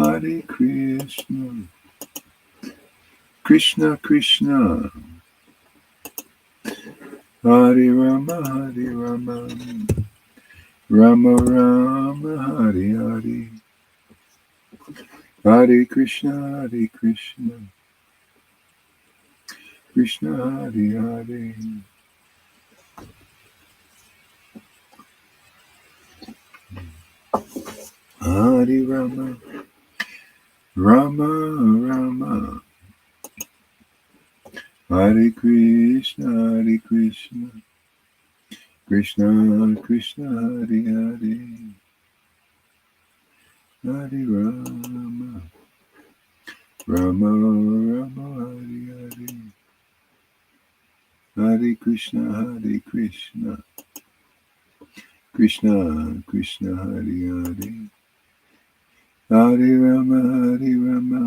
Hare Krishna, Krishna Krishna, Hare Rama, Hare Rama, Rama Rama, Hare Hare, Hare Krishna, Hare Krishna, Krishna Hare Hare. Hare Rama, Rama Rama, Hare Krishna, Hare Krishna, Krishna Krishna, Hare Hare, Hare Rama, Rama Rama, Hare Hare, Hare Krishna, Hare Krishna, Krishna Krishna, Hare Hare, Hare Rama, Hare Rama,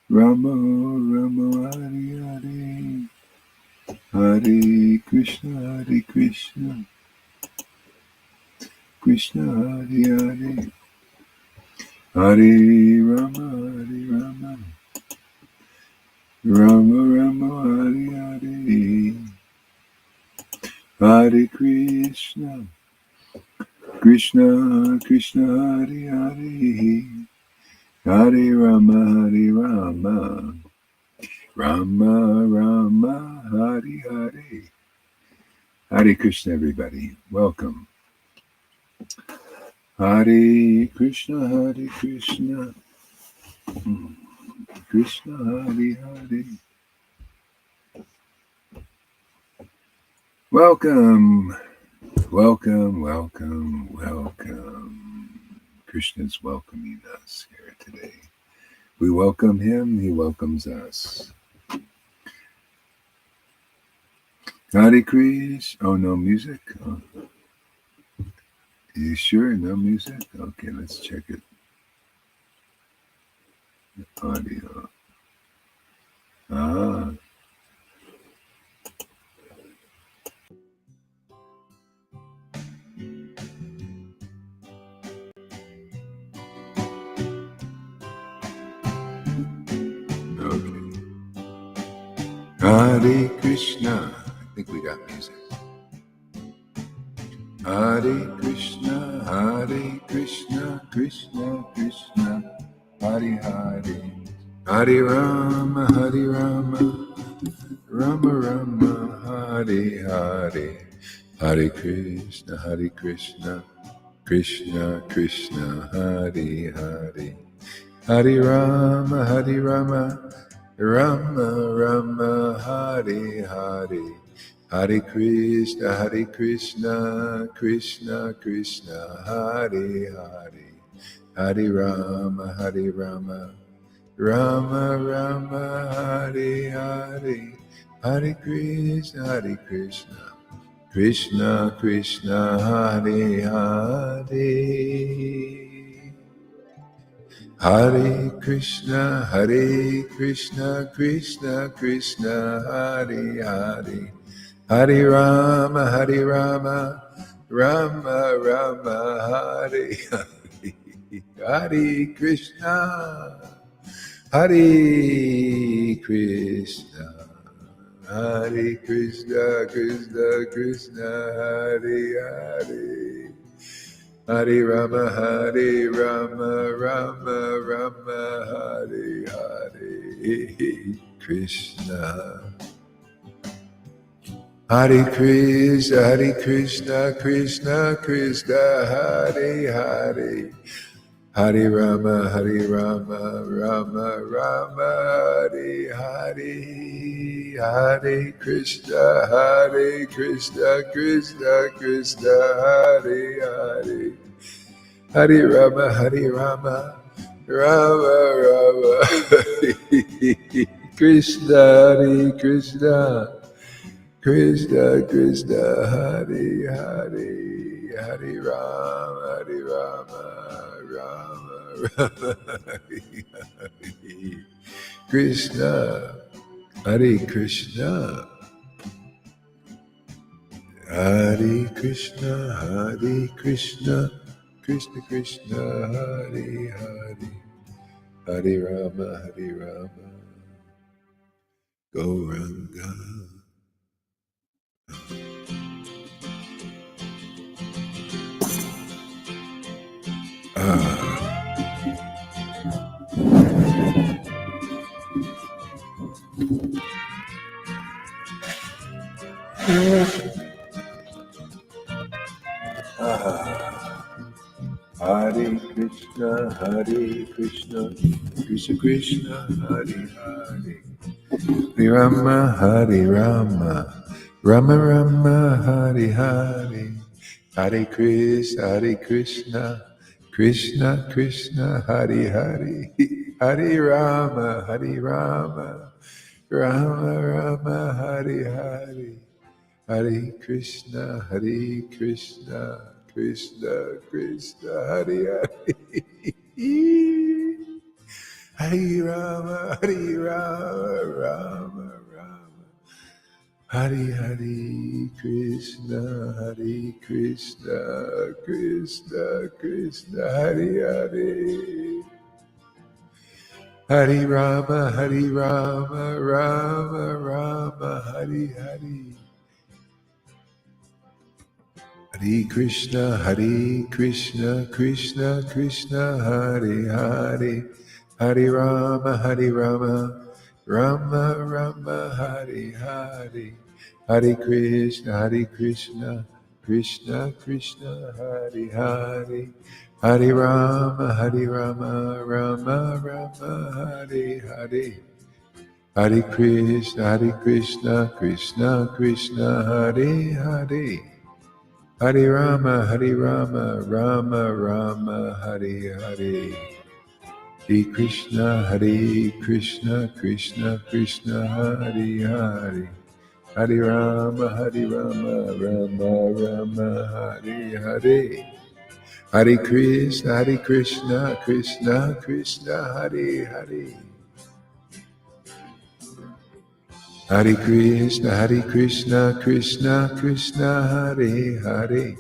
Rama Rama, Hare Hare, Hare Krishna, Hare Krishna, Krishna Hare Hare, Hare Rama, Hare Rama, Rama Rama, Hare Hare, Hare Krishna, Krishna Krishna, Hare Hare, Hare Rama, Hare Rama, Rama Rama, Hare Hare. Hare Krishna, everybody. Welcome. Hare Krishna, Hare Krishna, Krishna Hare Hare. Welcome, welcome, welcome, welcome. Krishna's welcoming us here today. We welcome him, he welcomes us. Hare Krishna. Oh, no music? Oh. Are you sure? No music? Okay, let's check it. Audio. Ah. Okay. Hare Krishna. I think we got music. Hare Krishna, Hare Krishna, Krishna Krishna, Hare Hare, Hare Rama, Hare Rama, Rama Rama, Hare Hare, Hare Krishna, Hare Krishna, Krishna Krishna, Hare Hare, Hare Rama, Hare Rama, Rama Rama, Hare Hare, Hare Krishna, Hare Krishna, Krishna Krishna, Hare Hare, Hare Rama, Hare Rama, Rama Rama, Hare Hare, Hare Krishna, Hare Krishna, Krishna Krishna, Hare Hare. Hare Krishna, Krishna Krishna, Hare Hare, Hare Rama, Rama Rama, Hare Hare, Hare Krishna, Krishna, Hare Krishna, Krishna Krishna, Hare Hare. Hare Rama, Rama Rama, Hare Hare, Krishna. Hare Krishna, Krishna Krishna, Hare Hare. Hare Rama, Rama Rama, Hare Hare. Hare Krishna, Krishna Krishna, Hare Hare. Hare Rama, Rama Rama, Krishna, Hare Krishna, Krishna Krishna, Hare Hare, Hare Rama, Rama Rama, Hare Krishna, Hare Krishna, Hare Krishna, Hare Krishna, Krishna Krishna, Hare Hare, Hare Rama, Hare Rama, Gauranga. Hare Krishna, Hare Krishna, Krishna Krishna, Hare Hare, Hare Rama, Hare Rama, Rama Rama, Hare Hare, Hare Krishna, Krishna Krishna, Hare Hare, Hare Rama, Hare Rama, Rama Rama, Hare Hare, Hare Krishna, Krishna Krishna, Hare Hare. Hare Rama, Rama Rama, Hare Hare, Krishna, Krishna Krishna, Hare Hare. Hare Rama, Rama Rama, Hare Hare. Hare Krishna, Krishna Krishna, Hare Hare. Hare Rama, Rama Rama, Hare Hare. Hare Krishna, Krishna Krishna, Hare Hare. Hare Rama, Rama Rama, Hare Hare. Hare Krishna, Krishna Krishna, Hare Hare. Hare Rama, Rama Rama, Hare Hare. Hare Krishna, Krishna Krishna, Hare Hare. Hare Rama, Rama Rama, Hare Hare. Hare Krishna, Krishna Krishna, Hare Hare. Hare Krishna, Krishna Krishna, Hare Hare.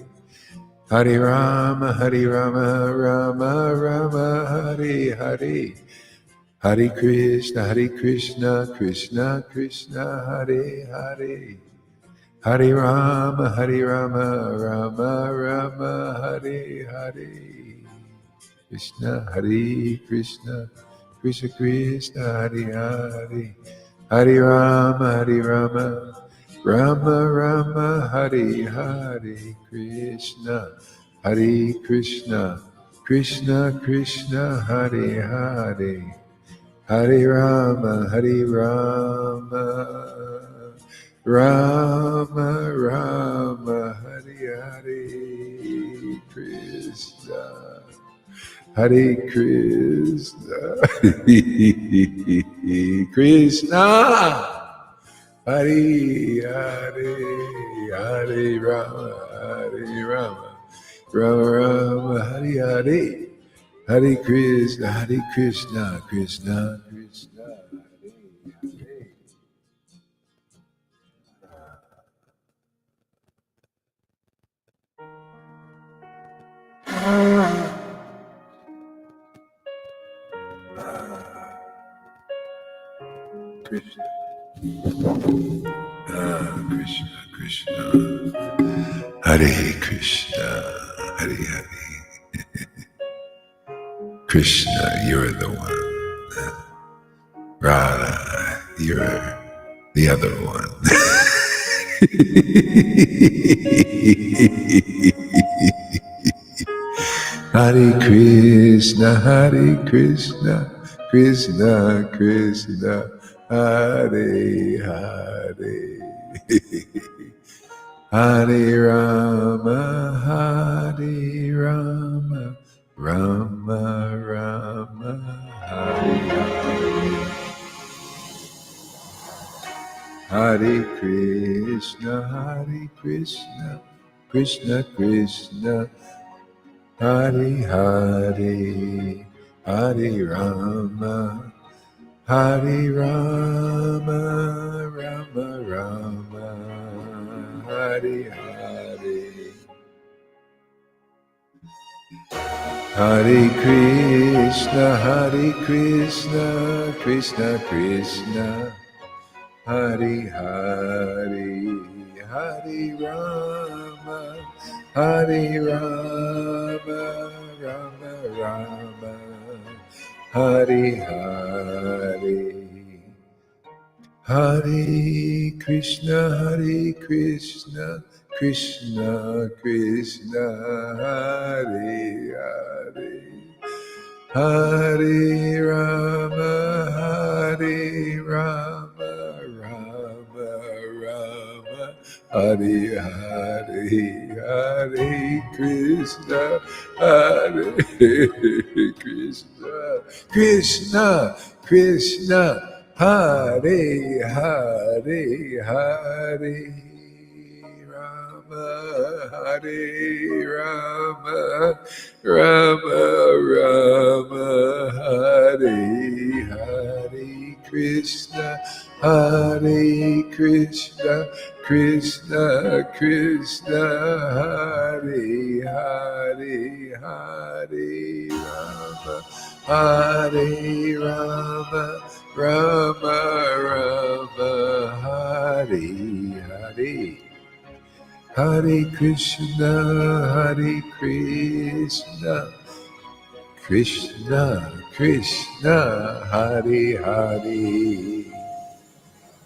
Hare Rama, Rama Rama, Hare Hare. Hare Krishna, Krishna Krishna, Hare Hare. Hare Rama, Rama Rama, Hare Hare. Krishna, Krishna Krishna, Hare Hare. Hare Rama, Rama Rama, Hare Hare. Krishna, Krishna Krishna, Hare Hare. Hare Rama, Rama Rama, Hare Hare. Krishna, Hare Krishna, Krishna, Hare Hare, Hare Rama, Rama Rama, Hare Hare. Hare Krishna, Krishna Krishna, Krishna, Krishna, Krishna, Hare Krishna, Hare Hare. Krishna, you're the one. Radha, you're the other one. Hare Krishna, Krishna Krishna, Hare Hare. Hare Rama, Rama Rama, Hare Hare. Hare Krishna, Krishna Krishna, Hare Hare. Hare Rama, Rama Rama, Hare Hare. Hare Krishna, Krishna Krishna, Hare Hare, Hare Rama, Hare Rama, Rama Rama, Hare Hare. Hare Krishna, Krishna Krishna, Hare Hare. Hare Rama, Hare Rama, Rama Rama, Hare Hare, Hare Krishna, Hare Krishna, Krishna Krishna, Hare Hare, Hare Rama, Hare Rama, Rama Rama, Hare Hare Krishna, Hare Krishna, Krishna Krishna, Hare Hare, Hare Rama, Hare Rama, Rama Rama, Hare Hare. Hare Krishna, Krishna Krishna, Hare Hare.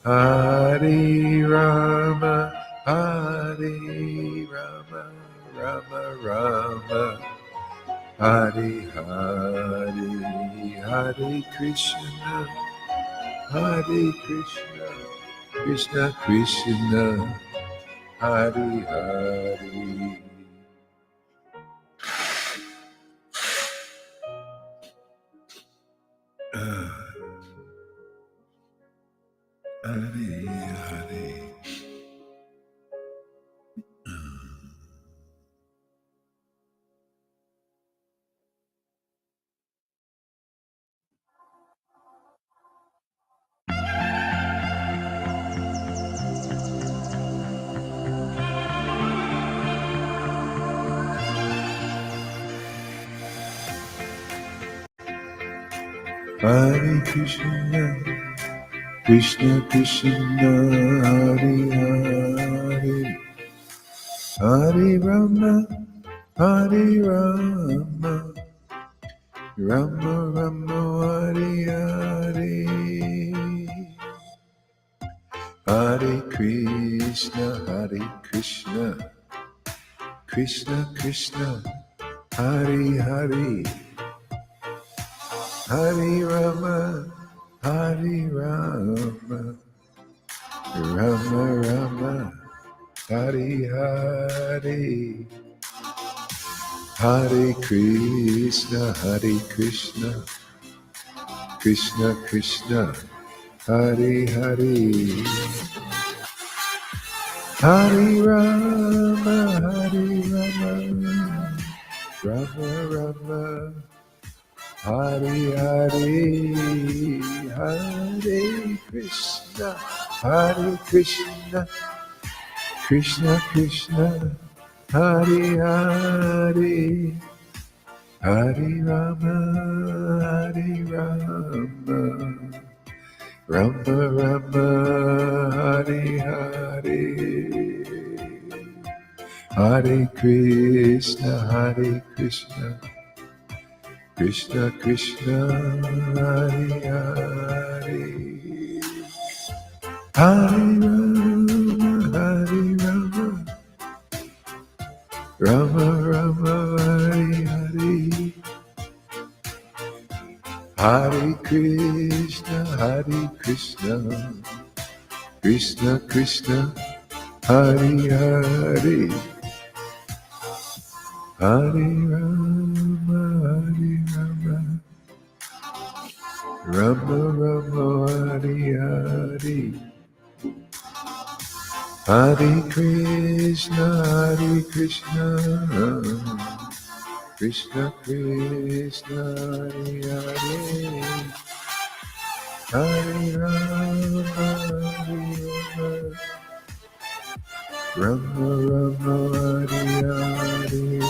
Hare Rama, Hare Rama, Rama Rama, Hare Hare. Hare Krishna, Krishna Krishna, Hare Hare. Hare Hare. Hare Krishna, Krishna Krishna, Hare Hare. Hare Rama, Hare Rama, Rama Rama, Hare Hare. Hare Krishna, Krishna Krishna, Hare Hare. Hare Rama, Hare Rama, Rama Rama, Hare Hare. Hare Krishna, Krishna Krishna, Hare Hare. Hare Rama, Rama Rama, Hare Hare. Hare Krishna, Krishna Krishna, Hare Hare. Hare Rama, Rama Rama, Hare Hare. Hare Krishna, Krishna Krishna, Hare Hare. Hare Rama, Rama Rama, Hare Hare. Hare Krishna, Krishna Krishna, Hare Hare. Hare Rama, Rama Rama, Hare Hare. Hare Krishna, Krishna Krishna, Hare Hare. Hare Rama, Rama Rama, Hare Hare.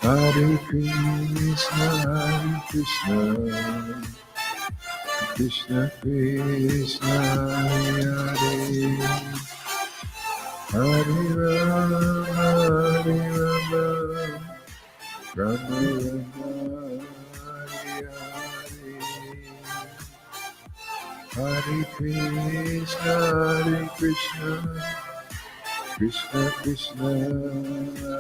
Hare Krishna, Krishna Krishna, Hare Hare, Hare Rama, Rama Rama, Hare Hare, Hare Krishna, Krishna Krishna, Hare Hare.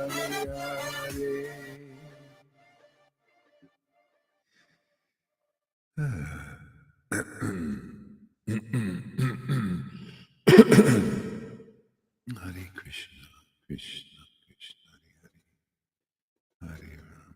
Hare Krishna, Krishna Krishna, Hare Hare, Hare Rama.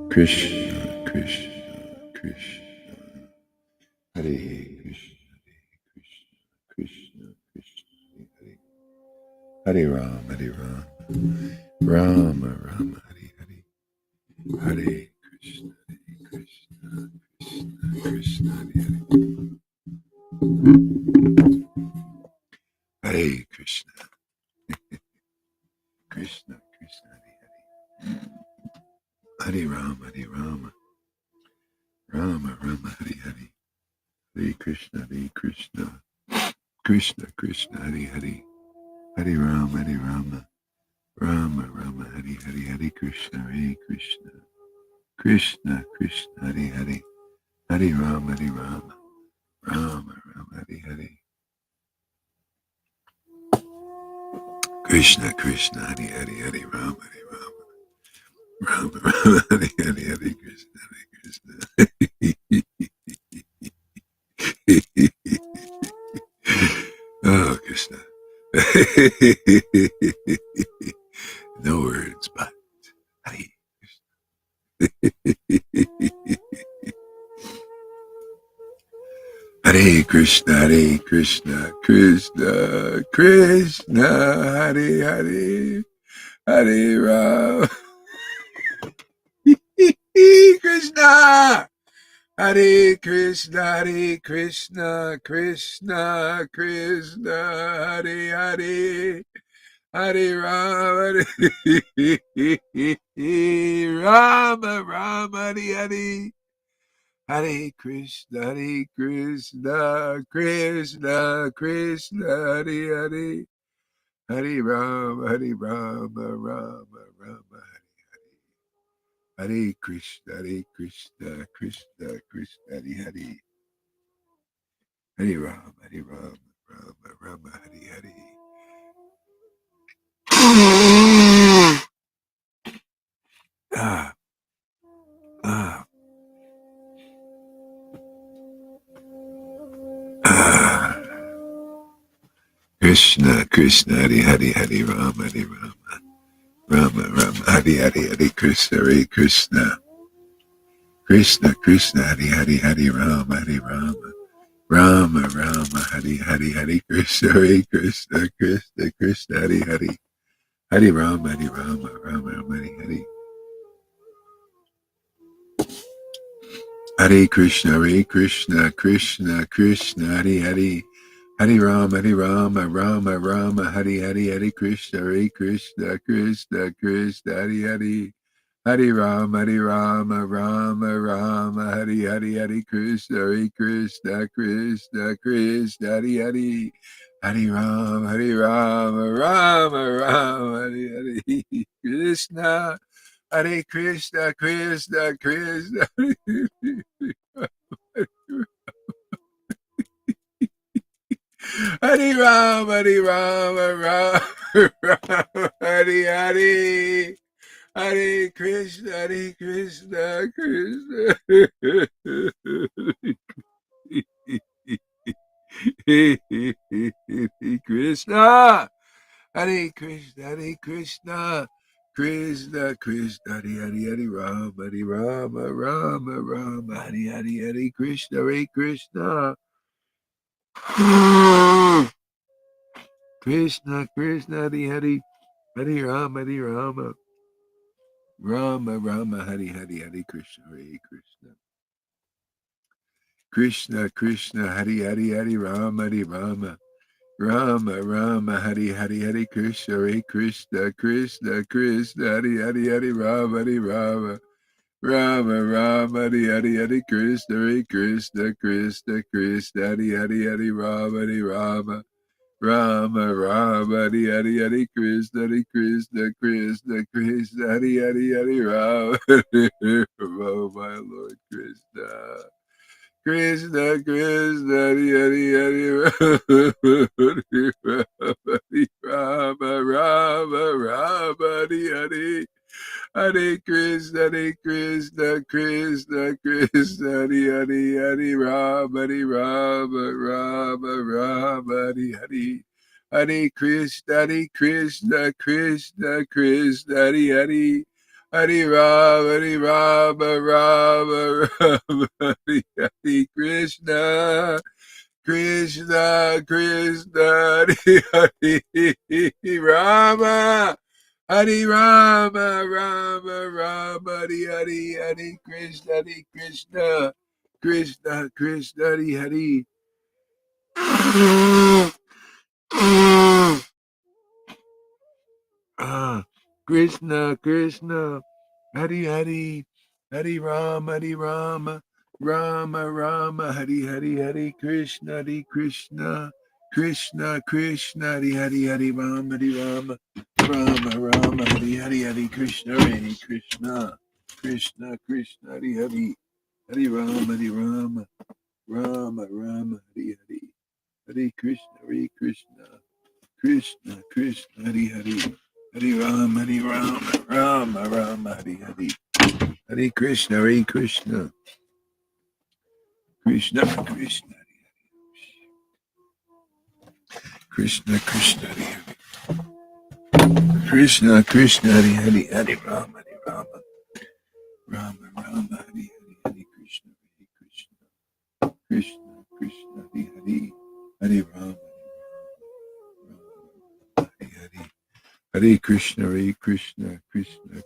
Krishna, Krishna, Krishna, Hare Krishna, Krishna, Krishna, Hare Hare Ram, Hare Ram, Rama, Rama, Hare Hare, Hare Krishna, Krishna, Krishna, Krishna, Hare Hare, Hare Krishna, Krishna, Krishna, Hare Hare, Hare Rama, Hare Rama, Rama, Rama, Hare Hare, Hare Krishna, Krishna, Krishna, Hare Hare, Hare Rama, Hare Rama, Rama, Rama, Hare Hare, Hare Krishna, Krishna, Krishna, Hare Hare, Hare Rama, Hare Rama, Rama, Rama, Hare Hare, Krishna, Krishna, Hare Hare, Hare Rama, Rama, Rama, Hare Hare, Hare Krishna, Oh, Krishna. No words, but Hare Hare Krishna, Hare Krishna, Krishna, Krishna, Hare Hare, Hare Ram. Krishna, Hare Krishna, Hare Krishna, Krishna, Krishna, Hare Hare, Hare Ram, Hare Rama, Rama, Hare Hare. Hare Krishna, Krishna, Krishna, Hare Hare, Hare Rama, Rama, Rama, Hare Krishna, Krishna, Krishna, Hare Hare, Hare Rama, Rama, Hare Hare. Ah, ah, ah. Krishna, Krishna, Hare Hare, Hare Rama, Rama, Hare Hare, Hare Krishna, Krishna, Krishna, Hare Hare, Rama, Rama, Hare Hare, Hare Krishna, Krishna, Krishna, Hare Hare, Hare Rama, Rama, Hare Hare. Hare Krishna, Krishna, Krishna, Hare Hare, Hare Rama, Rama, Hare Hare, Hare Krishna, Krishna, Krishna, Hare Hare. Hare Rama, Rama, Hare Hare, Hare Krishna, Krishna, Hare Hare. Hare Rama, Rama, Hare Hare. Krishna, Hare Krishna, Krishna. Hare Rama, Hare Hare. Hare Krishna, Krishna. Krishna, Hare Krishna, Krishna, Krishna, Hare Rama, Hare Krishna, Krishna. Krishna, Hare Hare, Hare Rama, Hare Rama, Rama Rama, Hare Hare, Hare Krishna, Hare Krishna. Krishna Krishna, Hare Hare, Hare Rama, Hare Rama. Rama Rama, Hare Hare, Hare Krishna, Hare Krishna, Krishna Krishna, Hare Hare, Hare Rama, Hare Rama. Rama Rama, Hare Hare, Hare Krishna, Hare Krishna, Krishna Krishna, Hare Hare, Hare Rama, Hare Rama. Rama Rama, Hare Hare, Hare Krishna, Hare Krishna, Krishna Krishna, Hare Hare, Hare Rama. Oh my Lord Krishna. Krishna, Krishna, Hare Hare, Hare Rama, Rama, Rama, Hare Hare. Hare Krishna, Krishna Krishna, Hare Hare, Hare Rama, Rama, Rama, Hare Hare. Hare Krishna, Krishna Krishna, Hare Hare. Hare Rama, Rama, Hare Hare. Krishna, Krishna, Krishna, Hare Hare. Rama. Hare Rama, Rama, Rama, Hare Hare, Hare Krishna, Krishna, Krishna, Krishna, Hare Hare. Krishna, Krishna, Hare Hare, Hare Rama, Rama, Rama, Hare Hare, Hare Krishna, Krishna, Krishna, Krishna, Hare Hare, Hare Rama, Rama, Rama, Hare Hare, Hare Krishna, Krishna, Krishna, Krishna, Hare Hare, Hare Rama, Rama, Rama, Hare Hare, Hare Krishna, Krishna, Krishna, Hare Hare. Hare Rama, Rama, Rama, Hare Hare. Hare Krishna, Krishna, Krishna, Krishna, Krishna, Krishna, Hare Hare. Krishna, Krishna, Hare Hare, Hare Rama, Rama, Rama, Hare Hare, Hare Krishna, Krishna, Krishna, Hare Hare, Hare Rama, Hare Hare. Hare Krishna, Krishna,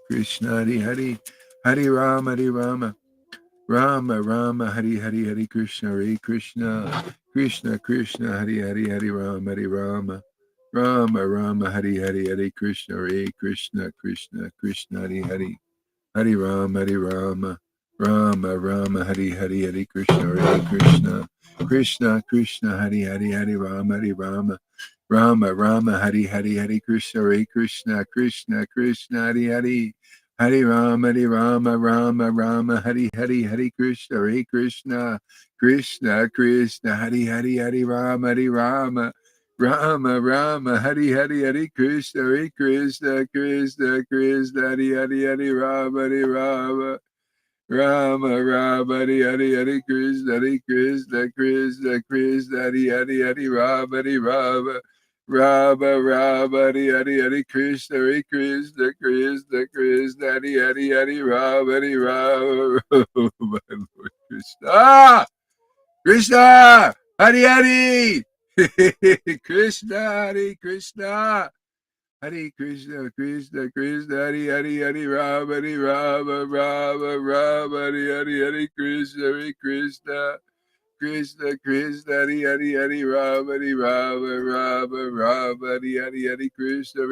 Krishna, Hare Hare, Hare Rama, Rama, Rama, Hare Hare, Hare Krishna, Krishna, Krishna, Hare Hare, Hare Rama, Rama, Rama, Hare Hare, Hare Krishna, Krishna, Krishna, Hare Hare, Hare Rama, Rama, Rama, Hare Hare, Hare Krishna, Krishna, Krishna, Hare Hare, Hare Rama, Rama, Rama, Hare Hare, Hare Krishna, Krishna, Hare Hare. Hare Rama, Rama, Rama, Hare Hare, Hare Krishna, Krishna, Krishna, Hare Hare, Hare Rama, Rama, Rama, Hare Hare, Hare Krishna, Krishna, Krishna, Hare Hare, Hare Rama, Rama, Rama, Hare Hare, Hare Krishna, Krishna, Krishna, Hare Hare, Hare Rama, Rama, Rama, Hare Hare, Hare Krishna, Krishna, Krishna, Hare Hare, Hare Rama, my Lord Krishna. Krishna, Hare Hare. Krishna, Hare Krishna. Hare Krishna, Krishna, Krishna, Hare Hare, Hare Rama, Rama, Hare Hare, Hare Krishna, Krishna, Krishna, Hare Hare, Hare Rama, Rama, Hare Hare, Hare Krishna,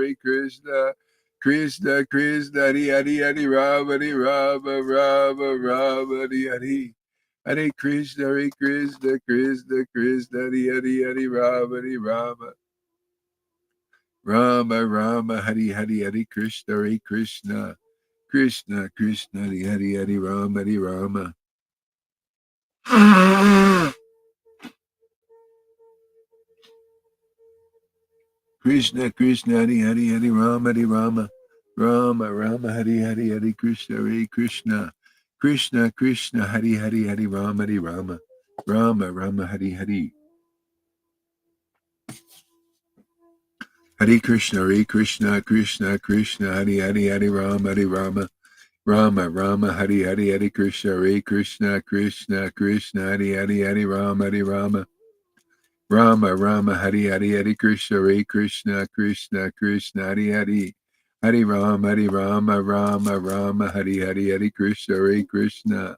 Krishna, Krishna, Hare Hare, Hare Rama, Rama, Hare Hare. Hare Krishna, Krishna, Krishna, Hare Hare, Hare Rama, Rama, Rama, Hare Hare, Hare Krishna, Krishna, Krishna, Hare Hare, Hare Rama, Rama. Krishna, Krishna, Hare Hare, Hare Rama, Rama, Rama, Hare Hare, Hare Krishna, Krishna, Krishna, Hare Hare, Hare Rama, Rama, Rama, Hare Hare. Hare Krishna, Krishna, Krishna, Hare Hare, Hare Rama, Rama, Rama, Hare Hare, Hare Krishna, Krishna, Krishna, Hare Hare, Hare Rama, Rama, Rama, Hare Hare, Hare Krishna, Krishna, Krishna, Hare Hare, Hare Rama, Hare Rama, Rama Rama, Hare Hare, Hare Krishna, Hare Krishna,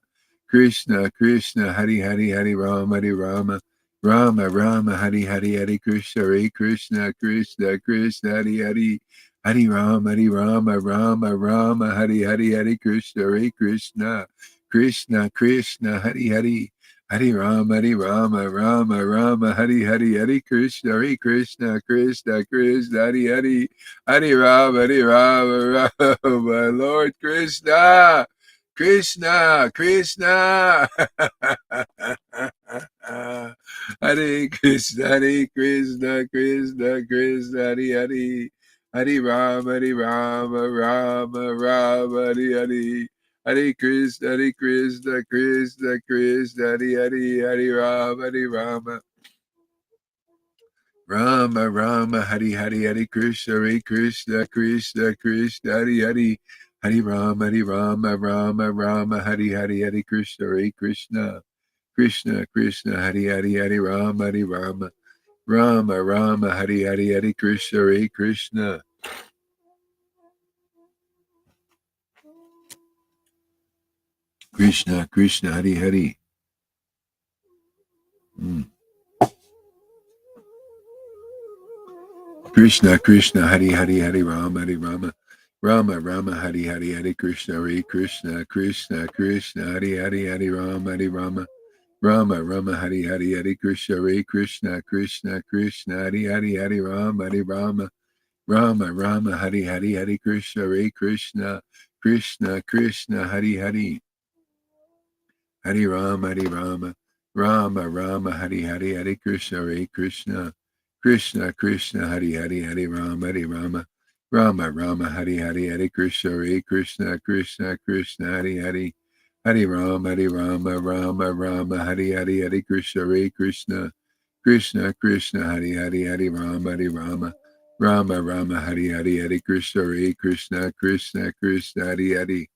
Krishna Krishna, Hare Hare, Hare Rama, Hare Rama, Rama Rama, Hare Hare, Hare Krishna, Hare Krishna, Krishna Krishna, Hare Hare, Hare Rama, Hare Rama, Rama Rama, Hare Hare, Hare Krishna, Hare Krishna, Krishna Krishna, Hare Hare. Hare Rama, Hare Rama, Rama Rama, Hare Hare, Hare Krishna, Hare Krishna, Krishna Krishna, Hare Hare, Hare Rama, Hare Rama, Rama, Lord Krishna, Krishna, Krishna. Hare Krishna, Hare Krishna, Krishna Krishna, Hare Hare, Hare Rama, Hare Rama, Rama Rama, Hare Hare. Hare Krishna, Hare Krishna, Krishna Krishna, Hare Hare, Hare Rama, Hare Rama, Rama Rama, Hare Hare, Hare Krishna, Hare Krishna, Krishna Krishna, Hare Hare, Hare Rama, Hare Rama, Rama Rama, Hare Hare, Hare Krishna, Hare Krishna, Krishna Krishna, Hare Hare, Hare Rama, Hare Rama, Rama Rama, Hare Hare, Hare Krishna, Hare Krishna, Krishna Krishna, Hare Hare. Krishna Krishna, Hare Hare, Hare Rama, Hare Rama, Rama Rama, Hare Hare, Hare Krishna, Hare Krishna, Krishna Krishna, Hare Hare, Hare Rama, Hare Rama, Rama Rama, Hare Hare, Hare Krishna, Hare Krishna, Krishna Krishna, Hare Hare, Hare Rama, Hare Rama, Rama Rama, Hare Hare, Hare Krishna, Hare Krishna, Krishna Krishna, Hare Hare. Hare Rama, Hare Rama, Rama Rama, Hare Hare, Hare Krishna, Hare Krishna, Krishna Krishna, Hare Hare, Hare Rama, Hare Rama, Rama Rama, Hare Hare, Hare Krishna, Hare Krishna, Krishna Krishna, Hare Hare, Hare Rama, Hare Rama, Rama Rama, Hare Hare, Hare Krishna, Hare Krishna, Krishna Krishna, Hare Hare, Hare Rama, Hare Rama, Rama Rama, Hare Hare, Hare Krishna, Hare Krishna, Krishna Krishna, Hare Hare.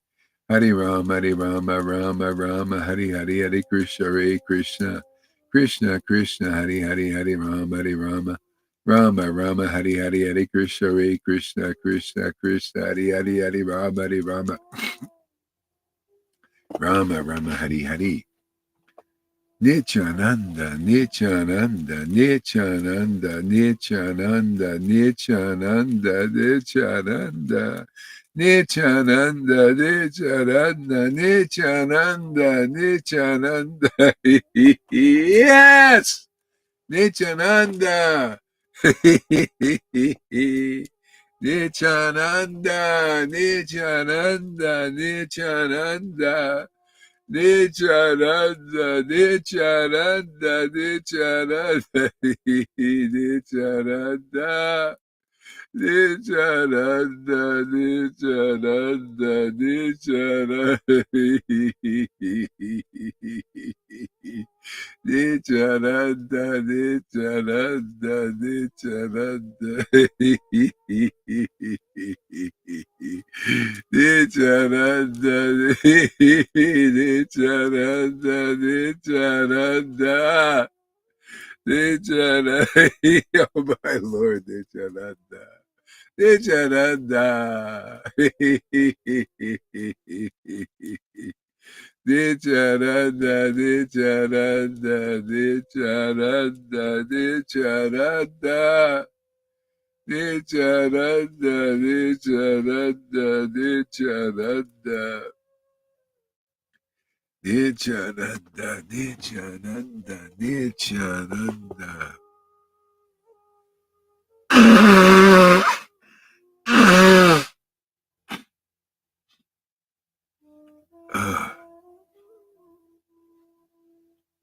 Hare Rama, Hare Rama, Rama Rama, Hare Hare, Hare Krishna, Hare Krishna, Krishna Krishna, Hare Hare, Hare Rama, Hare Rama, Rama Rama, Hare Hare, Hare Krishna, Hare Krishna, Krishna Krishna, Hare Hare, Hare Rama, Hare Rama, Rama Rama, Hare Hare. Nityananda, Nityananda, Nityananda, Nityananda, Nityananda, Nityananda, Nityananda, Nityananda, Nityananda, Nityananda. Yes! Nityananda. Nityananda, Nityananda, Nityananda. Nityananda, Nityananda, Nityananda, Nityananda, Nityananda, Nityananda, Nityananda, Nityananda, Nityananda, Nityananda, Nityananda, Nityananda, Nityananda, Nityananda, oh my Lord, Nityananda, Nityananda, Nityananda, Nityananda, Nityananda, Nityananda, Nityananda, Nityananda, Nityananda, Nityananda, Nityananda, Nityananda.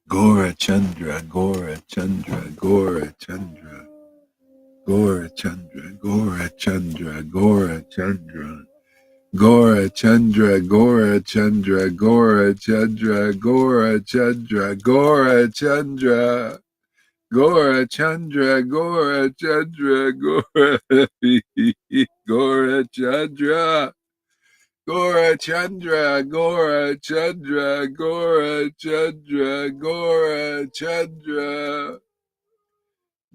Gora Chandra, Gora Chandra, Gora Chandra, Gora Chandra, Gora Chandra, Gora Chandra. Gora Chandra, Gora Chandra, Gora Chandra, Gora Chandra, Gora Chandra, Gora Chandra, Gora Chandra, Gora Gora Chandra, Gora Chandra, Gora Chandra, Gora Chandra, Gora Chandra,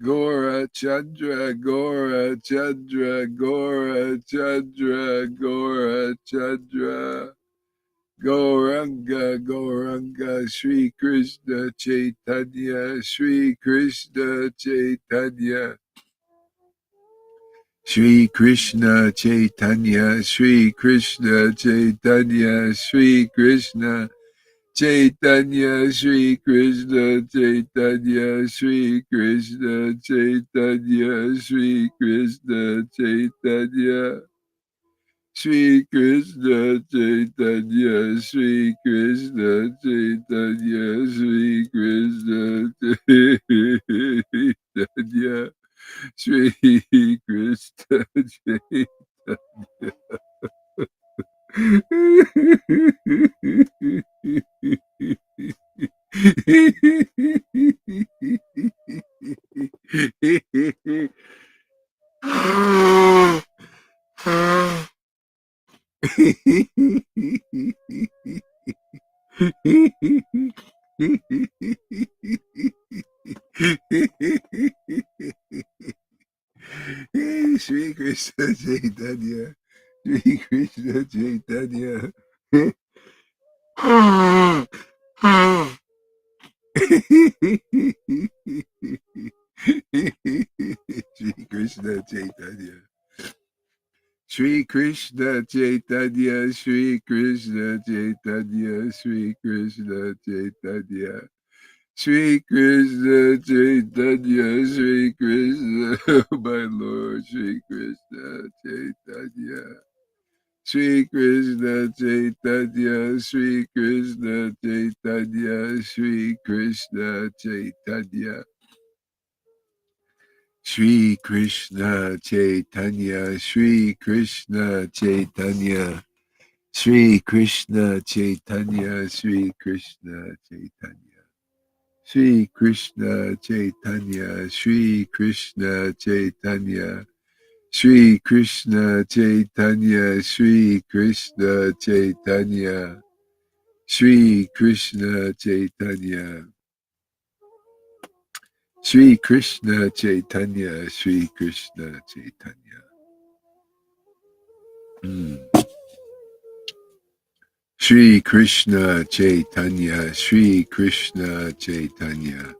Gora Chandra, Gora Chandra, Gora Chandra, Gora Chandra. Gauranga, Gauranga, Sri Krishna Chaitanya, Sri Krishna Chaitanya. Sri Krishna Chaitanya, Sri Krishna Chaitanya, Sri Krishna Chaitanya, Sri Krishna Chaitanya, Sri Krishna Chaitanya, Sri Krishna Chaitanya. Sri Krishna Chaitanya, Sri Krishna Chaitanya, Sri Krishna Chaitanya, Sri Krishna Chaitanya. Shri Krishna Chaitanya, Shri Krishna Chaitanya. Shri Krishna Chaitanya. Shri Krishna Chaitanya, Shri Krishna Chaitanya, Shri Krishna Chaitanya. Shri Krishna Chaitanya, Shri Krishna, my Lord, Shri Krishna Chaitanya. Shri Krishna Chaitanya, Shri Krishna Chaitanya, Shri Krishna Chaitanya. Shri Krishna Chaitanya, Shri Krishna Chaitanya. Shri Krishna Chaitanya, Shri Krishna Chaitanya. Shri Krishna Chaitanya, Shri Krishna Chaitanya. Shri Krishna Chaitanya, Shri Krishna Chaitanya. Shri Krishna Chaitanya. Shri Krishna Chaitanya, Shri Krishna Chaitanya. Shri Krishna Chaitanya, Shri Krishna Chaitanya.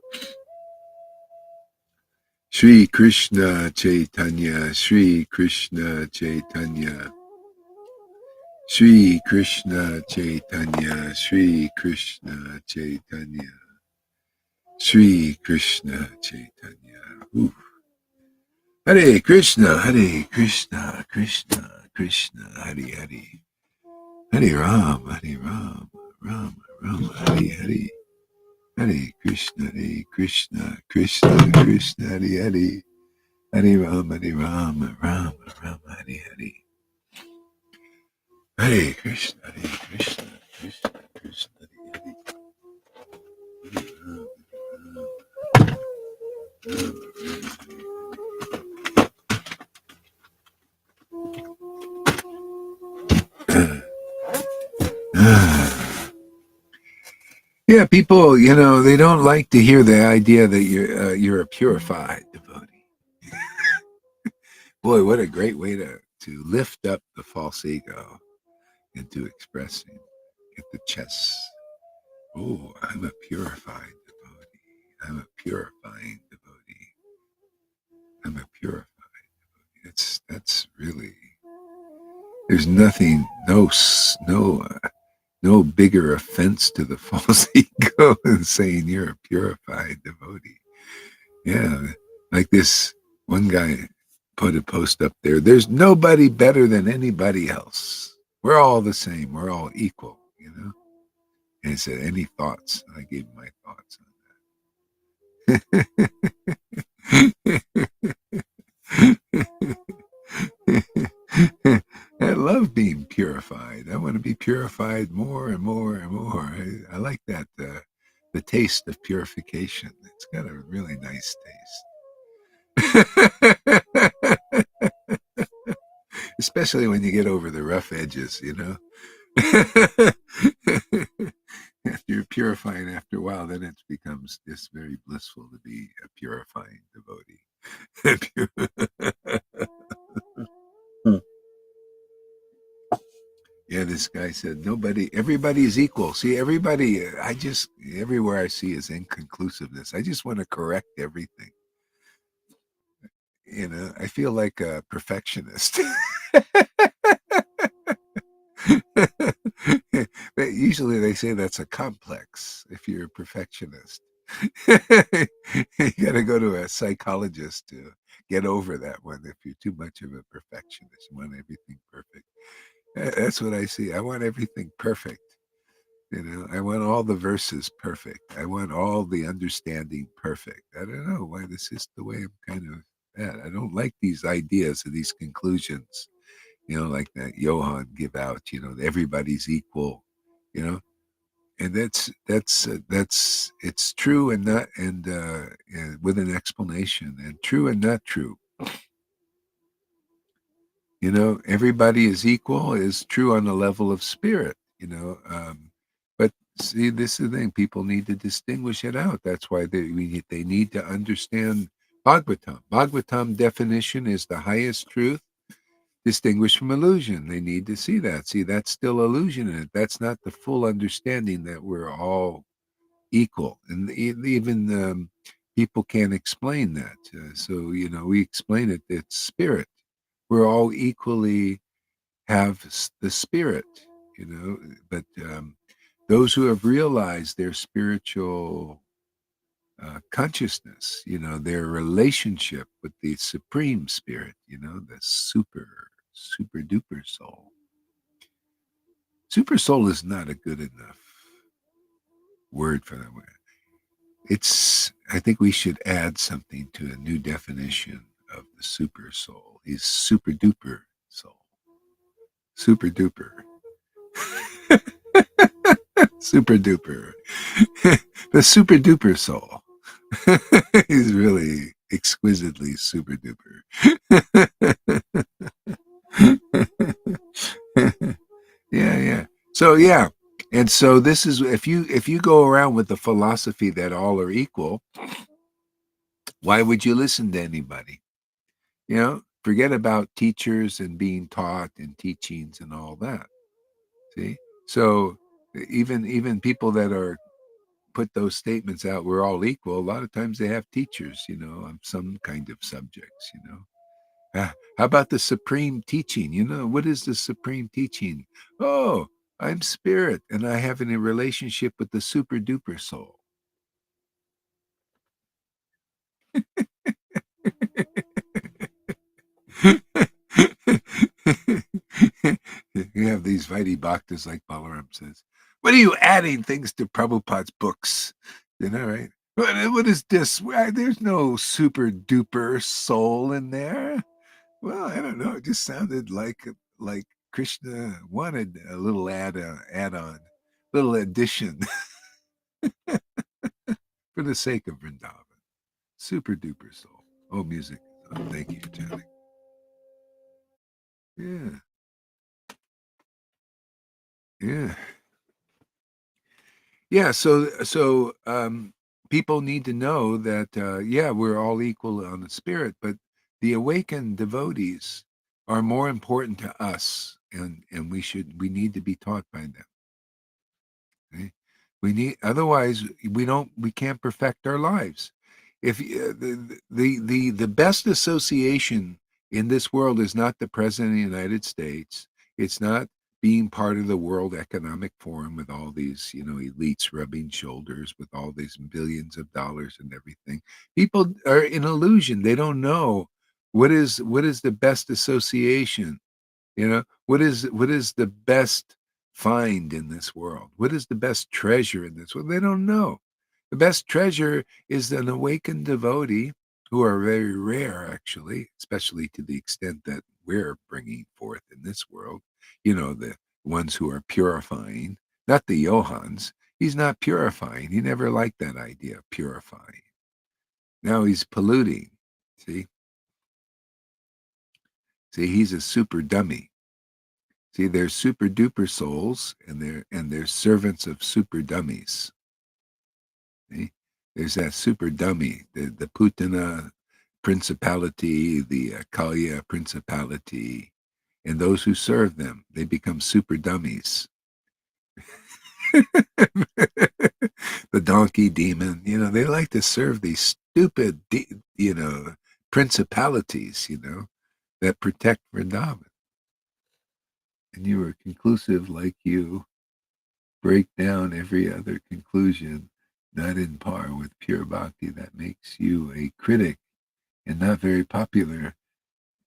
Shri Krishna Chaitanya, Shri Krishna Chaitanya. Shri Krishna Chaitanya, Shri Krishna Chaitanya. Shri Krishna Chaitanya. Ooh. Hare Krishna, Hare Krishna, Krishna, Krishna, Hare Hare. Hare Ram, Hare Ram, Ram, Ram, Hare Hare. Hare Krishna, Krishna, Krishna, Hare Hare. Hare Ram, Ram, Ram, Hare Hare. Hare Krishna, Krishna, Krishna, Hare Hare. Yeah, people, they don't like to hear the idea that you're a purified devotee. Boy, what a great way to lift up the false ego into expressing, get the chest. Oh, I'm a purified devotee. I'm a purifying devotee. I'm a purified devotee. That's really. There's nothing, no bigger offense to the false ego than saying you're a purified devotee. Yeah, like this one guy put a post up there. There's nobody better than anybody else. We're all the same. We're all equal, And he said, any thoughts? And I gave him my thoughts on that. I love being purified. I want to be purified more and more and more. I like that, the taste of purification. It's got a really nice taste. Especially when you get over the rough edges, After you're purifying after a while, then it becomes just very blissful to be a purifying devotee. Yeah, this guy said everybody is equal. See, everywhere I see is inconclusiveness. I just want to correct everything. I feel like a perfectionist. Usually they say that's a complex if you're a perfectionist. You got to go to a psychologist to get over that one if you're too much of a perfectionist. You want everything perfect. That's what I see. I want everything perfect. I want all the verses perfect. I want all the understanding perfect. I don't know why this is the way I'm kind of at. I don't like these ideas or these conclusions, like that Johann give out, that everybody's equal, you know, and that's it's true and not and with an explanation and true and not true. Everybody is equal is true on the level of spirit, but see, this is the thing. People need to distinguish it out. That's why they need to understand Bhagavatam. Bhagavatam definition is the highest truth distinguished from illusion. They need to see that. See, that's still illusion in it. That's not the full understanding that we're all equal. And even people can't explain that. So, we explain it. It's spirit. We're all equally have the spirit, but those who have realized their spiritual consciousness, their relationship with the supreme spirit, the super duper soul. Super soul is not a good enough word for that word. I think we should add something to a new definition of the super soul. He's super duper soul. Super duper. Super duper. The super duper soul. He's really exquisitely super duper. Yeah, yeah. So yeah. And so this is if you go around with the philosophy that all are equal, why would you listen to anybody? Forget about teachers and being taught and teachings and all that. See? So even people that are put those statements out, we're all equal, a lot of times they have teachers, on some kind of subjects. How about the supreme teaching? What is the supreme teaching? Oh, I'm spirit and I have a relationship with the super duper soul. You have these Vaidhi Bhaktas like Balaram says. What are you adding things to Prabhupada's books? Right? What is this? There's no super duper soul in there. Well, I don't know. It just sounded like Krishna wanted a little add-on, little addition for the sake of Vrindavan. Super duper soul. Oh, music. Oh, thank you for chanting. Yeah, yeah, yeah. So people need to know that yeah, we're all equal on the spirit, but the awakened devotees are more important to us, and we need to be taught by them. Okay? Otherwise we can't perfect our lives. If the best association in this world is not the president of the United States, it's not being part of the World Economic Forum with all these elites rubbing shoulders with all these billions of dollars and everything. People are in illusion. They don't know what is the best association. What is the best find in this world? What is the best treasure in this world? They don't know. The best treasure is an awakened devotee, who are very rare, actually, especially to the extent that we're bringing forth in this world. The ones who are purifying, not the Johans. He's not purifying. He never liked that idea of purifying. Now he's polluting. See, he's a super dummy. See, they're super duper souls, and they're servants of super dummies. See? There's that super dummy, the Putana principality, the Kalya principality, and those who serve them, they become super dummies. The donkey demon, they like to serve these stupid, principalities, that protect Vrindavan. And you are conclusive like you break down every other conclusion not in par with pure bhakti. That makes you a critic and not very popular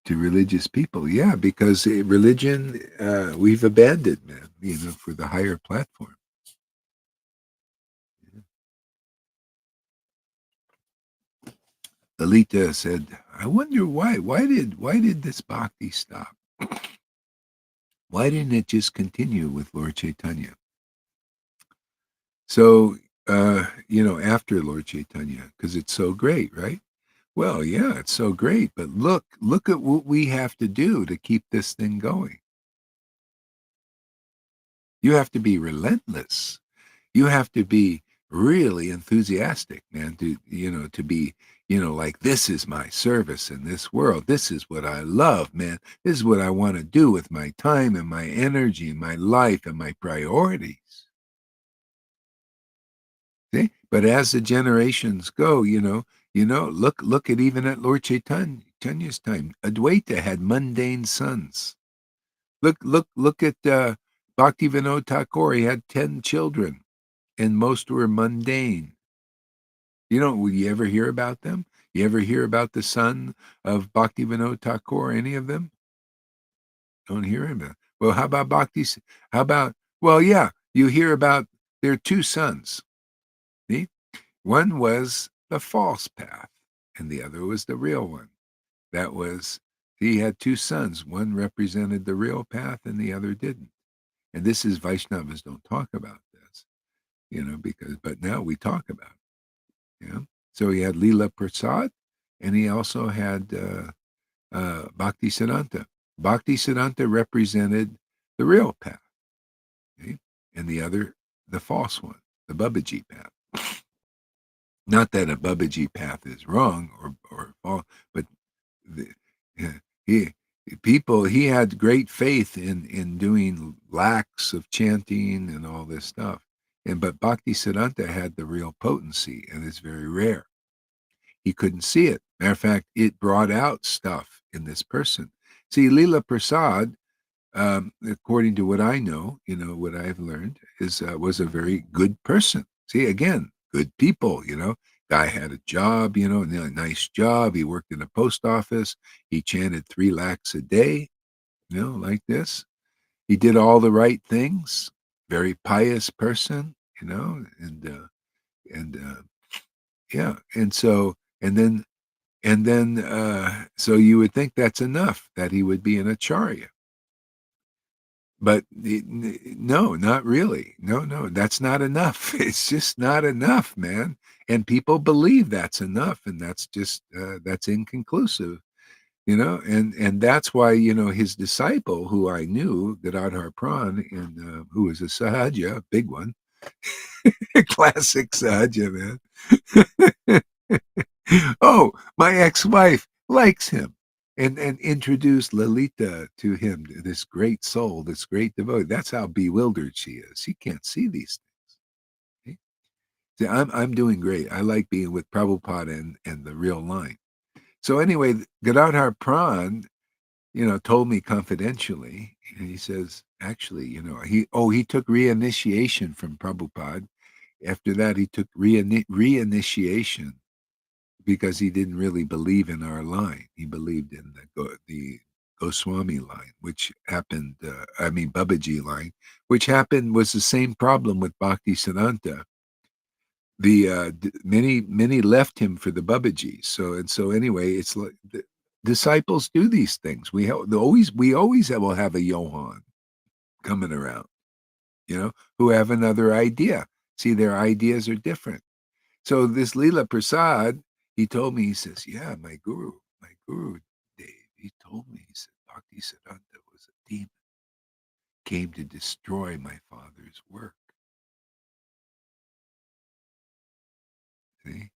to religious people. Yeah, because religion, we've abandoned, man, for the higher platform. Lalita said, I wonder why. Why did this bhakti stop? Why didn't it just continue with Lord Chaitanya? So, after Lord Chaitanya, because it's so great, right? Well, yeah, it's so great, but look at what we have to do to keep this thing going. You have to be relentless. You have to be really enthusiastic, man, to be, like, this is my service in this world. This is what I love, man. This is what I want to do with my time and my energy, my life and my priorities. See? But as the generations go, look at even at Lord Chaitanya's time. Adwaita had mundane sons. Look at Bhaktivinoda Thakur. He had 10 children, and most were mundane. Will you ever hear about them? You ever hear about the son of Bhaktivinoda Thakur? Any of them? Don't hear about it. Well, how about Bhakti? How about? Well, yeah, you hear about their two sons. See? One was the false path, and the other was the real one. That was, he had two sons. One represented the real path, and the other didn't. And this is Vaishnavas don't talk about this, but now we talk about it. So he had Leela Prasad, and he also had Bhakti Siddhanta. Bhakti Siddhanta represented the real path, okay? And the other, the false one, the Babaji path. Not that a Babaji path is wrong or false, but the, he he had great faith in doing lakhs of chanting and all this stuff. But Bhakti Siddhanta had the real potency, and it's very rare. He couldn't see it. Matter of fact, it brought out stuff in this person. See, Leela Prasad, according to what I know, what I've learned, was a very good person. See, again, good people. Guy had a job, a nice job. He worked in a post office. He chanted 3 lakhs a day, like this. He did all the right things. Very pious person, and yeah, and then so you would think that's enough that he would be an acharya. But no, not really. No, that's not enough. It's just not enough, man. And people believe that's enough, and that's just that's inconclusive, and that's why his disciple, who I knew, Gadadhar Pran, and who was a Sahaja, big one, classic Sahaja, man. Oh, my ex-wife likes him. And introduced Lalita to him, this great soul, this great devotee. That's how bewildered she is. She can't see these things. See, I'm doing great. I like being with Prabhupada and the real line. So anyway, Gadadhar Pran, told me confidentially, and he says, actually, he took reinitiation from Prabhupada. After that, he took reinitiation because he didn't really believe in our line. He believed in the Goswami line, which happened, Babaji line, which was the same problem with Bhakti Siddhanta. Many left him for the Babaji. So anyway, it's like the disciples do these things. We always will have a Johan coming around, who have another idea. See, their ideas are different. So this Leela Prasad, he told me, he says, yeah, my guru, Dave, he told me, he said, Bhakti Siddhanta was a demon. came to destroy my Father's work. See?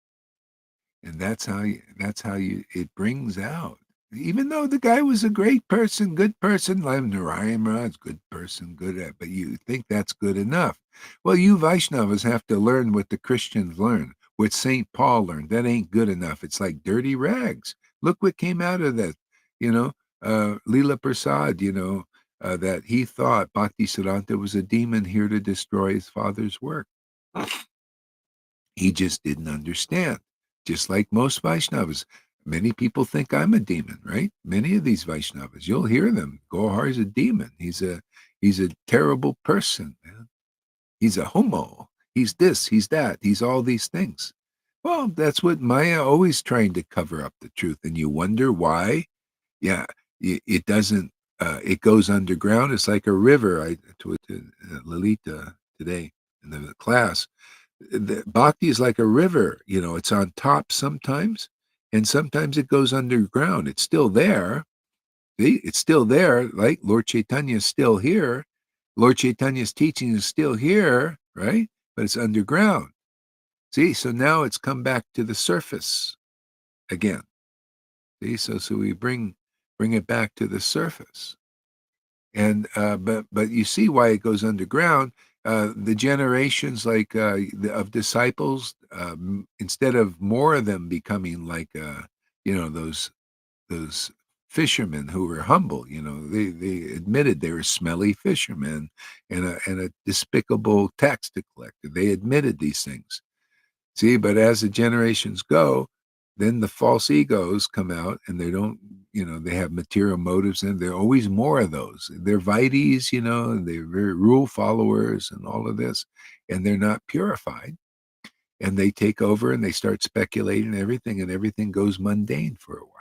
And that's how you it brings out. Even though the guy was a great person, good person, like Narayana, good person, good at, but you think that's good enough. Well, you Vaishnavas have to learn what the Christians learn, what St. Paul learned. That ain't good enough. It's like dirty rags. Look what came out of that, you know, Leela Prasad, that he thought Bhaktisiddhanta was a demon here to destroy his father's work. He just didn't understand. Just like most Vaishnavas. Many people think I'm a demon, right? Many of these Vaishnavas, you'll hear them. Gohar is a demon. He's a terrible person, man. He's a homo. He's this, he's that, he's all these things. Well, that's what Maya always trying to cover up the truth. And you wonder why? Yeah, it doesn't, it goes underground. It's like a river. I to Lalita today in the class. The bhakti is like a river, it's on top sometimes, and sometimes it goes underground. It's still there. See, it's still there, like Lord Chaitanya is still here. Lord Chaitanya's teaching is still here, right? But it's underground. See, so now it's come back to the surface again. See, so we bring it back to the surface. And but you see why it goes underground. The generations like of disciples, instead of more of them becoming like those fishermen who were humble, they admitted they were smelly fishermen and a despicable tax collector. They admitted these things. See, but as the generations go, then the false egos come out and they don't, they have material motives and there are always more of those. They're Vaides, and they're very rule followers and all of this, and they're not purified. And they take over and they start speculating and everything goes mundane for a while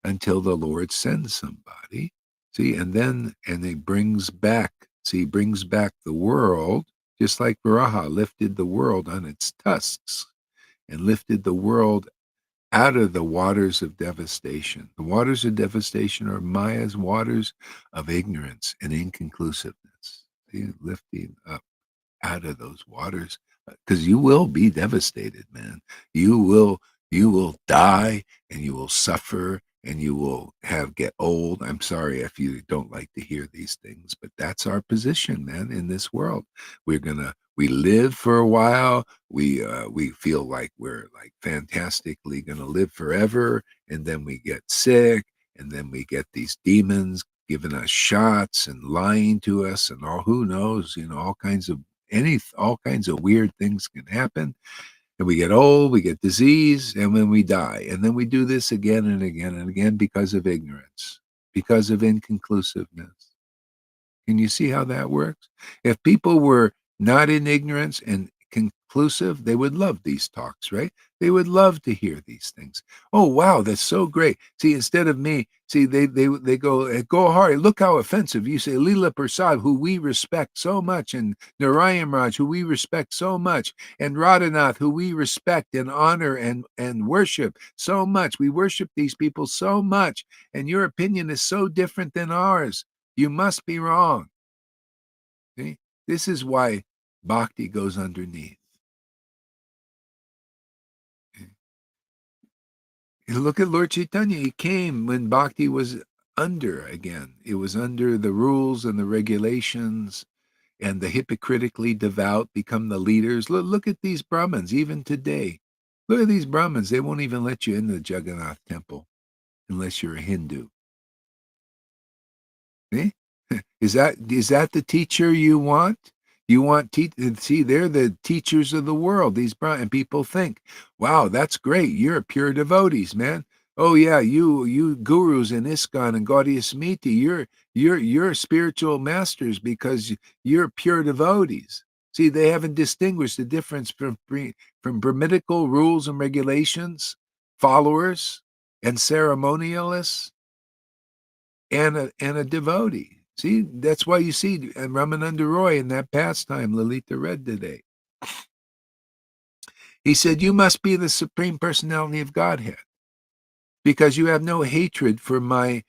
until the Lord sends somebody. See, and he brings back the world, just like Varaha lifted the world on its tusks and lifted the world out of the waters of devastation. The waters of devastation are Maya's waters of ignorance and inconclusiveness. See, lifting up out of those waters, because you will be devastated, man. You will die and you will suffer and you will get old. I'm sorry if you don't like to hear these things, but that's our position, man, in this world. We live for a while. We feel like we're like fantastically gonna live forever, and then we get sick, and then we get these demons giving us shots and lying to us and who knows, all kinds of weird things can happen. And we get old, we get disease, and then we die. And then we do this again and again and again because of ignorance, because of inconclusiveness. Can you see how that works? If people were not in ignorance and conclusive, they would love these talks, right? They would love to hear these things. Oh, wow, that's so great. See, instead of me, see, they go hard. Look how offensive. You say Leela Prasad, who we respect so much, and Narayan Raj, who we respect so much, and Radhanath, who we respect and honor and worship so much. We worship these people so much, and your opinion is so different than ours. You must be wrong. See? This is why bhakti goes underneath. You look at Lord Chaitanya. He came when bhakti was under again. It was under the rules and the regulations, and the hypocritically devout become the leaders. Look at these Brahmins, even today. Look at these Brahmins. They won't even let you into the Jagannath temple unless you're a Hindu. See? Is that the teacher you want? You want see, they're the teachers of the world. And people think, wow, that's great. You're pure devotees, man. Oh yeah, you gurus in ISKCON and Gaudiya Samiti, you're spiritual masters because you're pure devotees. See, they haven't distinguished the difference from Brahminical rules and regulations, followers, and ceremonialists, and a devotee. See, that's why you see Ramananda Roy in that pastime Lalita read today. He said, you must be the Supreme Personality of Godhead. because you have no hatred for my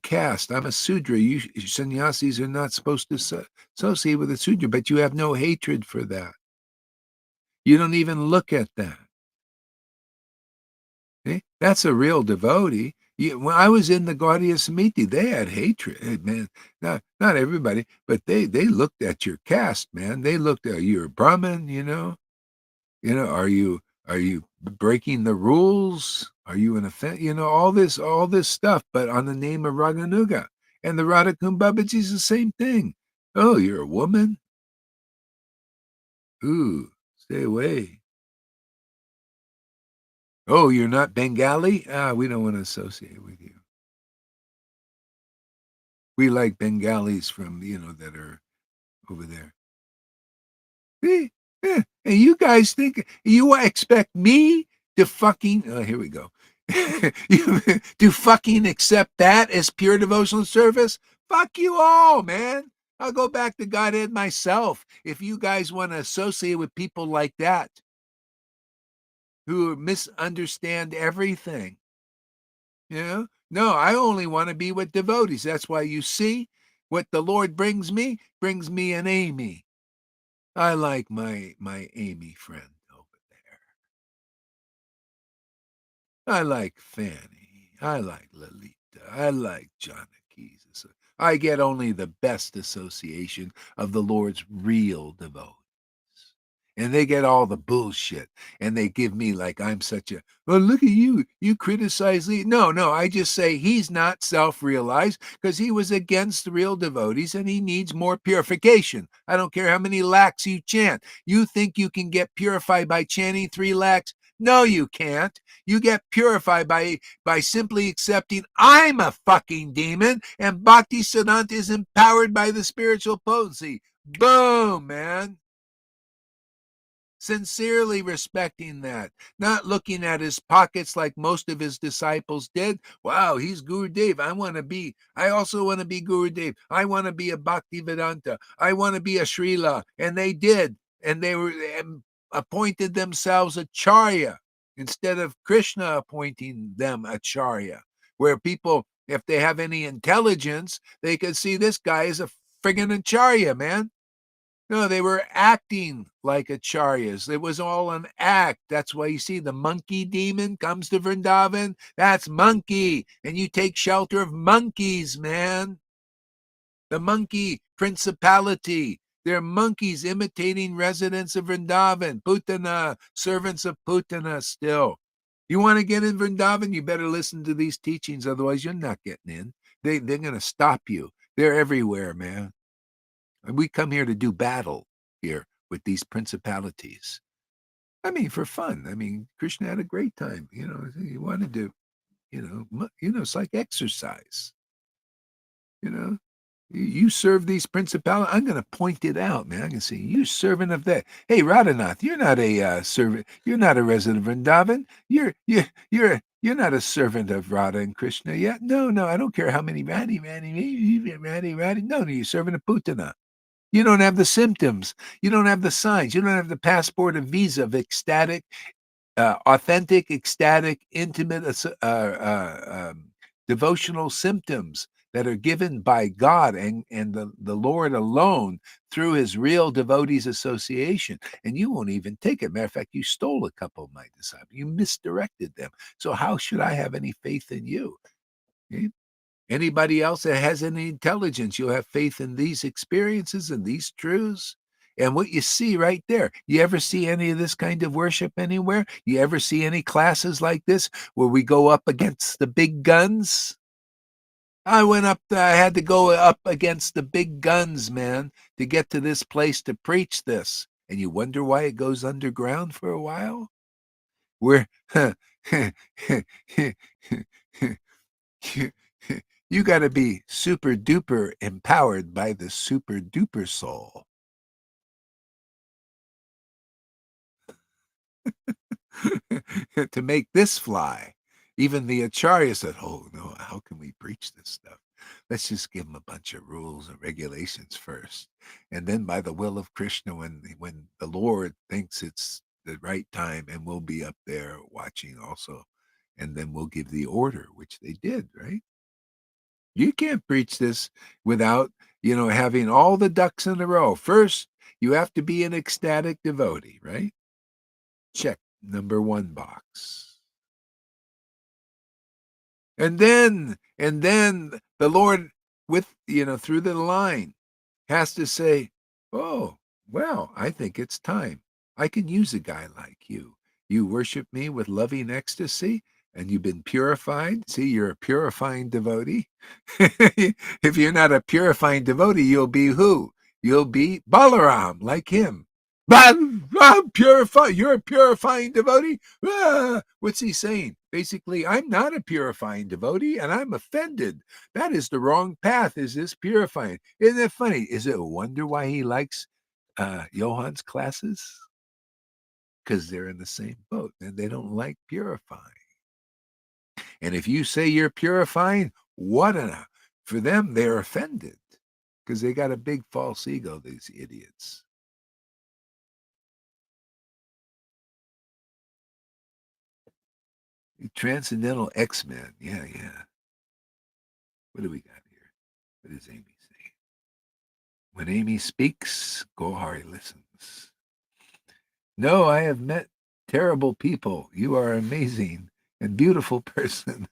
caste. I'm a Sudra. You sannyasis are not supposed to associate with a Sudra, but you have no hatred for that. You don't even look at that. See? That's a real devotee. When I was in the Gaudiya Samiti, they had hatred. Hey, man, not everybody, but they looked at your caste, man. They looked at you're a Brahmin, you know. Are you breaking the rules? Are you an offense? All this stuff, but on the name of Raganuga. And the Radha Kumbhabaji is the same thing. Oh, you're a woman? Ooh, stay away. Oh, you're not Bengali? We don't want to associate with you. We like Bengalis from, that are over there. Eh, and you guys think you expect me to fucking here we go. You to fucking accept that as pure devotional service? Fuck you all, man. I'll go back to Godhead myself if you guys want to associate with people like that who misunderstand everything. No, I only want to be with devotees. That's why you see what the Lord brings me an Amy. I like my Amy friend over there. I like Fanny. I like Lalita. I like Janaki. I get only the best association of the Lord's real devotees. And they get all the bullshit. And they give me like I'm such a, well, look at you. You criticize Lee. No, I just say he's not self-realized because he was against the real devotees and he needs more purification. I don't care how many lakhs you chant. You think you can get purified by chanting 3 lakhs? No, you can't. You get purified by simply accepting I'm a fucking demon and Bhakti Siddhanta is empowered by the spiritual potency. Boom, man. Sincerely respecting that, not looking at his pockets like most of his disciples did. Wow, he's Guru Dev. I also want to be Guru Dev. I want to be a Bhakti Vedanta. I want to be a Srila. And they did. And they were appointed themselves Acharya instead of Krishna appointing them Acharya, where people, if they have any intelligence, they could see this guy is a friggin' Acharya, man. No, they were acting like acharyas. It was all an act. That's why you see the monkey demon comes to Vrindavan. That's monkey. And you take shelter of monkeys, man. The monkey principality. They're monkeys imitating residents of Vrindavan. Putana, servants of Putana still. You want to get in Vrindavan? You better listen to these teachings. Otherwise, you're not getting in. They're going to stop you. They're everywhere, man. And we come here to do battle here with these principalities. I mean, for fun. I mean, Krishna had a great time. He wanted to, it's like exercise. You know, you serve these principalities. I'm going to point it out, man. I can see you servant of that. Hey, Radhanath, you're not a servant. You're not a resident of Vrindavan. You're not a servant of Radha and Krishna yet. No, I don't care how many Radhi. No, you're servant of Putana. You don't have the symptoms. You don't have the signs. You don't have the passport or visa of authentic, ecstatic, intimate, devotional symptoms that are given by God and the Lord alone through his real devotees association. And you won't even take it. Matter of fact, you stole a couple of my disciples. You misdirected them. So how should I have any faith in you? Okay? Anybody else that has any intelligence, you'll have faith in these experiences and these truths. And what you see right there, you ever see any of this kind of worship anywhere? You ever see any classes like this where we go up against the big guns? I had to go up against the big guns, man, to get to this place to preach this. And you wonder why it goes underground for a while? We're you got to be super duper empowered by the super duper soul. To make this fly. Even the Acharya said, oh, no, how can we preach this stuff? Let's just give them a bunch of rules and regulations first. And then by the will of Krishna, when the Lord thinks it's the right time, and we'll be up there watching also, and then we'll give the order, which they did, right? You can't preach this without, having all the ducks in a row. First, you have to be an ecstatic devotee, right? Check number one box. And then the Lord, with, through the line, has to say, "Oh, well, I think it's time. I can use a guy like you. You worship me with loving ecstasy, and you've been purified. See, you're a purifying devotee. If you're not a purifying devotee, you'll be who? You'll be Balaram, like him. But I'm purified. You're a purifying devotee? What's he saying? Basically, I'm not a purifying devotee, and I'm offended. That is the wrong path, is this purifying. Isn't that funny? Is it a wonder why he likes Johan's classes? Because they're in the same boat, and they don't like purifying. And if you say you're purifying, for them, they're offended because they got a big false ego, these idiots. Transcendental X-Men. Yeah, yeah. What do we got here? What does Amy say? When Amy speaks, Gohari listens. No, I have met terrible people. You are amazing and beautiful person.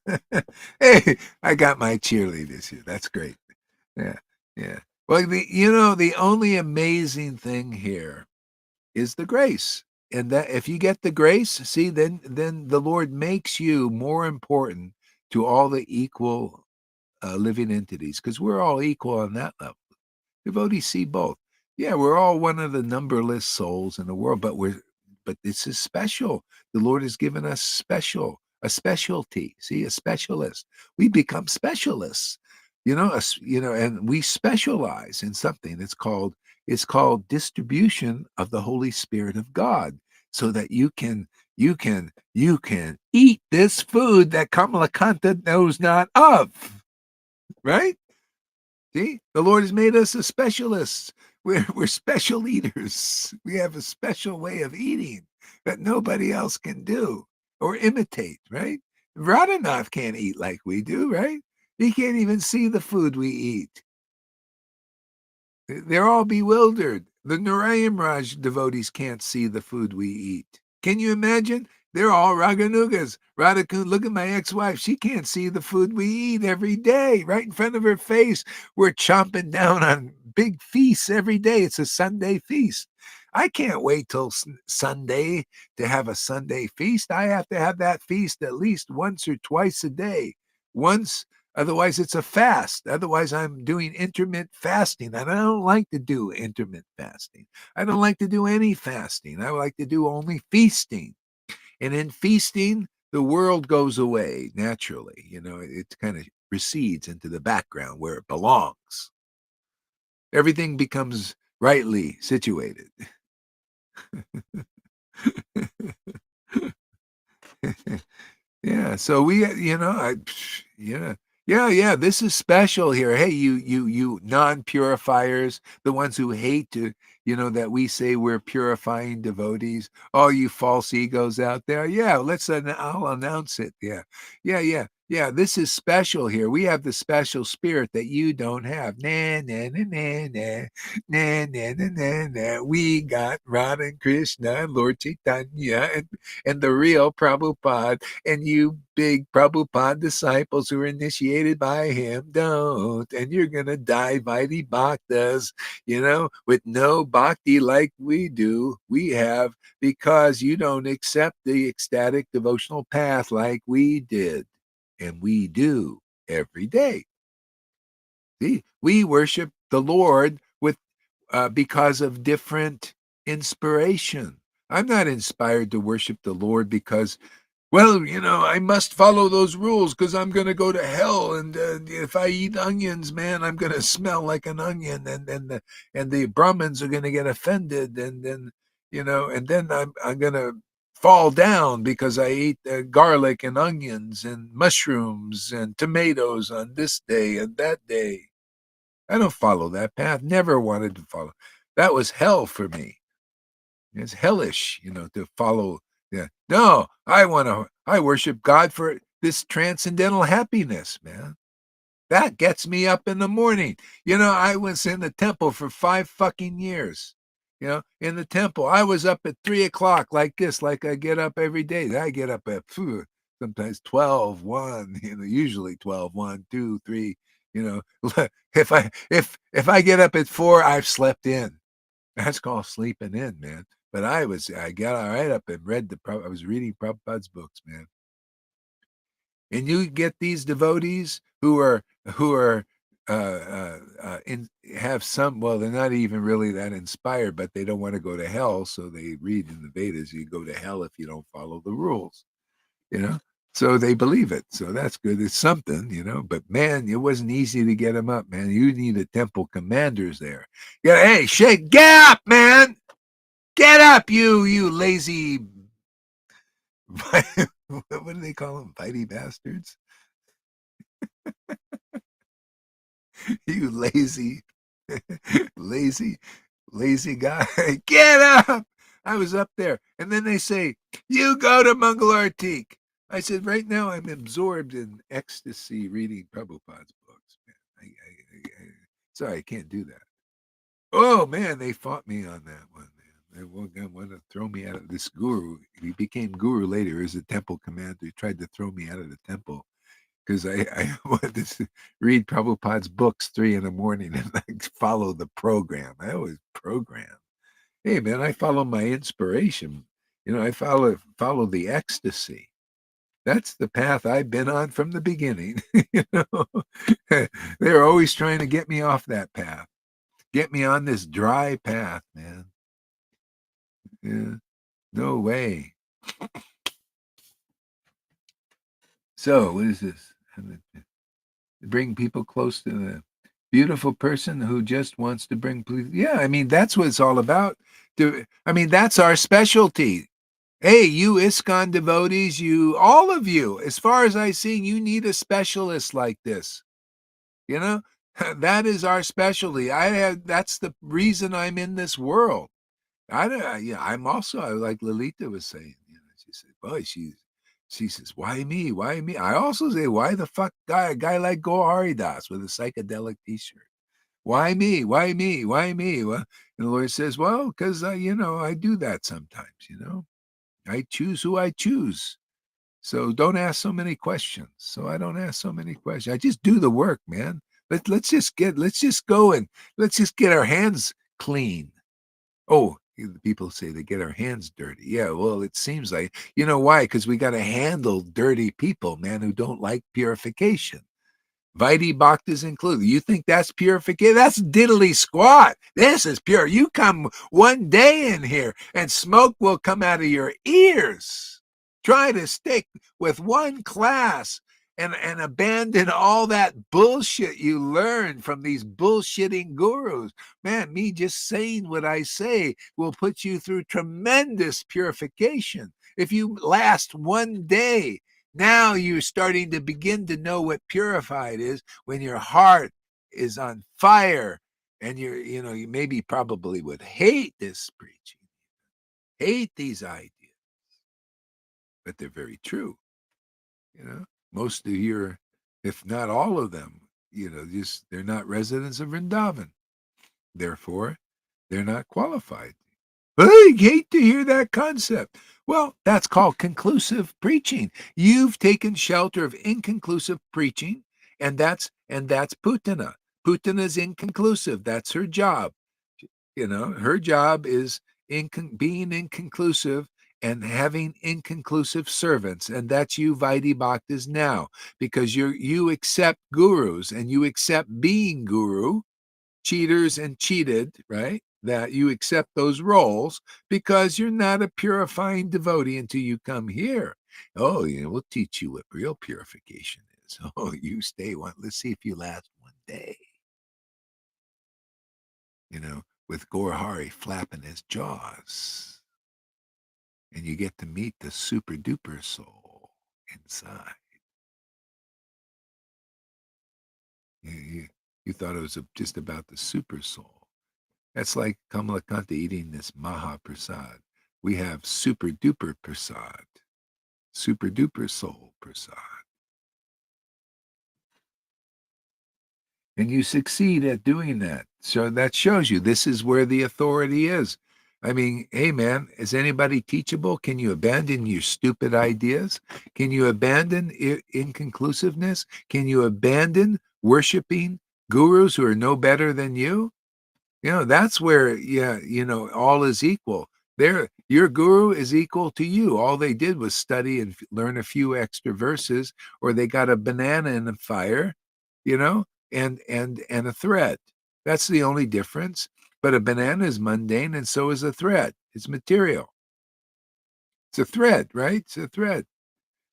Hey, I got my cheerleaders here. That's great. Yeah, yeah. Well, the only amazing thing here is the grace. And that if you get the grace, see, then the Lord makes you more important to all the equal living entities, because we're all equal on that level. Devotees see both. Yeah, we're all one of the numberless souls in the world, but this is special. The Lord has given us a specialty. See, a specialist. We become specialists. And we specialize in something. It's called distribution of the Holy Spirit of God, so that you can eat this food that Kamalakanta knows not of. Right? See, the Lord has made us a specialists. We're special eaters. We have a special way of eating that nobody else can do or imitate, right? Radhanath can't eat like we do, right? He can't even see the food we eat. They're all bewildered. The Narayan Raj devotees can't see the food we eat. Can you imagine? They're all Raganugas. Radhakun, look at my ex-wife. She can't see the food we eat every day, right in front of her face. We're chomping down on big feasts every day. It's a Sunday feast. I can't wait till Sunday to have a Sunday feast. I have to have that feast at least once or twice a day. Otherwise, it's a fast. Otherwise, I'm doing intermittent fasting. And I don't like to do intermittent fasting. I don't like to do any fasting. I like to do only feasting. And in feasting, the world goes away naturally. It kind of recedes into the background where it belongs. Everything becomes rightly situated. Yeah, so yeah, this is special here. Hey, you non-purifiers, the ones who hate that we say we're purifying devotees. All you false egos out there. Yeah, I'll announce it. Yeah, yeah, yeah, yeah. This is special here. We have the special spirit that you don't have. Nah, nah, nah, nah, nah, nah, nah, nah, nah, nah. We got Radha and Krishna and Lord Chaitanya and the real Prabhupada, and you big Prabhupada disciples who are initiated by him don't. And you're going to die Vaidhi Bhaktas, with no bhakti like we do. We have, because you don't accept the ecstatic devotional path like we did. And we do every day. See, we worship the Lord because of different inspiration. I'm not inspired to worship the Lord because, well, I must follow those rules because I'm going to go to hell. And if I eat onions, man, I'm going to smell like an onion. And the Brahmins are going to get offended. And then I'm going to fall down because I ate garlic and onions and mushrooms and tomatoes on this day and that day. I don't follow that path. Never wanted to follow. That was hell for me. It's hellish, to follow. Yeah. No, I I worship God for this transcendental happiness, man. That gets me up in the morning. I was in the temple for 5 fucking years. In the temple, I was up at 3 o'clock like this, like I get up every day. I get up at sometimes 12, 1, usually 12, 1, 2, 3. If I get up at 4, I've slept in. That's called sleeping in, man. But I got all right up and I was reading Prabhupada's books, man. And you get these devotees who are have some, well, they're not even really that inspired, but they don't want to go to hell, so they read in the Vedas, you go to hell if you don't follow the rules, you know. So they believe it. So that's good. It's something. But man, it wasn't easy to get them up, man. You need a temple commanders there. Yeah, hey, shake, get up, man. Get up, you lazy. What do they call them? Bitey bastards. You lazy, lazy guy. Get up. I was up there. And then they say, you go to Mangalartik. I said, right now I'm absorbed in ecstasy reading Prabhupada's books, man. Sorry, I can't do that. Oh, man, they fought me on that one, man. They want to throw me out of this guru. He became guru later as a temple commander. He tried to throw me out of the temple because I wanted to read Prabhupada's books 3 in the morning and I follow the program. I always program. Hey, man, I follow my inspiration. I follow the ecstasy. That's the path I've been on from the beginning. They're always trying to get me off that path, get me on this dry path, man. Yeah, no way. So, what is this? Bring people close to the beautiful person who just wants to bring. Yeah, I mean, that's what it's all about. That's our specialty. Hey, you ISKCON devotees, all of you, as far as I see, you need a specialist like this. You know, that is our specialty. That's the reason I'm in this world. I'm also, like Lolita was saying, she said, boy, she says, why me? Why me? I also say, why the fuck a guy like Go Haridas with a psychedelic t-shirt? Why me? Why me? Why me? Well, and the Lord says, well, because I do that sometimes. I choose who I choose. So don't ask so many questions. So I don't ask so many questions. I just do the work, man. Let's just go and let's just get our hands clean. Oh, the people say they get our hands dirty. Yeah, well, it seems like, why? Because we got to handle dirty people, man, who don't like purification. Vaidhi bhaktas included. You think that's purification? That's diddly squat. This is pure. You come one day in here and smoke will come out of your ears. Try to stick with one class and abandon all that bullshit you learned from these bullshitting gurus. Man, me just saying what I say will put you through tremendous purification. If you last one day, now you're starting to begin to know what purified is when your heart is on fire and you maybe probably would hate this preaching, hate these ideas, but they're very true. Most of your, if not all of them, just they're not residents of Vrindavan. Therefore, they're not qualified. I hate to hear that concept. Well, that's called conclusive preaching. You've taken shelter of inconclusive preaching, and that's Putana. Putana is inconclusive. That's her job. Her job is being inconclusive and having inconclusive servants, and that's you, Vaidhi Bhaktas, now, because you accept gurus and you accept being guru, cheaters and cheated, right? That you accept those roles because you're not a purifying devotee until you come here. Oh, we'll teach you what real purification is. Oh, you stay one. Let's see if you last one day. With Gorhari flapping his jaws. And you get to meet the super duper soul inside. You thought it was just about the super soul. That's like Kamalakanta eating this Maha Prasad. We have super duper prasad, super duper soul prasad. And you succeed at doing that. So that shows you this is where the authority is. I mean, hey man, is anybody teachable? Can you abandon your stupid ideas? Can you abandon inconclusiveness? Can you abandon worshiping gurus who are no better than you? That's where, yeah, all is equal. Your guru is equal to you. All they did was study and learn a few extra verses, or they got a banana in the fire, you know, and a thread. That's the only difference. But a banana is mundane, and so is a thread. It's material. It's a thread, right? It's a thread.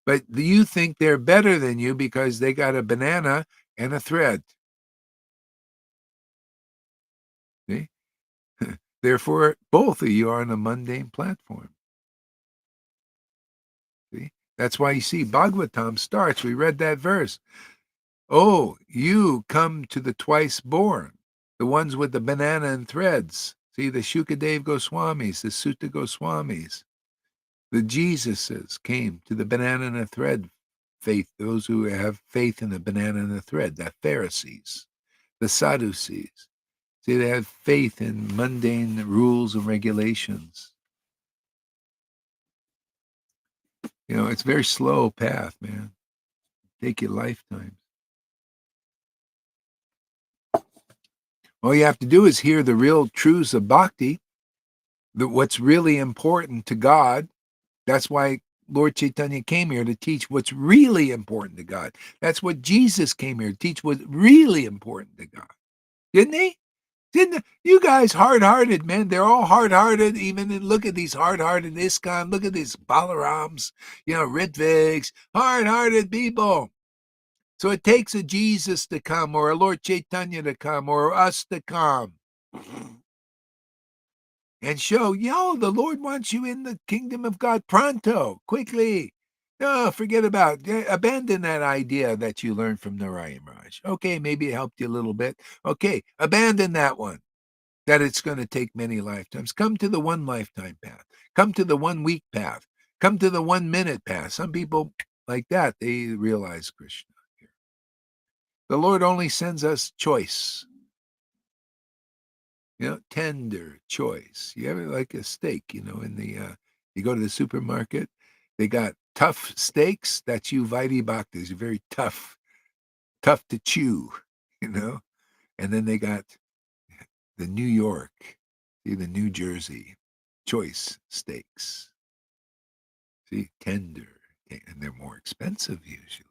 But you think they're better than you because they got a banana and a thread. See? Therefore, both of you are on a mundane platform. See? That's why you see Bhagavatam starts. We read that verse. Oh, you come to the twice born, the ones with the banana and threads. See, the Shukadev Goswamis, the Sutta Goswamis, the Jesuses came to the banana and a thread faith, those who have faith in the banana and the thread, the Pharisees, the Sadducees. See, they have faith in mundane rules and regulations. It's a very slow path, man. Take you lifetimes. All you have to do is hear the real truths of bhakti, what's really important to God. That's why Lord Chaitanya came here to teach what's really important to God. That's what Jesus came here to teach what's really important to God. Didn't he? Didn't you guys hard-hearted, man? They're all hard-hearted. Even look at these hard-hearted ISKCON. Look at these Balarams, Ritviks, hard-hearted people. So it takes a Jesus to come, or a Lord Chaitanya to come, or us to come and show, the Lord wants you in the kingdom of God pronto, quickly. No, forget about it. Abandon that idea that you learned from Narayan Raj. Okay, maybe it helped you a little bit. Okay, abandon that one, that it's going to take many lifetimes. Come to the 1 lifetime path. Come to the 1 week path. Come to the 1 minute path. Some people like that, they realize Krishna here. The Lord only sends us choice. Tender choice. You ever like a steak, in the, you go to the supermarket, they got tough steaks, that's you Vaidhi Bhaktas, you're very tough to chew, and then they got the New York, see, the New Jersey choice steaks, see, tender, and they're more expensive usually.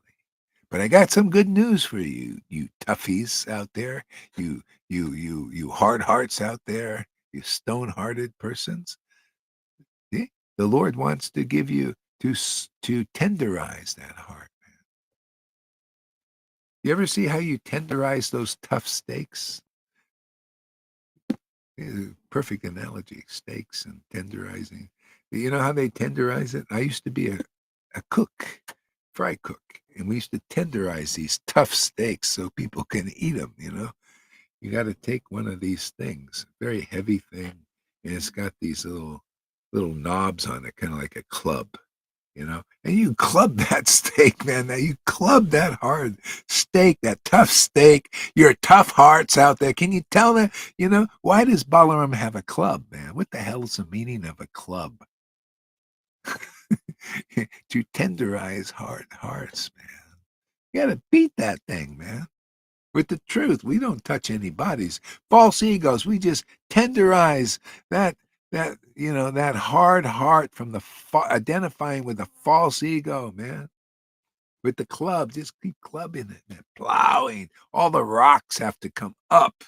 But I got some good news for you, you toughies out there, you hard hearts out there, you stone-hearted persons. See? The Lord wants to give you to tenderize that heart, man. You ever see how you tenderize those tough steaks? Perfect analogy, steaks and tenderizing. You know how they tenderize it? I used to be a cook, fry cook, and we used to tenderize these tough steaks so people can eat them, You got to take one of these things, very heavy thing, and it's got these little knobs on it, kind of like a club, and you club that steak, man. Now you club that hard steak, that tough steak, your tough hearts out there. Can you tell that, why does Balaram have a club, man? What the hell is the meaning of a club? To tenderize hard hearts, man. You got to beat that thing, man. With the truth, we don't touch any bodies. False egos, we just tenderize that hard heart from the identifying with a false ego, man. With the club, just keep clubbing it, man. Plowing. All the rocks have to come up.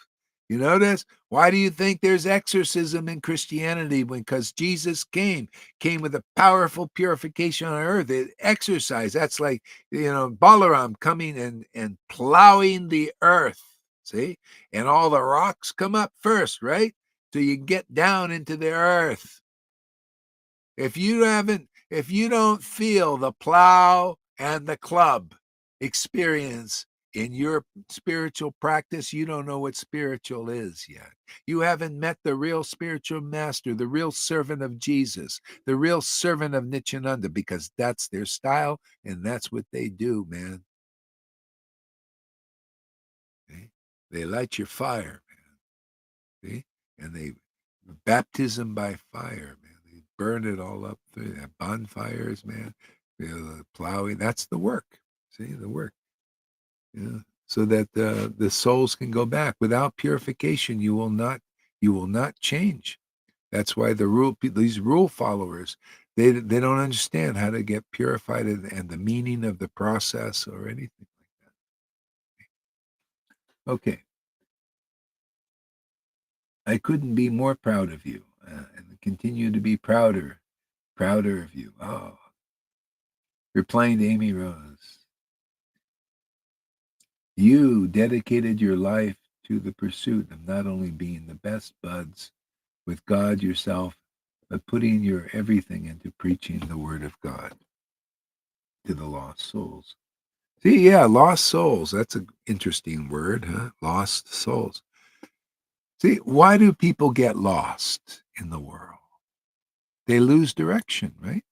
You notice? Why do you think there's exorcism in Christianity? Because Jesus came with a powerful purification on earth. It exercise. That's like, Balaram coming and plowing the earth. See? And all the rocks come up first, right? So you get down into the earth. If you don't feel the plow and the club experience, In your spiritual practice, you don't know what spiritual is yet. You haven't met the real spiritual master, the real servant of Jesus, the real servant of Nityananda, because that's their style and that's what they do, man. See? They light your fire, man. See? And they baptism by fire, man. They burn it all up. They have bonfires, man. The plowing. That's the work. See, the work. Yeah. So that the souls can go back. Without purification, you will not change. That's why these rule followers, they don't understand how to get purified and the meaning of the process or anything like that. Okay, I couldn't be more proud of you, and continue to be prouder of you. Oh, replying to Amy Rose, you dedicated your life to the pursuit of not only being the best buds with God yourself, but putting your everything into preaching the word of God to the lost souls. See, yeah, lost souls. That's an interesting word, huh? Lost souls. See, why do people get lost in the world? They lose direction, right?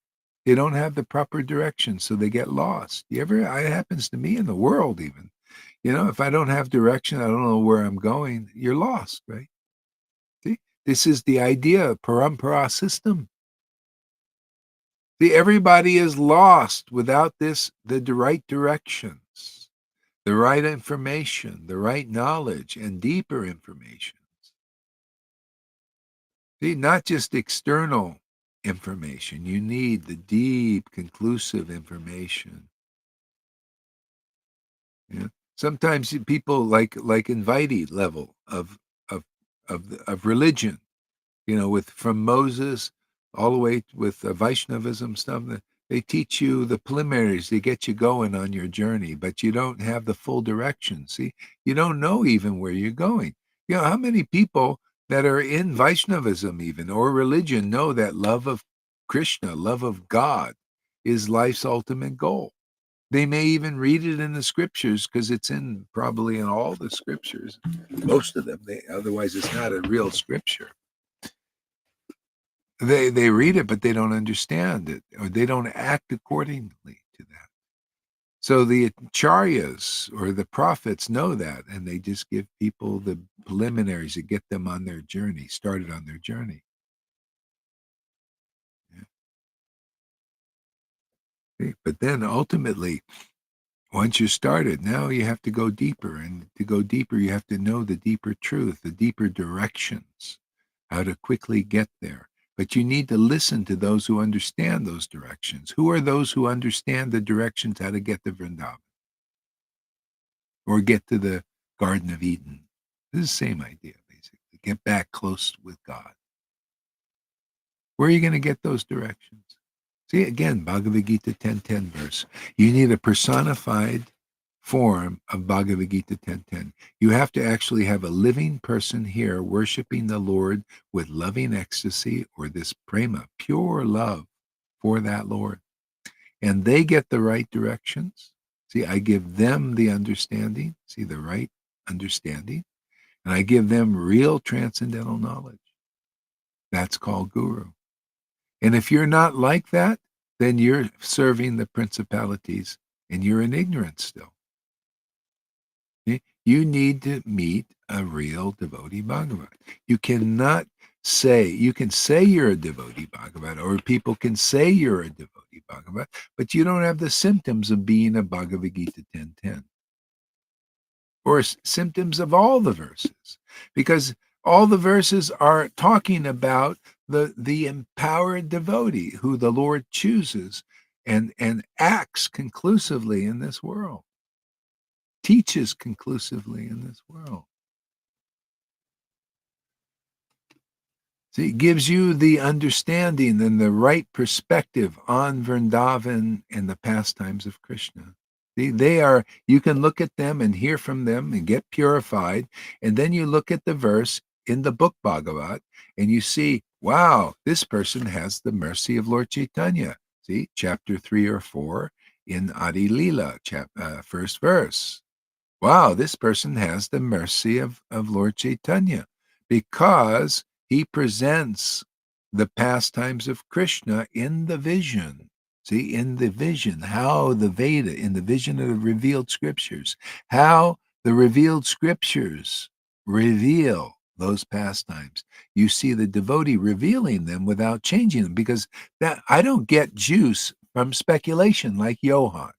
They don't have the proper direction, so they get lost. It happens to me in the world even. If I don't have direction, I don't know where I'm going, you're lost, right? See, this is the idea of parampara system. See, everybody is lost without the right directions, the right information, the right knowledge, and deeper information. See, not just external information. You need the deep, conclusive information. Yeah. Sometimes people like invitee level of religion, with from Moses all the way with Vaishnavism stuff. They teach you the preliminaries to get you going on your journey, but you don't have the full direction. See, you don't know even where you're going. How many people that are in Vaishnavism even or religion know that love of Krishna, love of God, is life's ultimate goal? They may even read it in the scriptures because it's probably in all the scriptures, most of them. Otherwise, it's not a real scripture. They read it, but they don't understand it, or they don't act accordingly to that. So the acharyas or the prophets know that, and they just give people the preliminaries to get them on their journey, started on their journey. Yeah. But then ultimately, once you're started, now you have to go deeper. And to go deeper, you have to know the deeper truth, the deeper directions, how to quickly get there. But you need to listen to those who understand those directions. Who are those who understand the directions how to get to Vrindavan or get to the Garden of Eden? This is the same idea, basically. Get back close with God. Where are you going to get those directions? See, again, Bhagavad Gita 10:10 verse. You need a personified form of Bhagavad Gita 10:10. You have to actually have a living person here worshiping the Lord with loving ecstasy or this prema, pure love for that Lord. And they get the right directions. See, I give them the understanding, see, the right understanding, and I give them real transcendental knowledge. That's called guru. And if you're not like that, then you're serving the principalities and you're in ignorance still. You need to meet a real devotee Bhagavat. You cannot you can say you're a devotee Bhagavat, or people can say you're a devotee Bhagavat, but you don't have the symptoms of being a Bhagavad Gita 10:10, or symptoms of all the verses, because all the verses are talking about the empowered devotee who the Lord chooses and acts conclusively in this world, teaches conclusively in this world. See, it gives you the understanding and the right perspective on Vrindavan and the pastimes of Krishna. You can look at them and hear from them and get purified. And then you look at the verse in the book Bhagavat and you see, wow, this person has the mercy of Lord Chaitanya. See, chapter 3 or 4 in Adi Lila, first verse. wow, this person has the mercy of Lord Chaitanya because he presents the pastimes of Krishna in the vision. See, in the vision, how the Veda, in the vision of the revealed scriptures, how the revealed scriptures reveal those pastimes. You see the devotee revealing them without changing them because that I don't get juice from speculation like Johann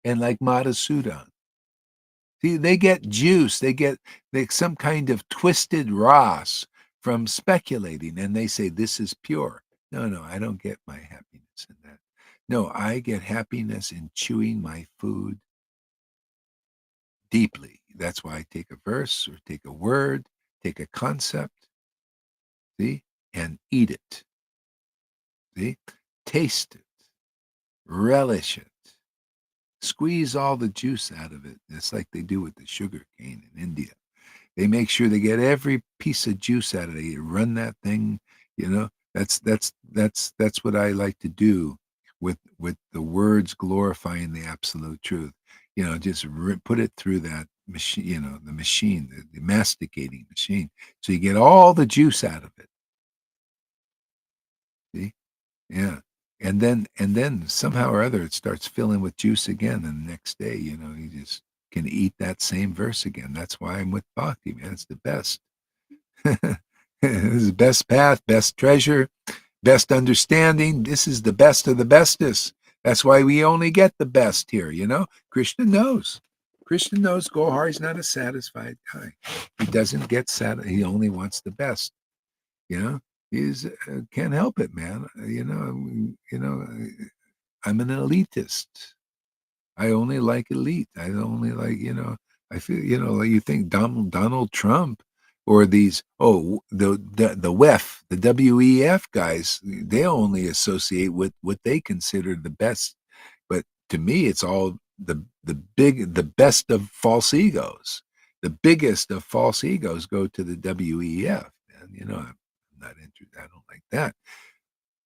and like Madhusudan. See, they get juice, they get some kind of twisted ras from speculating, and they say this is pure. No, no, I don't get my happiness in that. No, I get happiness in chewing my food deeply. That's why I take a verse or take a word, take a concept, see, and eat it. See, taste it, relish it, squeeze all the juice out of it. It's like they do with the sugar cane in India. They make sure they get every piece of juice out of it. They run that thing, you know. That's what I like to do with the words glorifying the absolute truth. You know, just put it through that machine, you know, the machine, the masticating machine, so you get all the juice out of it. See, yeah, and then somehow or other it starts filling with juice again, and the next day, you know, you just can eat that same verse again. That's why I'm with bhakti, man. It's the best. This is best path, best treasure, best understanding. This is the best of the bestest. That's why we only get the best here, you know? Krishna knows. Krishna knows Gohar is not a satisfied guy. He doesn't get satisfied. He only wants the best, you know? He's can't help it, man. I'm an elitist. I only like elite. I only like, you know, I feel, you know, like you think Donald Trump or these, the WEF, the WEF guys, they only associate with what they consider the best. But to me, it's all the best of false egos. The biggest of false egos go to the WEF. And, you know, I'm not interested. I don't like that.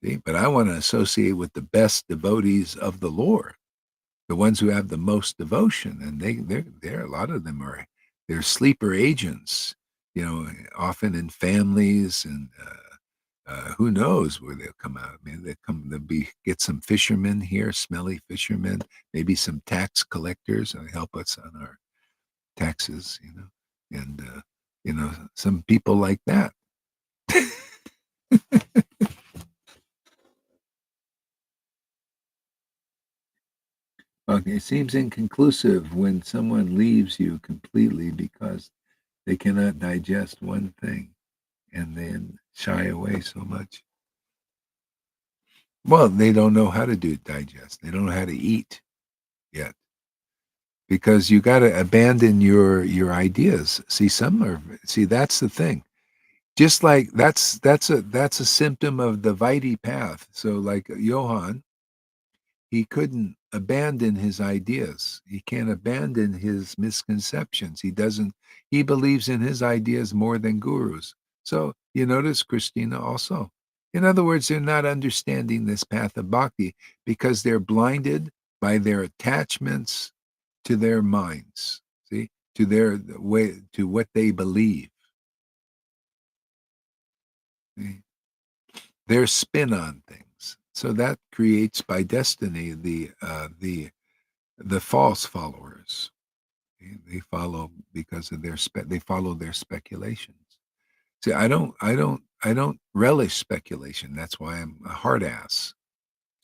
See? But I want to associate with the best devotees of the Lord, the ones who have the most devotion, and they're a lot of them are they're sleeper agents, you know, often in families, and who knows where they'll come out. Maybe they'll be get some fishermen here, smelly fishermen, maybe some tax collectors help us on our taxes, you know, and some people like that. Okay, it seems inconclusive when someone leaves you completely because they cannot digest one thing and then shy away so much. Well, they don't know how to do digest. They don't know how to eat yet because you got to abandon your ideas. See that's the thing. Just like that's a symptom of the Vaidhi path. So like Johann, he couldn't abandon his ideas. He can't abandon his misconceptions. He believes in his ideas more than gurus. So you notice Christina also. In other words, they're not understanding this path of bhakti because they're blinded by their attachments to their minds, see, to their way, to what they believe, see? Their spin on things. So that creates by destiny the false followers. They follow because of they follow their speculations. See, I don't relish speculation. That's why I'm a hard ass.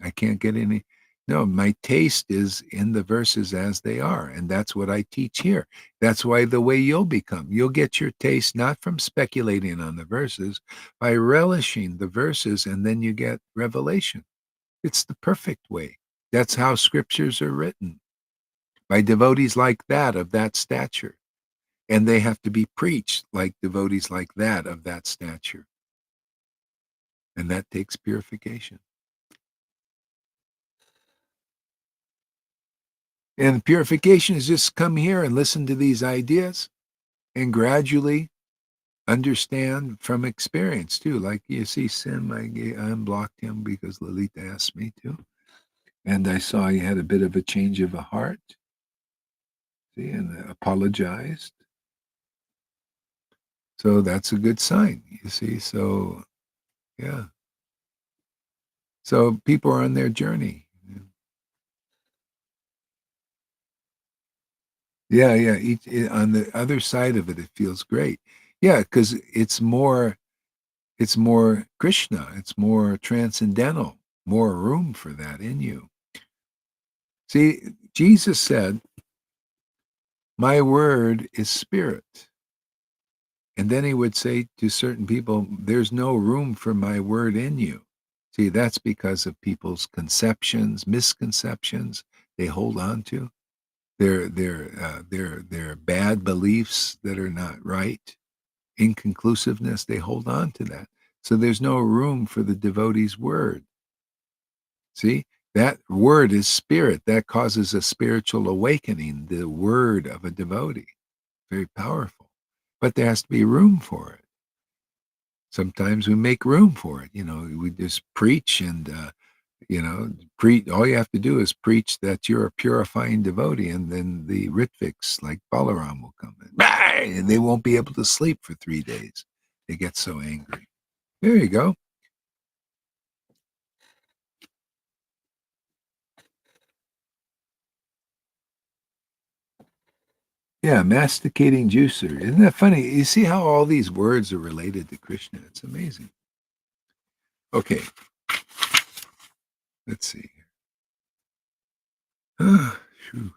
I can't get any. No, my taste is in the verses as they are, and that's what I teach here. That's why the way you'll get your taste not from speculating on the verses, by relishing the verses, and then you get revelation. It's the perfect way. That's how scriptures are written by devotees like that, of that stature. And they have to be preached like devotees like that, of that stature. And that takes purification. And purification is just come here and listen to these ideas and gradually understand from experience too. Like you see Sim, I unblocked him because Lalita asked me to. And I saw he had a bit of a change of a heart. See, and apologized. So that's a good sign, you see. So yeah. So people are on their journey. Yeah, yeah. On the other side of it, it feels great. Yeah, because it's more Krishna. It's more transcendental. More room for that in you. See, Jesus said, "My word is spirit." And then he would say to certain people, "There's no room for my word in you." See, that's because of people's conceptions, misconceptions they hold on to, their bad beliefs that are not right, inconclusiveness, they hold on to that. So there's no room for the devotee's word. See, that word is spirit. That causes a spiritual awakening, the word of a devotee. Very powerful. But there has to be room for it. Sometimes we make room for it. We just preach and, preach. All you have to do is preach that you're a purifying devotee, and then the Ritviks like Balaram will come in, and they won't be able to sleep for 3 days. They get so angry. There you go. Yeah, masticating juicer. Isn't that funny? You see how all these words are related to Krishna? It's amazing. Okay, let's see. Ah, phew.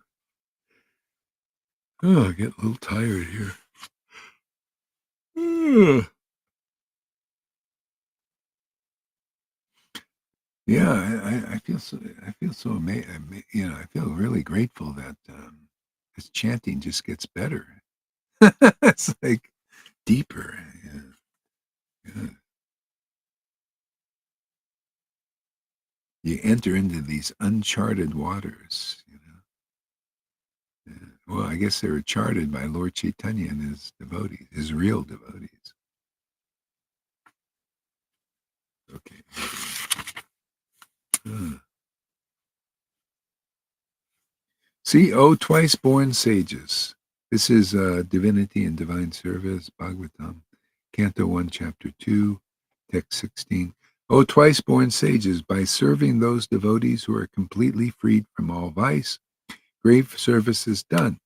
Oh, I get a little tired here. Ah. Yeah, I feel so amazed. I feel really grateful that this chanting just gets better. It's like deeper. Yeah, yeah. You enter into these uncharted waters. Yeah. Well, I guess they were charted by Lord Chaitanya and his devotees, his real devotees. Okay. Uh, See, oh, twice born sages. This is Divinity and Divine Service, Bhagavatam, Canto 1, Chapter 2, Text 16. O twice born sages, by serving those devotees who are completely freed from all vice, great service is done.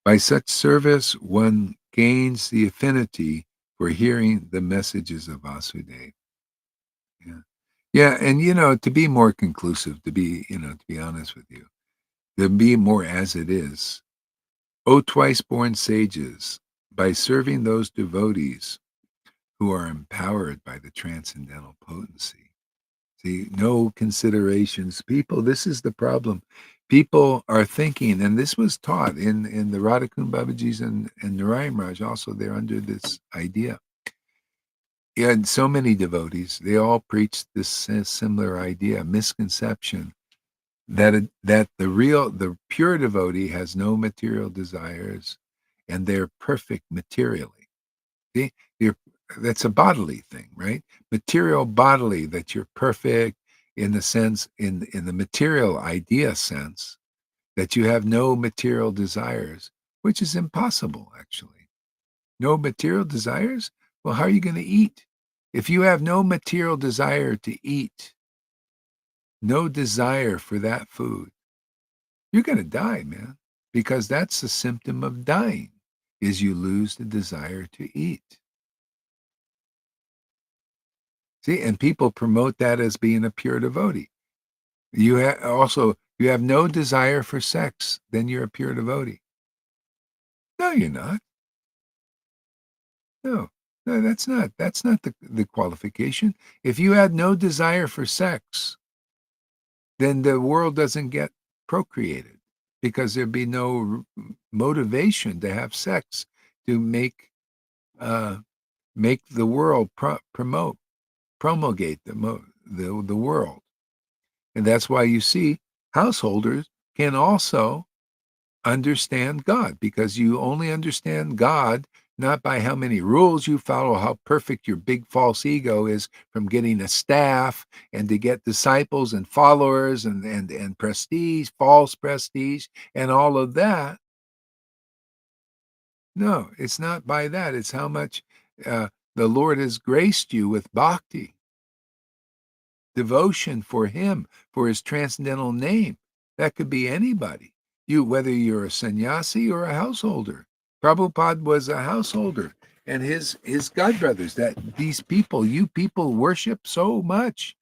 By such service, one gains the affinity for hearing the messages of Vasudeva. Yeah. Yeah, and to be more conclusive, to be honest with you, to be more as it is. O twice born sages, by serving those devotees who are empowered by the transcendental potency. See, no considerations. People, this is the problem. People are thinking, and this was taught in the Radhakund Babaji's and Narayan Raj, also they're under this idea. You had so many devotees, they all preached this similar idea, misconception that the pure devotee has no material desires and they're perfect materially. See, you're that's a bodily thing, right? Material bodily, that you're perfect in the sense, in the material idea sense, that you have no material desires, which is impossible actually. No material desires? Well, how are you going to eat? If you have no material desire to eat, no desire for that food, you're going to die, man, because that's the symptom of dying, is you lose the desire to eat. See, and people promote that as being a pure devotee. You have no desire for sex, then you're a pure devotee. No, you're not. No. No, that's not the qualification. If you had no desire for sex, then the world doesn't get procreated, because there'd be no motivation to have sex to uh, make the world promulgate the world. And that's why you see householders can also understand God, because you only understand God not by how many rules you follow, how perfect your big false ego is from getting a staff and to get disciples and followers and prestige, false prestige, and all of that. No, it's not by that. It's how much the Lord has graced you with bhakti, devotion for Him, for His transcendental name. That could be anybody. Whether you're a sannyasi or a householder. Prabhupada was a householder, and his godbrothers, that these people, you people worship so much.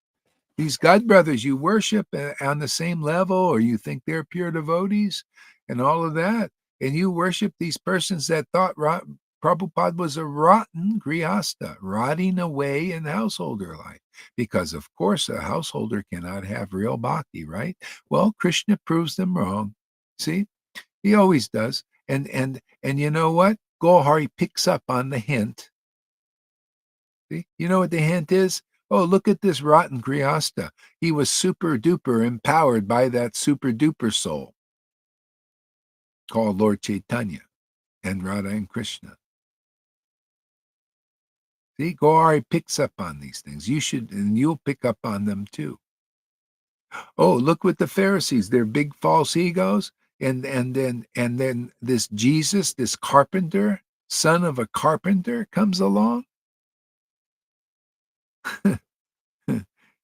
These God brothers you worship on the same level, or you think they're pure devotees and all of that. And you worship these persons that thought Prabhupada was a rotten grihasta, rotting away in householder life. Because, of course, a householder cannot have real bhakti, right? Well, Krishna proves them wrong. See, he always does. And you know what? Gohari picks up on the hint. See? You know what the hint is? Oh, look at this rotten Grihasta. He was super duper empowered by that super duper soul called Lord Chaitanya and Radha and Krishna. See, Gauri picks up on these things. You should, and you'll pick up on them too. Oh, look with the Pharisees, their big false egos, and then this Jesus, this carpenter, son of a carpenter, comes along.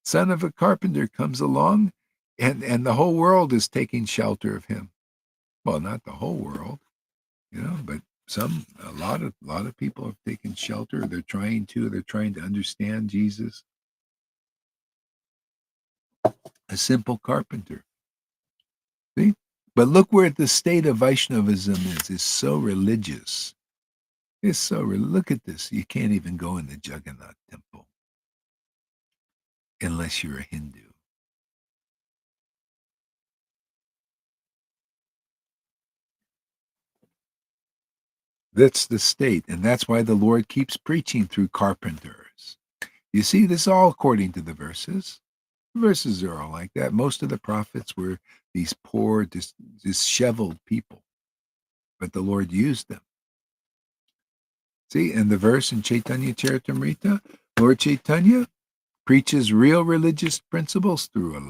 Son of a carpenter comes along, and the whole world is taking shelter of him. Well, not the whole world, but a lot of people have taken shelter. They're trying to understand Jesus, a simple carpenter. See? But look where the state of Vaishnavism is. It's so religious. Look at this. You can't even go in the Jagannath temple unless you're a Hindu. That's the state, and that's why the Lord keeps preaching through carpenters. You see, this is all according to the verses. The verses are all like that. Most of the prophets were these poor, disheveled people, but the Lord used them. See, and the verse in Chaitanya Charitamrita, Lord Chaitanya preaches real religious principles through a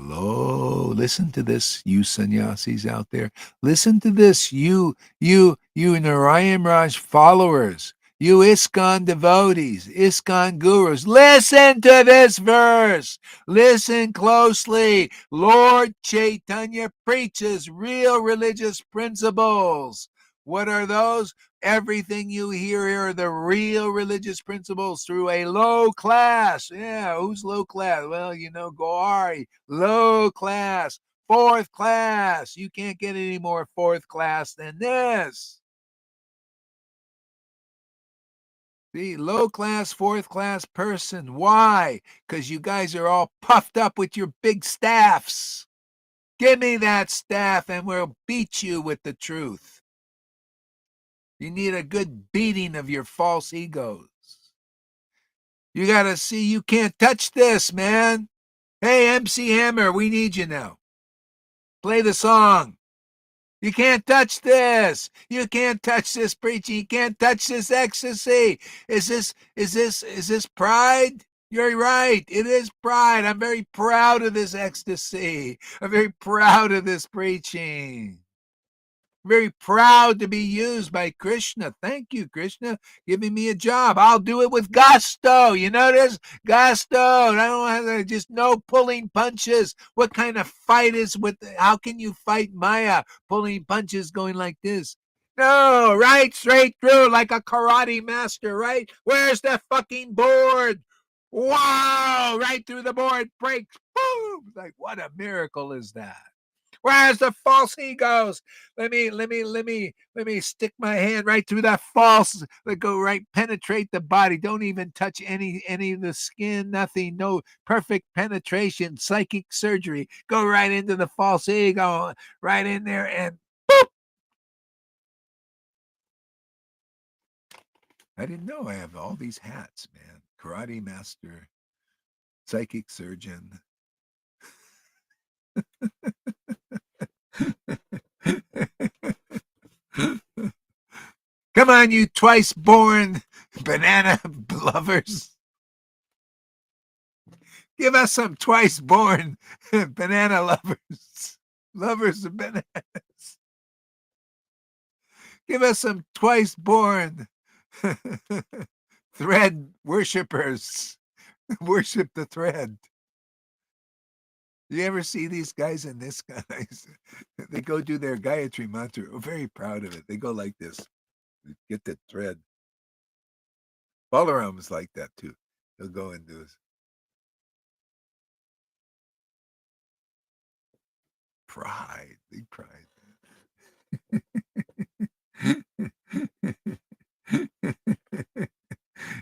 listen to this, you sannyasis out there. Listen to this, you Narayan Raj followers, you ISKCON devotees, ISKCON gurus. Listen to this verse. Listen closely. Lord Chaitanya preaches real religious principles. What are those? Everything you hear here are the real religious principles through a low class. Yeah, who's low class? Well, Gauri, low class, fourth class. You can't get any more fourth class than this. The low class, fourth class person. Why? Because you guys are all puffed up with your big staffs. Give me that staff and we'll beat you with the truth. You need a good beating of your false egos. You got to see you can't touch this, man. Hey, MC Hammer, we need you now. Play the song. You can't touch this. You can't touch this preaching. You can't touch this ecstasy. Is this pride? You're right. It is pride. I'm very proud of this ecstasy. I'm very proud of this preaching. Very proud to be used by Krishna. Thank you, Krishna, giving me a job. I'll do it with gusto. You notice? Gusto. I don't have to, just no pulling punches. What kind of fight is with, how can you fight Maya? Pulling punches going like this. No, right straight through like a karate master, right? Where's the fucking board? Wow, right through the board, breaks. Boom. Like, what a miracle is that? Where's the false egos? Let me stick my hand right through that false. Let go right, penetrate the body. Don't even touch any of the skin, nothing. No perfect penetration, psychic surgery. Go right into the false ego, right in there, and boop. I didn't know I have all these hats, man. Karate master, psychic surgeon. Come on, you twice born banana lovers. Give us some twice born banana lovers. Lovers of bananas. Give us some twice born thread worshippers. Worship the thread. You ever see these guys in this guys? They go do their Gayatri mantra. I'm very proud of it. They go like this. Get the thread. Balaram is like that too. He'll go and do his pride, big pride.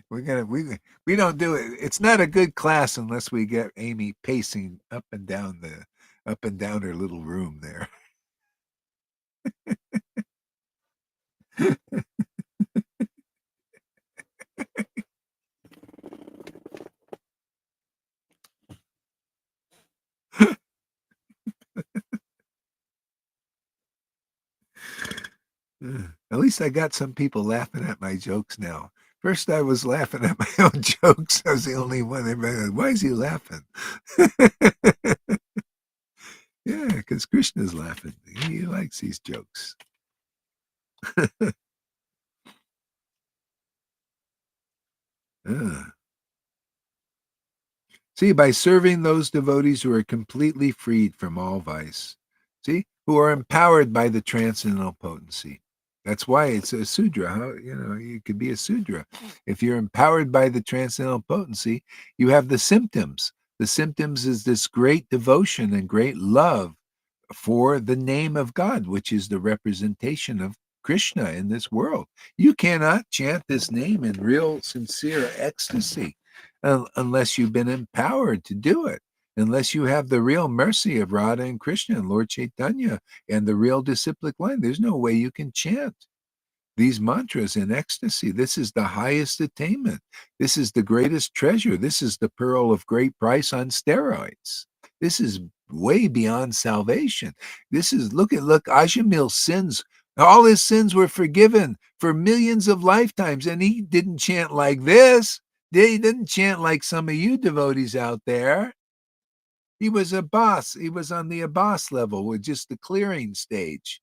We don't do it. It's not a good class unless we get Amy pacing up and down her little room there. At least I got some people laughing at my jokes now. First, I was laughing at my own jokes. I was the only one. Everybody goes, why is he laughing? Yeah, because Krishna's laughing. He likes these jokes. See, by serving those devotees who are completely freed from all vice, see, who are empowered by the transcendental potency. That's why it's a Sudra. How, you could be a Sudra. If you're empowered by the transcendental potency, you have the symptoms. The symptoms is this great devotion and great love for the name of God, which is the representation of Krishna in this world. You cannot chant this name in real, sincere ecstasy unless you've been empowered to do it, unless you have the real mercy of Radha and Krishna and Lord Chaitanya and the real disciplic line. There's no way you can chant these mantras in ecstasy. This is the highest attainment. This is the greatest treasure. This is the pearl of great price on steroids. This is way beyond salvation. This is, look, Ajamil's sins. All his sins were forgiven for millions of lifetimes, and he didn't chant like this. He didn't chant like some of you devotees out there. He was a boss. He was on the Abbas level with just the clearing stage.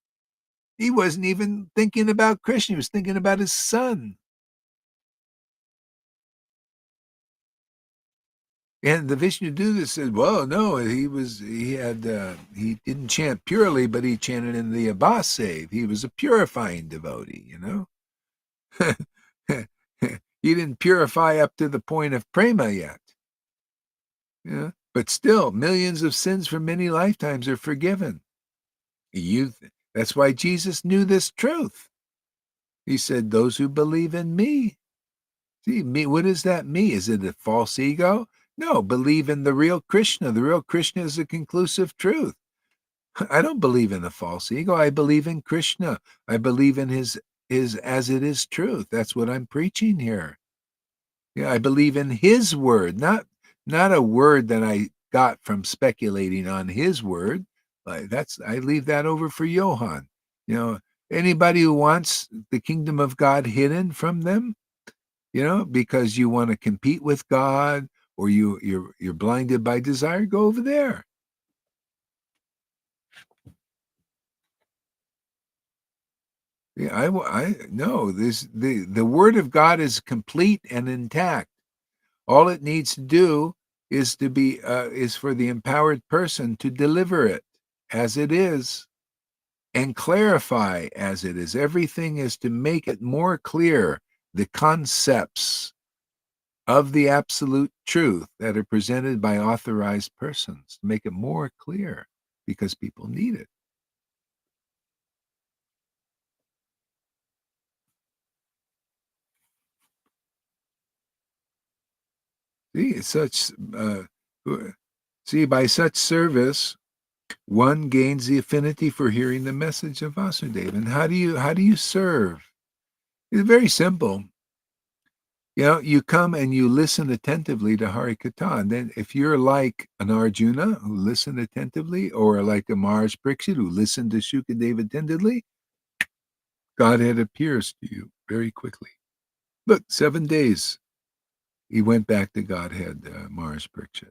He wasn't even thinking about Krishna. He was thinking about his son. And the Vishnuduta said, well, no, he didn't chant purely, but he chanted in the Abbas save. He was a purifying devotee, He didn't purify up to the point of prema yet. Yeah. But still, millions of sins from many lifetimes are forgiven. That's why Jesus knew this truth. He said, those who believe in me. See, me, what is that me? Is it a false ego? No, believe in the real Krishna. The real Krishna is a conclusive truth. I don't believe in a false ego. I believe in Krishna. I believe in his as it is truth. That's what I'm preaching here. Yeah, I believe in his word, not a word that I got from speculating on his word. I leave that over for Johann. Anybody who wants the kingdom of God hidden from them, because you want to compete with God or you're blinded by desire, go over there. Yeah, I no, the word of God is complete and intact. All it needs to do is for the empowered person to deliver it as it is and clarify as it is. Everything is to make it more clear, the concepts of the absolute truth that are presented by authorized persons, to make it more clear because people need it. By such service, one gains the affinity for hearing the message of Vasudeva. And how do you serve? It's very simple. You come and you listen attentively to Harikatha. And then if you're like an Arjuna who listened attentively, or like a Maharaj Pariksit who listened to Shukadeva attentively, Godhead appears to you very quickly. Look, 7 days, he went back to Godhead, Maharaj Pariksit.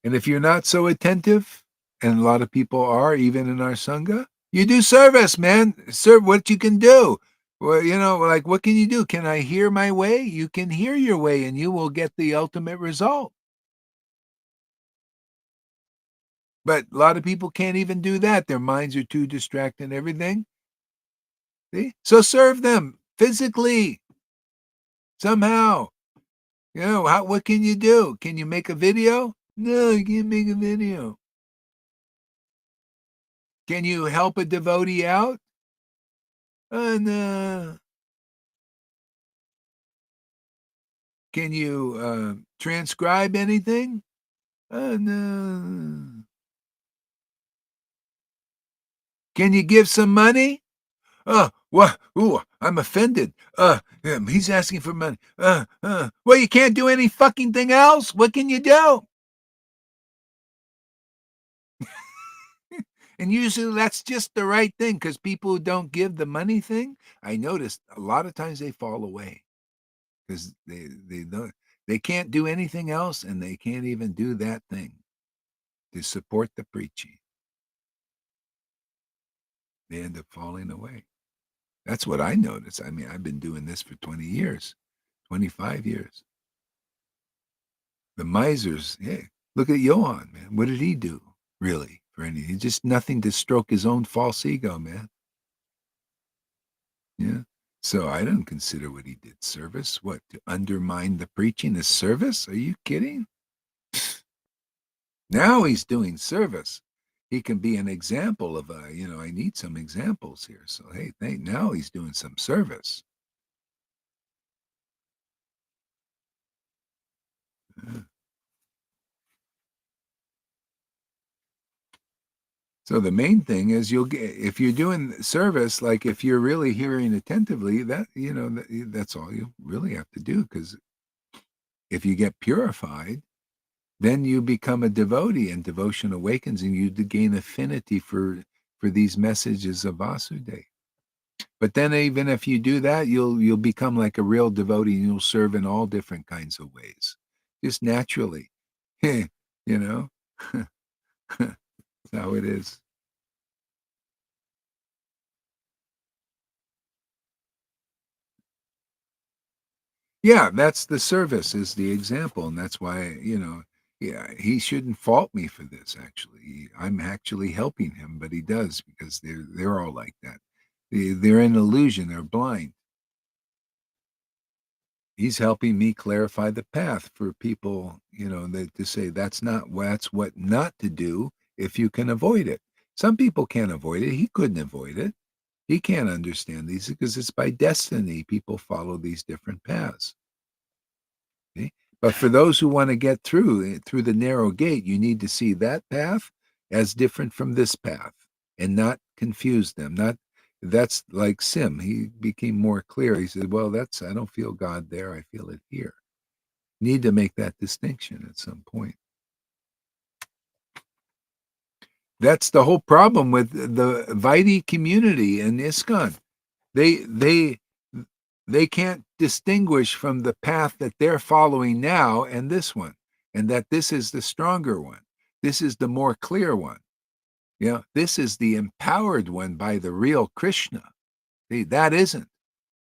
And if you're not so attentive, and a lot of people are, even in our Sangha, You do service, man. Serve what you can do. Well, like, what can you do? Can I hear my way? You can hear your way, and you will get the ultimate result. But a lot of people can't even do that. Their minds are too distracted and everything. See? So serve them physically, somehow. What can you do? Can you make a video? No, you can't make a video. Can you help a devotee out? No. Can you transcribe anything? No. Can you give some money? What? Ooh, I'm offended. He's asking for money. Well, you can't do any fucking thing else. What can you do? And usually that's just the right thing because people who don't give the money thing, I noticed a lot of times they fall away because they can't do anything else and they can't even do that thing to support the preaching. They end up falling away. That's what I noticed. I mean, I've been doing this for 20 years, 25 years. The misers, hey, look at Johann, man. What did he do, really, for anything? Just nothing to stroke his own false ego, man. Yeah. So I don't consider what he did service. What, to undermine the preaching is service? Are you kidding? Now he's doing service. He can be an example of I need some examples here. So hey, now he's doing some service. Yeah. So the main thing is you'll get if you're doing service, like if you're really hearing attentively, that's all you really have to do. Because if you get purified, then you become a devotee, and devotion awakens, and you gain affinity for these messages of Vasudeva. But then, even if you do that, you'll become like a real devotee, and you'll serve in all different kinds of ways, just naturally. you know, that's how it is. Yeah, that's the service is the example, and that's why, yeah, he shouldn't fault me for this, actually. I'm actually helping him, but he does because they're all like that. They're in illusion, they're blind. He's helping me clarify the path for people, to say that's what not to do if you can avoid it. Some people can't avoid it. He couldn't avoid it. He can't understand these because it's by destiny people follow these different paths. Okay? But for those who want to get through the narrow gate, you need to see that path as different from this path and not confuse them. Not That's like Sim. He became more clear. He said, "Well, I don't feel God there. I feel it here." Need to make that distinction at some point. That's the whole problem with the Vaidhi community in ISKCON. They they they can't distinguish from the path that they're following now and this one, and that this is the stronger one. This is the more clear one. This is the empowered one by the real Krishna. See, that isn't.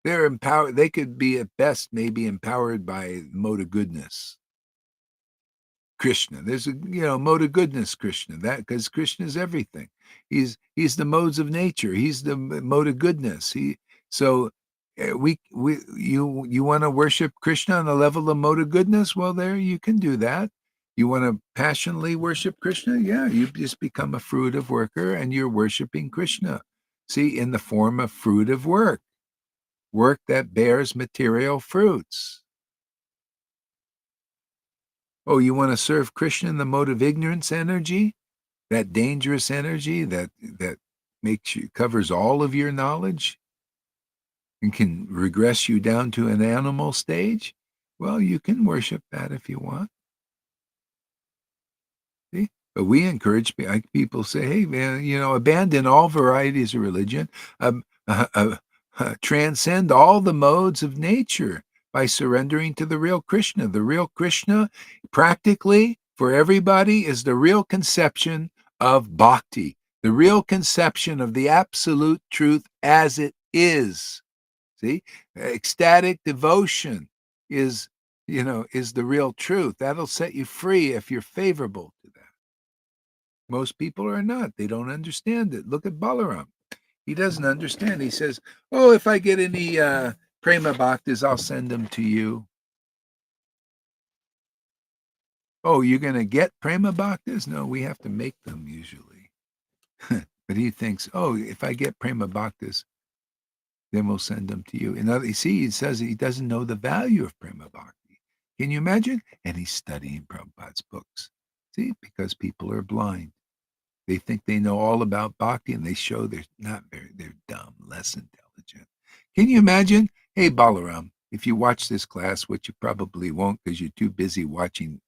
They're empowered. They could be at best maybe empowered by mode of goodness. Krishna. There's a mode of goodness Krishna. That because Krishna is everything. He's the modes of nature. He's the mode of goodness. So we you want to worship Krishna on the level of mode of goodness? Well, there you can do that. You want to passionately worship Krishna? Yeah, you just become a fruitive worker and you're worshiping Krishna. See, in the form of fruitive work that bears material fruits. Oh, you want to serve Krishna in the mode of ignorance energy? That dangerous energy that covers all of your knowledge and can regress you down to an animal stage? Well, you can worship that if you want. See? But we encourage people say, hey, man, abandon all varieties of religion, transcend all the modes of nature by surrendering to the real Krishna. The real Krishna, practically for everybody, is the real conception of bhakti. The real conception of the absolute truth as it is. See? Ecstatic devotion is, is the real truth. That'll set you free if you're favorable to that. Most people are not. They don't understand it. Look at Balaram. He doesn't understand. He says, "Oh, if I get any prema bhaktas, I'll send them to you." Oh, you're going to get prema bhaktas? No, we have to make them usually. But he thinks, oh, if I get prema bhaktas, then we'll send them to you. You see, he says he doesn't know the value of prema bhakti. Can you imagine? And he's studying Prabhupada's books. See, because people are blind. They think they know all about bhakti, and they show they're not they're dumb, less intelligent. Can you imagine? Hey, Balaram, if you watch this class, which you probably won't because you're too busy watching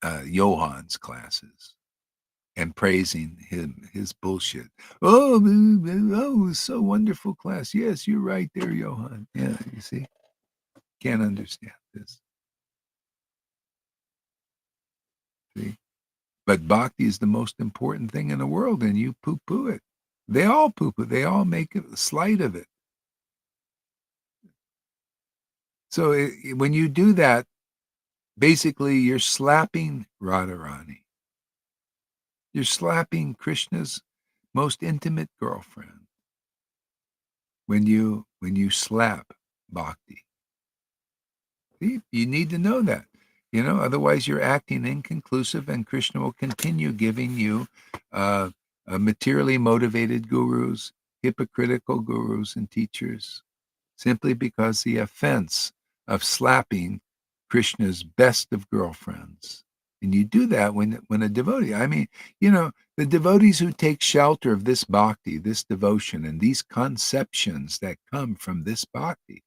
Johan's classes and praising his bullshit. Oh, oh, so wonderful class. Yes, you're right there, Johan. Yeah, you see, can't understand this. See, but bhakti is the most important thing in the world, and you poo-poo it. They all poo-poo. They all make a slight of it. So when you do that, basically you're slapping Radharani. You're slapping Krishna's most intimate girlfriend when you slap bhakti. See? You need to know that. Otherwise you're acting inconclusive, and Krishna will continue giving you materially motivated gurus, hypocritical gurus and teachers, simply because the offense of slapping Krishna's best of girlfriends. And you do that when a devotee, the devotees who take shelter of this bhakti, this devotion, and these conceptions that come from this bhakti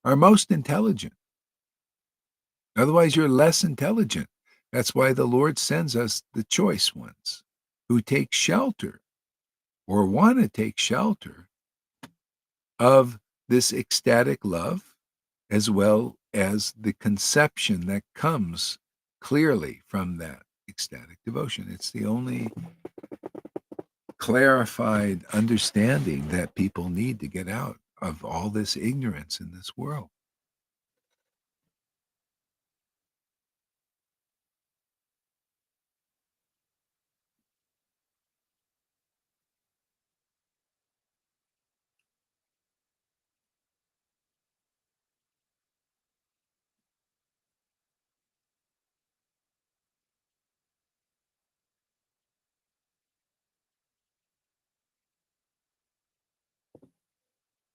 are most intelligent. Otherwise, you're less intelligent. That's why the Lord sends us the choice ones who take shelter or want to take shelter of this ecstatic love, as well as the conception that comes clearly from that ecstatic devotion. It's the only clarified understanding that people need to get out of all this ignorance in this world.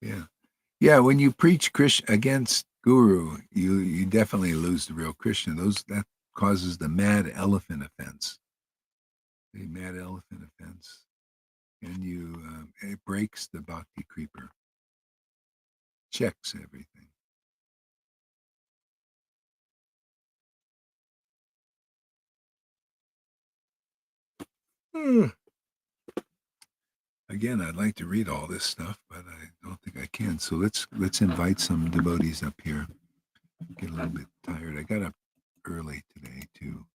Yeah. Yeah, when you preach Krishna against Guru, you definitely lose the real Krishna. That causes the mad elephant offense. The mad elephant offense, and it breaks the bhakti creeper, checks everything. Again, I'd like to read all this stuff, but I don't think I can. So let's invite some devotees up here. Get a little bit tired. I got up early today too.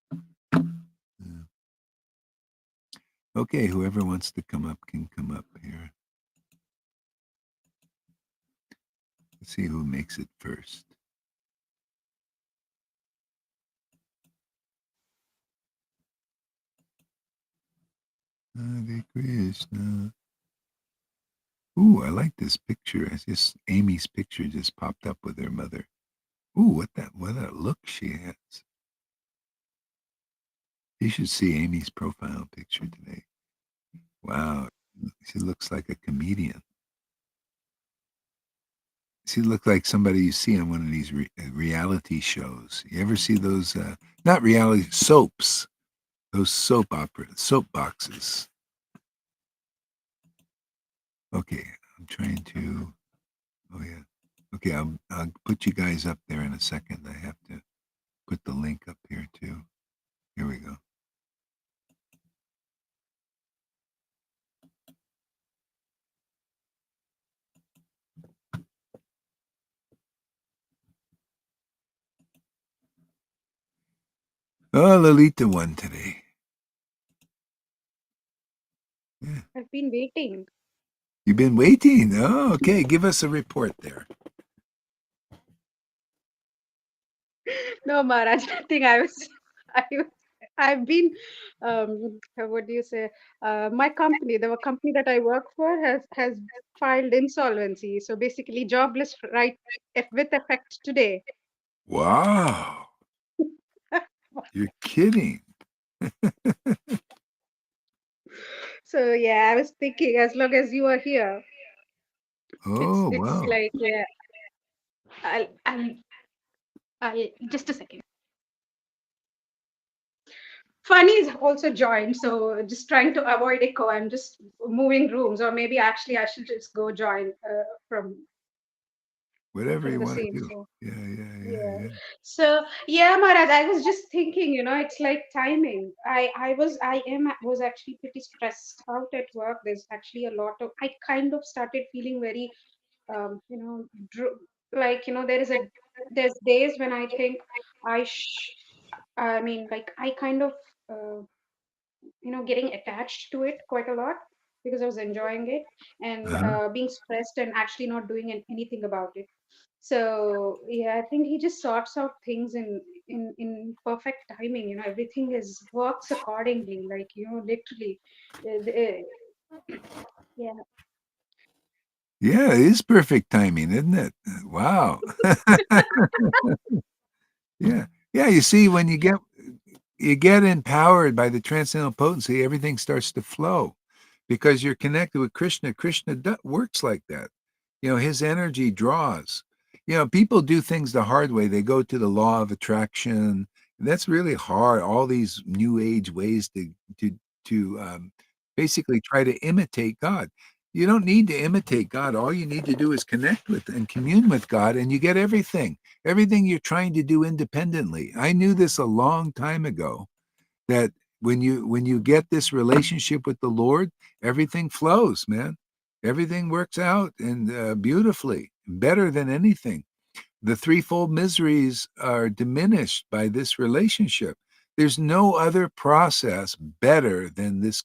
Okay, whoever wants to come up can come up here. Let's see who makes it first. Hare Krishna. Ooh, I like this picture. It's just Amy's picture just popped up with her mother. Ooh, what that look she has. You should see Amy's profile picture today. Wow, she looks like a comedian. She looks like somebody you see on one of these reality shows. You ever see those? Not reality soaps. Those soap boxes. Okay, I'm trying to. Oh yeah. Okay, I'll put you guys up there in a second. I have to put the link up here too. Here we go. Oh, Lalita won today. Yeah. been waiting. You've been waiting. Oh, okay. Give us a report there. No, Maharaj, I think I was, I've been, what do you say? My company, the company that I work for, has filed insolvency. So basically, jobless right with effect today. Wow. You're kidding. So yeah, I was thinking, as long as you are here, Oh, it's wow. like, yeah, I'll I'll I'll just a second. Funny is also joined, so just trying to avoid echo. I'm just moving rooms, or maybe actually I should just go join Whatever from you the want to same. do. So Yeah, yeah, yeah, yeah. yeah. So yeah, Maharaj, I was just thinking, it's like timing. Was actually pretty stressed out at work. There's actually a lot of I kind of started feeling very like there's days when I think I mean, like I kind of uh, getting attached to it quite a lot because I was enjoying it and Uh-huh. being stressed and actually not doing anything about it. So yeah, I think he just sorts out things in perfect timing. Everything is works accordingly. Like literally, yeah. Yeah, it is perfect timing, isn't it? Wow. Yeah. Yeah, you see, when you get empowered by the transcendental potency, everything starts to flow because you're connected with Krishna. Krishna works like that. His energy draws. People do things the hard way. They go to the law of attraction. And that's really hard. All these new age ways to to basically try to imitate God. You don't need to imitate God. All you need to do is connect with and commune with God, and you get everything you're trying to do independently. I knew this a long time ago that when you get this relationship with the Lord, everything flows, man. Everything works out and beautifully, better than anything. The threefold miseries are diminished by this relationship. There's no other process better than this,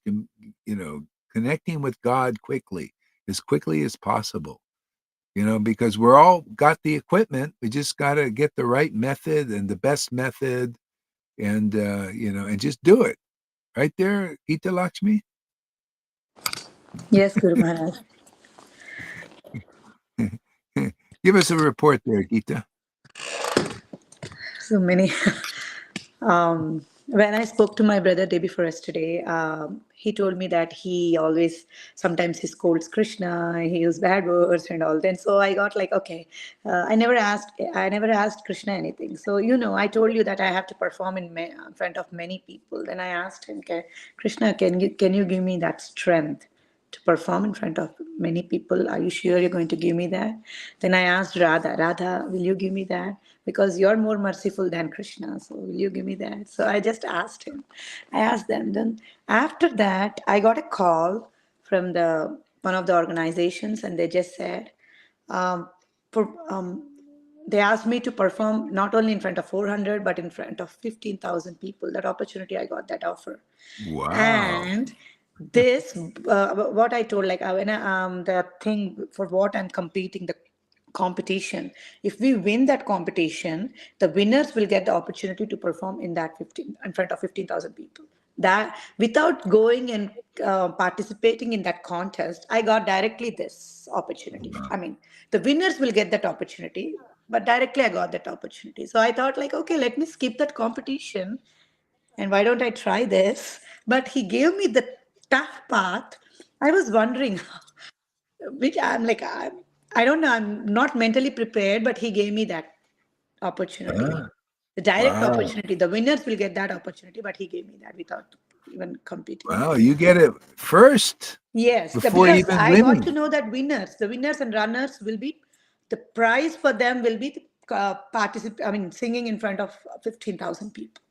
connecting with God as quickly as possible. Because we're all got the equipment. We just got to get the right method and the best method and just do it right there, Gita Lakshmi. Yes, Guru Maharaj. Give us a report there, Gita. So many. When I spoke to my brother day before yesterday, he told me that he always, sometimes he scolds Krishna, he uses bad words and all. Then so I got like, okay, I never asked Krishna anything. So I told you that I have to perform in front of many people. Then I asked him, okay, Krishna, can you give me that strength to perform in front of many people? Are you sure you're going to give me that? Then I asked Radha, will you give me that? Because you're more merciful than Krishna. So will you give me that? So I just asked him. I asked them. Then after that, I got a call from the one of the organizations, and they just said, um, for, they asked me to perform not only in front of 400 but in front of 15,000 people. That opportunity, I got that offer. Wow. And this what I told, like when the thing for what I'm competing, the competition, if we win that competition, the winners will get the opportunity to perform in that 15 in front of 15,000 people. That without going and participating in that contest, I got directly this opportunity. Wow. I mean, the winners will get that opportunity, but directly I got that opportunity. So I thought, like, okay, let me skip that competition, and why don't I try this? But he gave me the tough path. I was wondering, which I'm like, I don't know, I'm not mentally prepared, but he gave me that opportunity. Ah, The direct wow. opportunity. The winners will get that opportunity, but he gave me that without even competing in Wow. that. You get it first Yes, before because even I got winning. to know that the winners and runners will be, the prize for them will be I mean, singing in front of 15,000 people.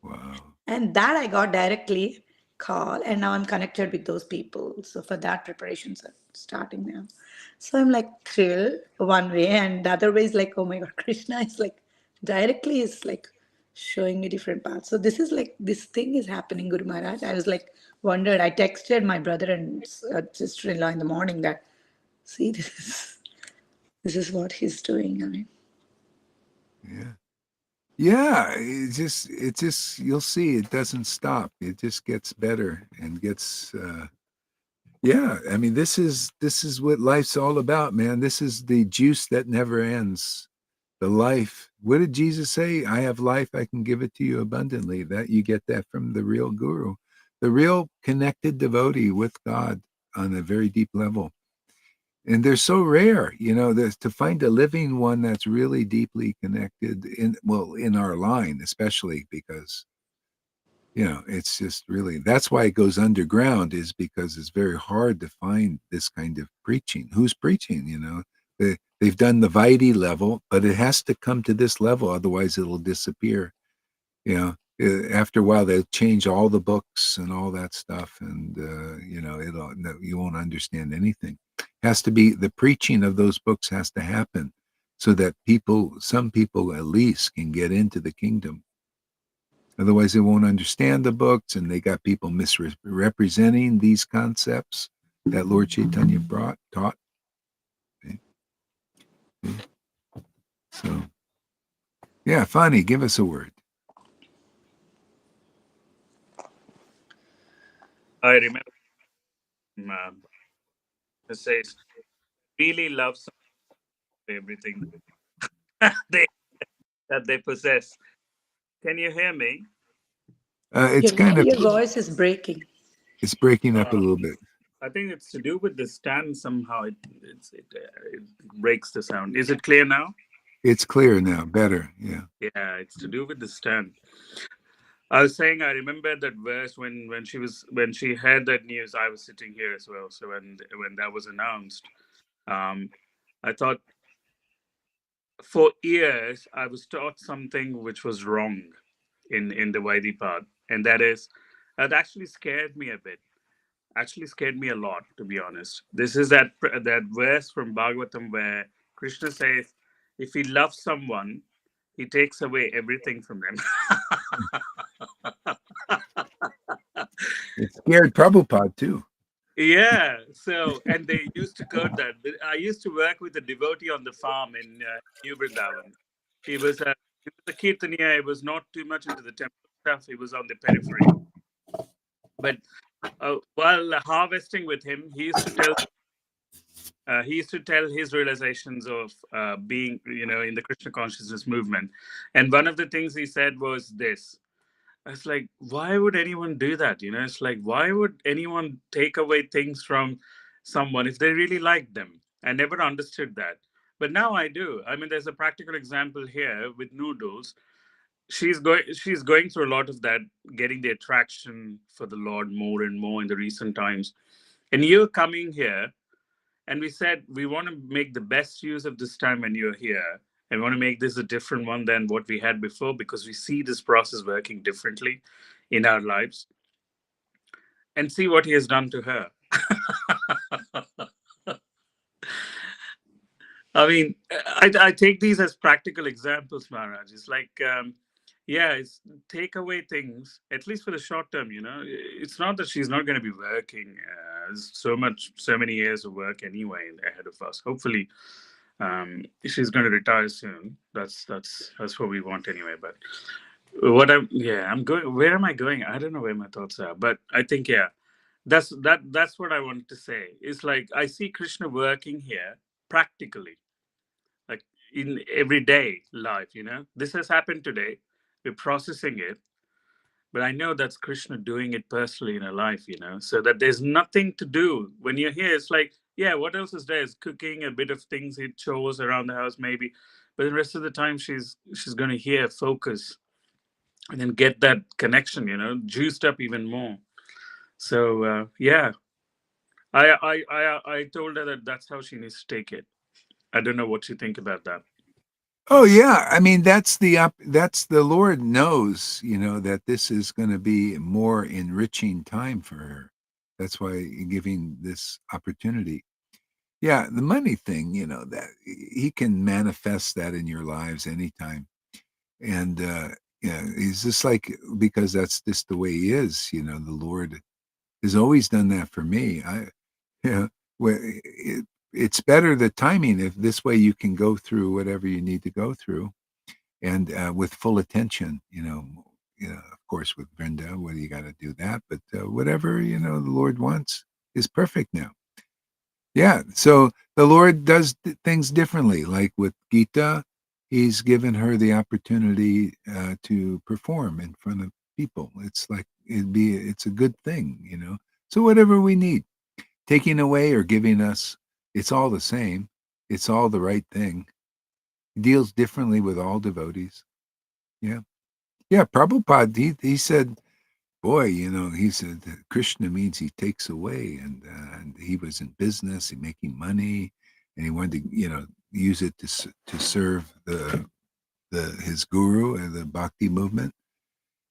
Wow. And that I got directly call, and now I'm connected with those people. So for that, preparations are starting now. So I'm like thrilled one way, and the other way is like, oh my God, Krishna is like directly is like showing me different paths. So this is like this thing is happening, Guru Maharaj. I was like wondered. I texted my brother and sister-in-law in the morning that see this is what he's doing. I mean, Yeah. Yeah, you'll see it doesn't stop. It just gets better and gets yeah, I mean this is what life's all about, man. This is the juice that never ends. The life. What did Jesus say? I have life, I can give it to you abundantly. That you get that from the real guru, the real connected devotee with God on a very deep level. And they're so rare, there's to find a living one that's really deeply connected in our line, especially because it's just really, that's why it goes underground, is because it's very hard to find this kind of preaching. Who's preaching? They've done the Vaidhi level, but it has to come to this level, otherwise it'll disappear. After a while they'll change all the books and all that stuff, and it'll no, you won't understand anything. Has to be, the preaching of those books has to happen so that some people at least can get into the kingdom. Otherwise they won't understand the books, and they got people misrepresenting these concepts that Lord Chaitanya taught. So yeah, Fani, give us a word. I remember it says really love everything they, that they possess. Can you hear me? It's kind of, your voice is breaking. it's breaking up a Uh, little bit. I think it's to do with the stand somehow. It breaks the sound. Is it clear now? It's clear now, better. Yeah. Yeah, it's to do with the stand. I was saying I remember that verse when she heard that news. I was sitting here as well. So when that was announced, um, I thought for years I was taught something which was wrong in the Vaidhi path, and that is that actually scared me a bit. Actually scared me a lot, to be honest. This is that verse from Bhagavatam where Krishna says, if he loves someone, he takes away everything from them. It scared Prabhupada too. Yeah. So, and they used to quote that. I used to work with a devotee on the farm in New Vrindavan. He was a kirtaniya. He was not too much into the temple stuff. He was on the periphery. But while harvesting with him, he used to tell his realizations of being, in the Krishna consciousness movement. And one of the things he said was this. It's like, why would anyone do that? It's like, why would anyone take away things from someone if they really like them? I never understood that. But now I do. I mean, there's a practical example here with Noodles. She's going through a lot of that, getting the attraction for the Lord more and more in the recent times. And you're coming here, and we said we want to make the best use of this time when you're here, and we want to make this a different one than what we had before, because we see this process working differently in our lives. And see what he has done to her. I mean, I take these as practical examples, Maharaj. It's like, yeah, it's take away things, at least for the short term, It's not that she's not going to be working. There's so many years of work anyway ahead of us. Hopefully, she's going to retire soon. That's what we want anyway. But I'm going. Where am I going? I don't know where my thoughts are. But I think, yeah, that's what I wanted to say. It's like I see Krishna working here practically, like in everyday life. This has happened today. We're processing it, but I know that's Krishna doing it personally in her life. So that there's nothing to do when you're here. It's like, yeah, what else is there? It's cooking, a bit of things, he chores around the house maybe, but the rest of the time she's going to hear, focus, and then get that connection. Juiced up even more. So yeah, I told her that that's how she needs to take it. I don't know what you think about that. Oh yeah, I mean that's the Lord knows, that this is going to be more enriching time for her. That's why giving this opportunity. Yeah, the money thing, that he can manifest that in your lives anytime. And Yeah, he's just like, because that's just the way he is. The Lord has always done that for me. You know, it's better the timing, if this way you can go through whatever you need to go through, and with full attention. Of course, with Brenda, well, you got to do that, but whatever the Lord wants is perfect now. Yeah, so the Lord does things differently. Like with Gita, He's given her the opportunity to perform in front of people. It's like it's a good thing. So whatever we need, taking away or giving us, it's all the same. It's all the right thing. He deals differently with all devotees. Yeah, yeah. Prabhupada, he said, boy, he said that Krishna means he takes away, and he was in business, he making money, and he wanted to, use it to serve his guru and the bhakti movement,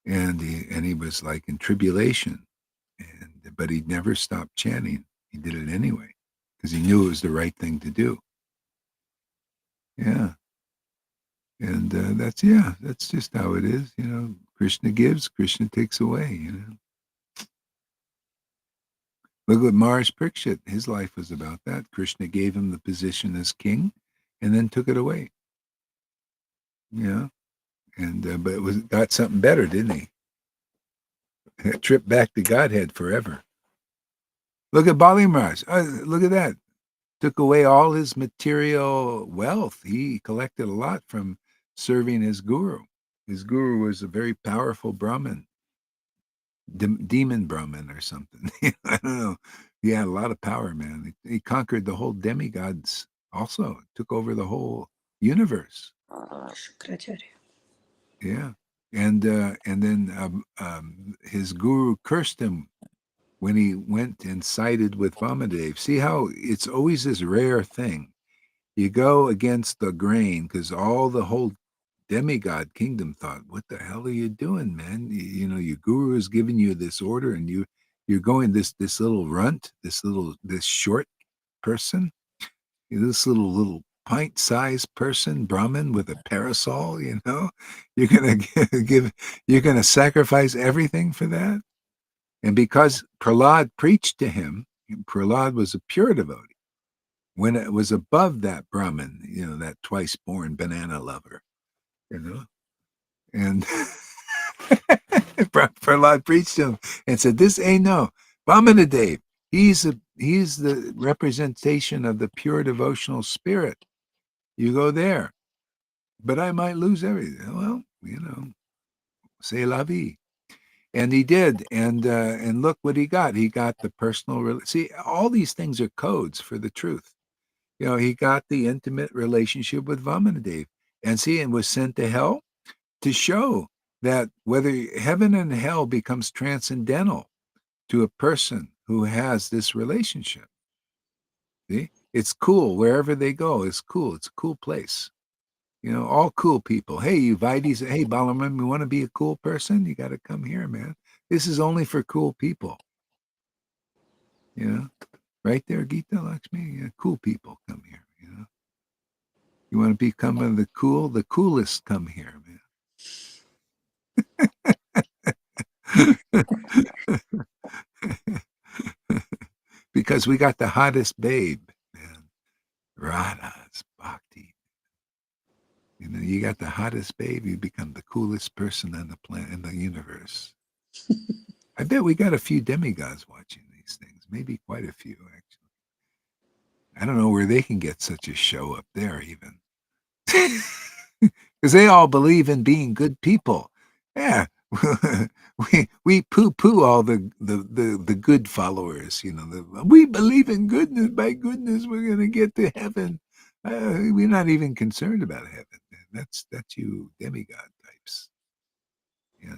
and he was like in tribulation, but he never stopped chanting. He did it anyway because he knew it was the right thing to do. Yeah, and that's just how it is. Krishna gives, Krishna takes away. Look at Maharaj Parikshit. His life was about that. Krishna gave him the position as king and then took it away. Yeah. And but got something better, didn't he? A trip back to Godhead forever. Look at Bali Maharaj. Look at that. Took away all his material wealth. He collected a lot from serving his guru. His guru was a very powerful Brahmin, demon Brahmin or something. I don't know. He had a lot of power, man. He conquered the whole demigods. Also, took over the whole universe. Shukracharya. Yeah, and then his guru cursed him when he went and sided with Vamadev. See how it's always this rare thing. You go against the grain because all the whole demigod kingdom thought, "What the hell are you doing, man? Your guru is giving you this order, and you're going this little runt, this short person, this little pint-sized person, Brahmin with a parasol. You're gonna you're gonna sacrifice everything for that." And because Prahlad preached to him, Prahlad was a pure devotee. When it was above that Brahmin, that twice-born banana lover, you know, and Prahlad preached to him and said, "This ain't no Vamanadev. He's the representation of the pure devotional spirit. You go there, but I might lose everything." Well, c'est la vie. And he did, and look what he got. He got the personal. See, all these things are codes for the truth. He got the intimate relationship with Vamanadev, and was sent to hell to show that whether heaven and hell becomes transcendental to a person who has this relationship. See, it's cool wherever they go. It's cool. It's a cool place. All cool people. Hey, you Vaidis. Hey, Balaram, you want to be a cool person? You got to come here, man. This is only for cool people. Right there, Gita Lakshmi. Yeah, cool people come here. You want to become the coolest come here, man. Because we got the hottest babe, man. Radha's bhakti. You got the hottest babe, you become the coolest person on the planet, in the universe. I bet we got a few demigods watching these things, maybe quite a few, actually. I don't know where they can get such a show up there, even. Because they all believe in being good people. Yeah. we poo all the good followers. We believe in goodness. By goodness, we're going to get to heaven. We're not even concerned about heaven. That's you demigod types.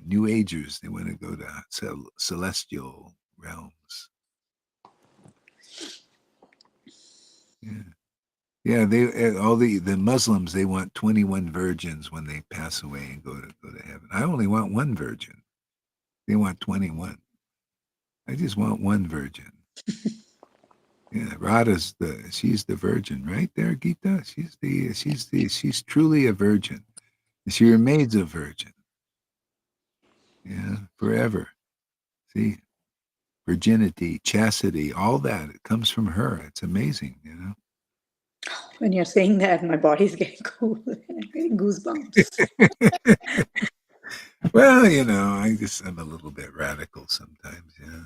New Agers. They want to go to celestial realms. Yeah. Yeah, they all the Muslims, they want 21 virgins when they pass away and go to heaven. I only want one virgin. They want 21. I just want one virgin. Yeah, Radha's she's the virgin right there, Gita. She's truly a virgin. She remains a virgin. forever. See, virginity, chastity, all that, it comes from her. It's amazing, you know. When you're saying that, my body's getting cool. I'm getting goosebumps. Well, you know, I'm a little bit radical sometimes, yeah.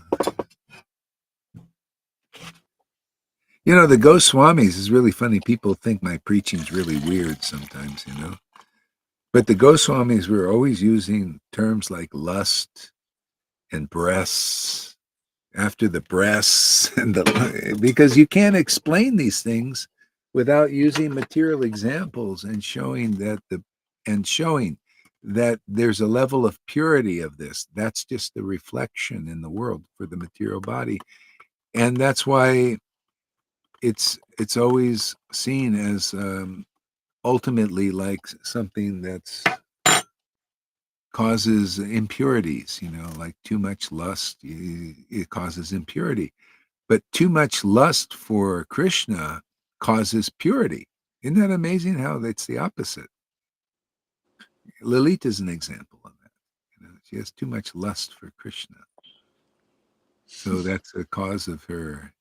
You know, the Goswamis is really funny. People think my preaching's really weird sometimes, you know. But the Goswamis were always using terms like lust and breasts after the breasts and the because you can't explain these things without using material examples and showing that there's a level of purity of this. That's just the reflection in the world for the material body. And that's why it's always seen as ultimately like something that's causes impurities, you know, like too much lust, it causes impurity. But too much lust for Krishna causes purity. Isn't that amazing how it's the opposite? Lalita is an example of that. You know, she has too much lust for Krishna. So that's a cause of her,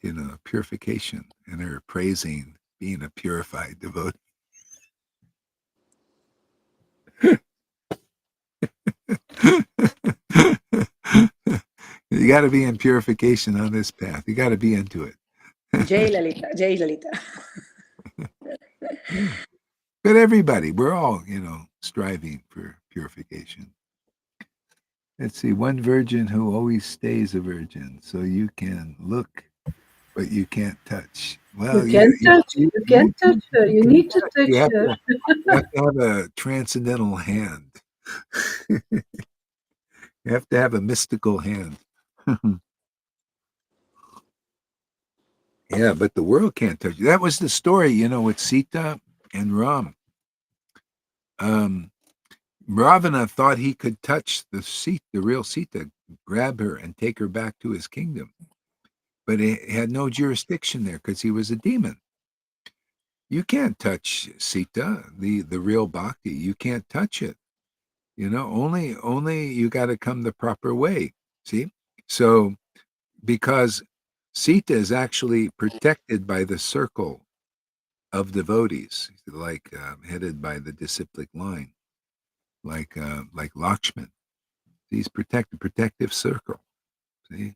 you know, purification and her praising, being a purified devotee. You got to be in purification on this path. You got to be into it. Jai Lalita, Jai Lalita. But everybody, we're all, you know, striving for purification. Let's see, one virgin who always stays a virgin. So you can look, but you can't touch. You Well, can touch. You can touch her. you You can need to touch. touch her. You have to have a transcendental hand. You have to have a mystical hand. Yeah, but the world can't touch you. That was the story, you know, with Sita and Ram. Um, Ravana thought he could touch the real Sita, grab her and take her back to his kingdom, but he had no jurisdiction there because he was a demon. You can't touch Sita, the real bhakti. You can't touch it. You know, only you got to come the proper way. See, so because Sita is actually protected by the circle of devotees, like headed by the disciplic line, like Lakshman. He's protective circle. See,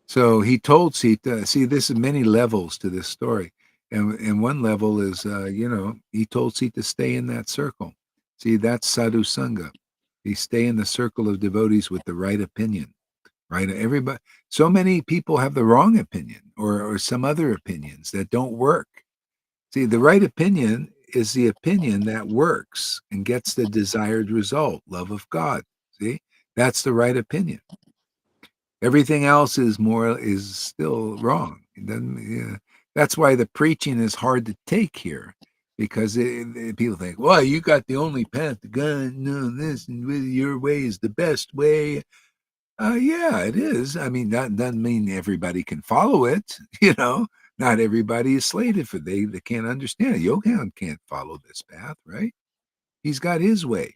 so he told Sita. See, this is many levels to this story, and one level is, you know, he told Sita stay in that circle. See, that's sadhu sangha. He stay in the circle of devotees with the right opinion. Right, everybody. So many people have the wrong opinion or some other opinions that don't work. See, the right opinion is the opinion that works and gets the desired result, love of God. See, that's the right opinion. Everything else is still wrong. It doesn't, yeah. That's why the preaching is hard to take here, because people think, well, you got the only path to God, no, this and your way is the best way. Yeah, it is. I mean, that doesn't mean everybody can follow it. You know, not everybody is slated for they can't understand it. Yogan can't follow this path, right? He's got his way,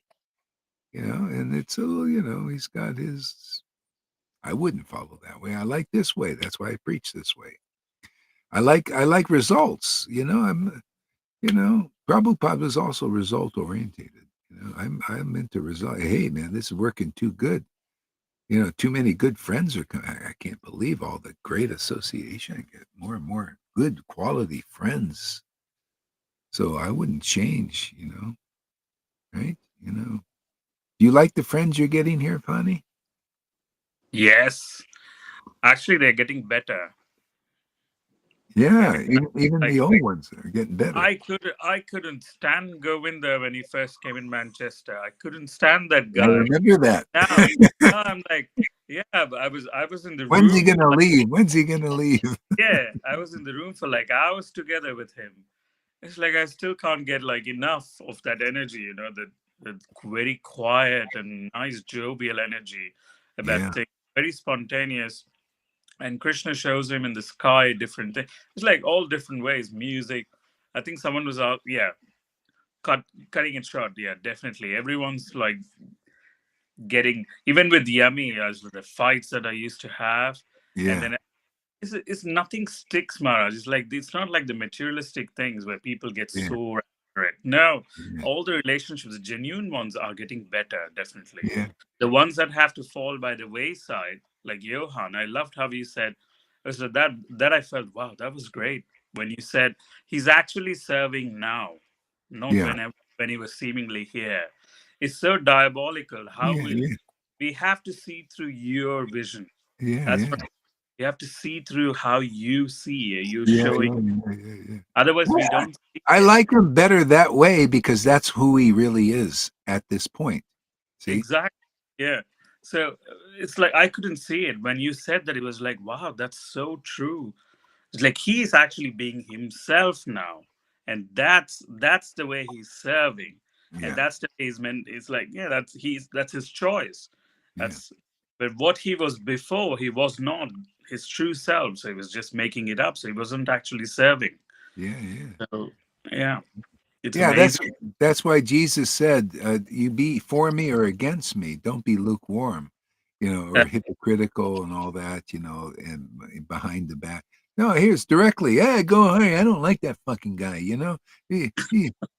you know, and it's a you know, he's got his. I wouldn't follow that way. I like this way. That's why I preach this way. I like results. You know, Prabhupada was also result orientated. You know, I'm into result. Hey, man, this is working too good. You know, too many good friends are coming. I can't believe all the great association. I get more and more good quality friends. So I wouldn't change, you know, right? You know, do you like the friends you're getting here, Pani? Yes, actually, they're getting better. Yeah, Every time, even the old ones are getting better. I couldn't stand Govinda when he first came in Manchester. I couldn't stand that I guy. remember that. Now I'm like, yeah, but I was in the When's he room. gonna leave? When's he gonna leave? Yeah, I was in the room for like hours together with him. It's like I still can't get like enough of that energy, you know, the very quiet and nice jovial energy Yeah, about things, very spontaneous. And Krishna shows him in the sky, different things. It's like all different ways, music. I think someone was out, yeah, cutting it short. Yeah, definitely. Everyone's like getting, even with Yummy, as with the fights that I used to have, and Yeah. then it's nothing sticks, Maharaj. It's like, it's not like the materialistic things where people get Yeah. so right. No, Yeah. all the relationships, the genuine ones, are getting better. Definitely, Yeah. the ones that have to fall by the wayside, like Johan. I loved how you said, so that I felt, wow, that was great when you said he's actually serving now, not Yeah. whenever when he was seemingly here. It's so diabolical how Yeah. Yeah. we have to see through your vision. Yeah. That's Yeah. what you have to see through how you see it. You're Yeah. showing. Yeah. Yeah. Yeah. Yeah. Otherwise, we I, don't see I it. like him better that way because that's who he really is at this point. See? Exactly. Yeah. So it's like I couldn't see it when you said that. It was like, wow, that's so true. It's like he's actually being himself now, and that's the way he's serving, and Yeah. that's the way he's meant. It's like, yeah, that's his choice. Yeah. That's but what he was before, he was not his true self. So he was just making it up. So he wasn't actually serving. Yeah. Yeah. So yeah, it's Yeah, amazing. that's why Jesus said, "You be for me or against me. Don't be lukewarm, or hypocritical and all that, and behind the back. No, here's directly. Yeah, go. Hey, I don't like that fucking guy.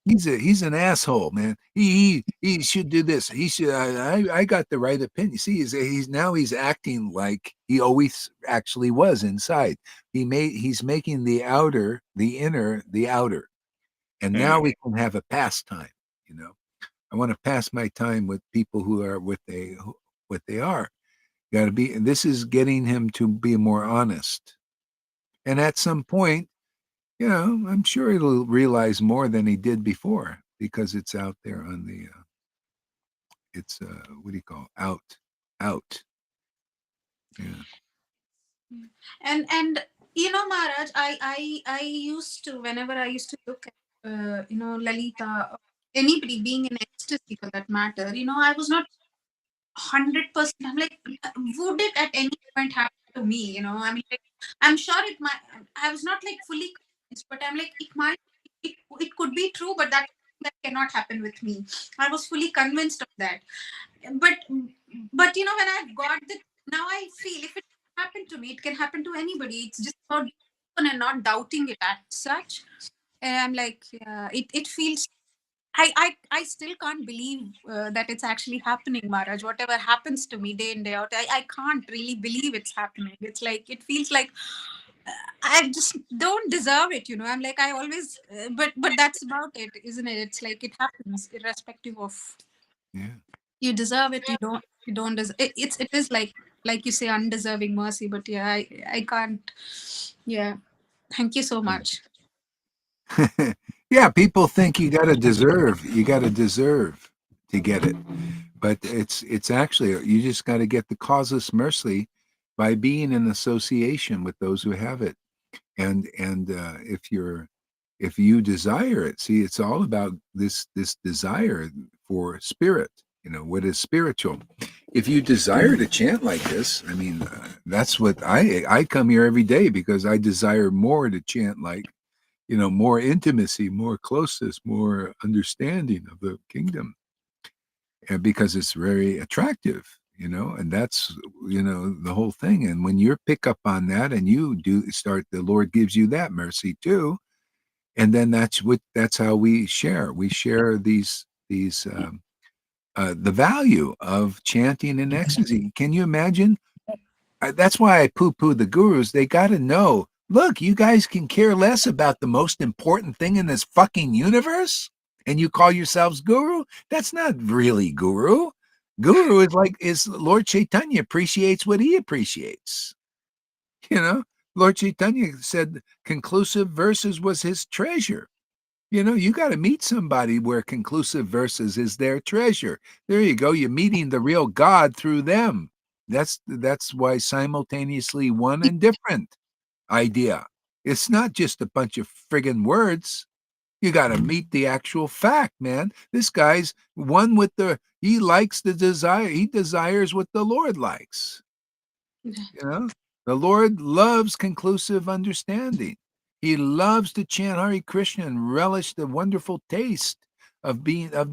He's an asshole, man. He should do this. He should. I got the right opinion. See, he's acting like he always actually was inside. He's making the outer the inner the outer." And now Mm. we can have a pastime. You know, I want to pass my time with people who are what they are. Got to be. And this is getting him to be more honest. And at some point, I'm sure he'll realize more than he did before because it's out there on the. It's what do you call out? Yeah, And Maharaj, I used to, whenever I used to look at Lalita, or anybody being in ecstasy for that matter, I was not 100%. I'm like, would it at any point happen to me? I mean, like, I'm sure it might. I was not like fully convinced, but I'm like, it might. It could be true, but that cannot happen with me. I was fully convinced of that. But when I've got the, now I feel if it happened to me, it can happen to anybody. It's just about and not doubting it as such. And I'm like, yeah, it feels. I still can't believe that it's actually happening, Maharaj. Whatever happens to me day in day out, I can't really believe it's happening. It's like it feels like I just don't deserve it. I'm like I always, but that's about it, isn't it? It's like it happens irrespective of yeah. you deserve it. You don't deserve it. It is like you say undeserving mercy. But yeah, I can't. Yeah, thank you so much. Yeah, people think you got to deserve to get it. But it's actually you just got to get the causeless mercy by being in association with those who have it. And if you desire it, see, it's all about this desire for spirit. What is spiritual. If you desire to chant like this, I mean, that's what I come here every day because I desire more to chant like, more intimacy, more closeness, more understanding of the kingdom, and because it's very attractive, and that's, the whole thing. And when you pick up on that and you do start, the Lord gives you that mercy too. And then that's how we share the value of chanting in ecstasy. Can you imagine? That's why I poo-poo the gurus. They got to know. Look, you guys can care less about the most important thing in this fucking universe, and you call yourselves guru. That's not really guru. Guru is Lord Chaitanya appreciates what he appreciates. You know, Lord Chaitanya said conclusive verses was his treasure. You got to meet somebody where conclusive verses is their treasure. There you go. You're meeting the real God through them. That's why simultaneously one and different idea. It's not just a bunch of friggin' words. You got to meet the actual fact, man. This guy's one with he likes the desire. He desires what the Lord likes. The Lord loves conclusive understanding. He loves to chant Hare Krishna and relish the wonderful taste of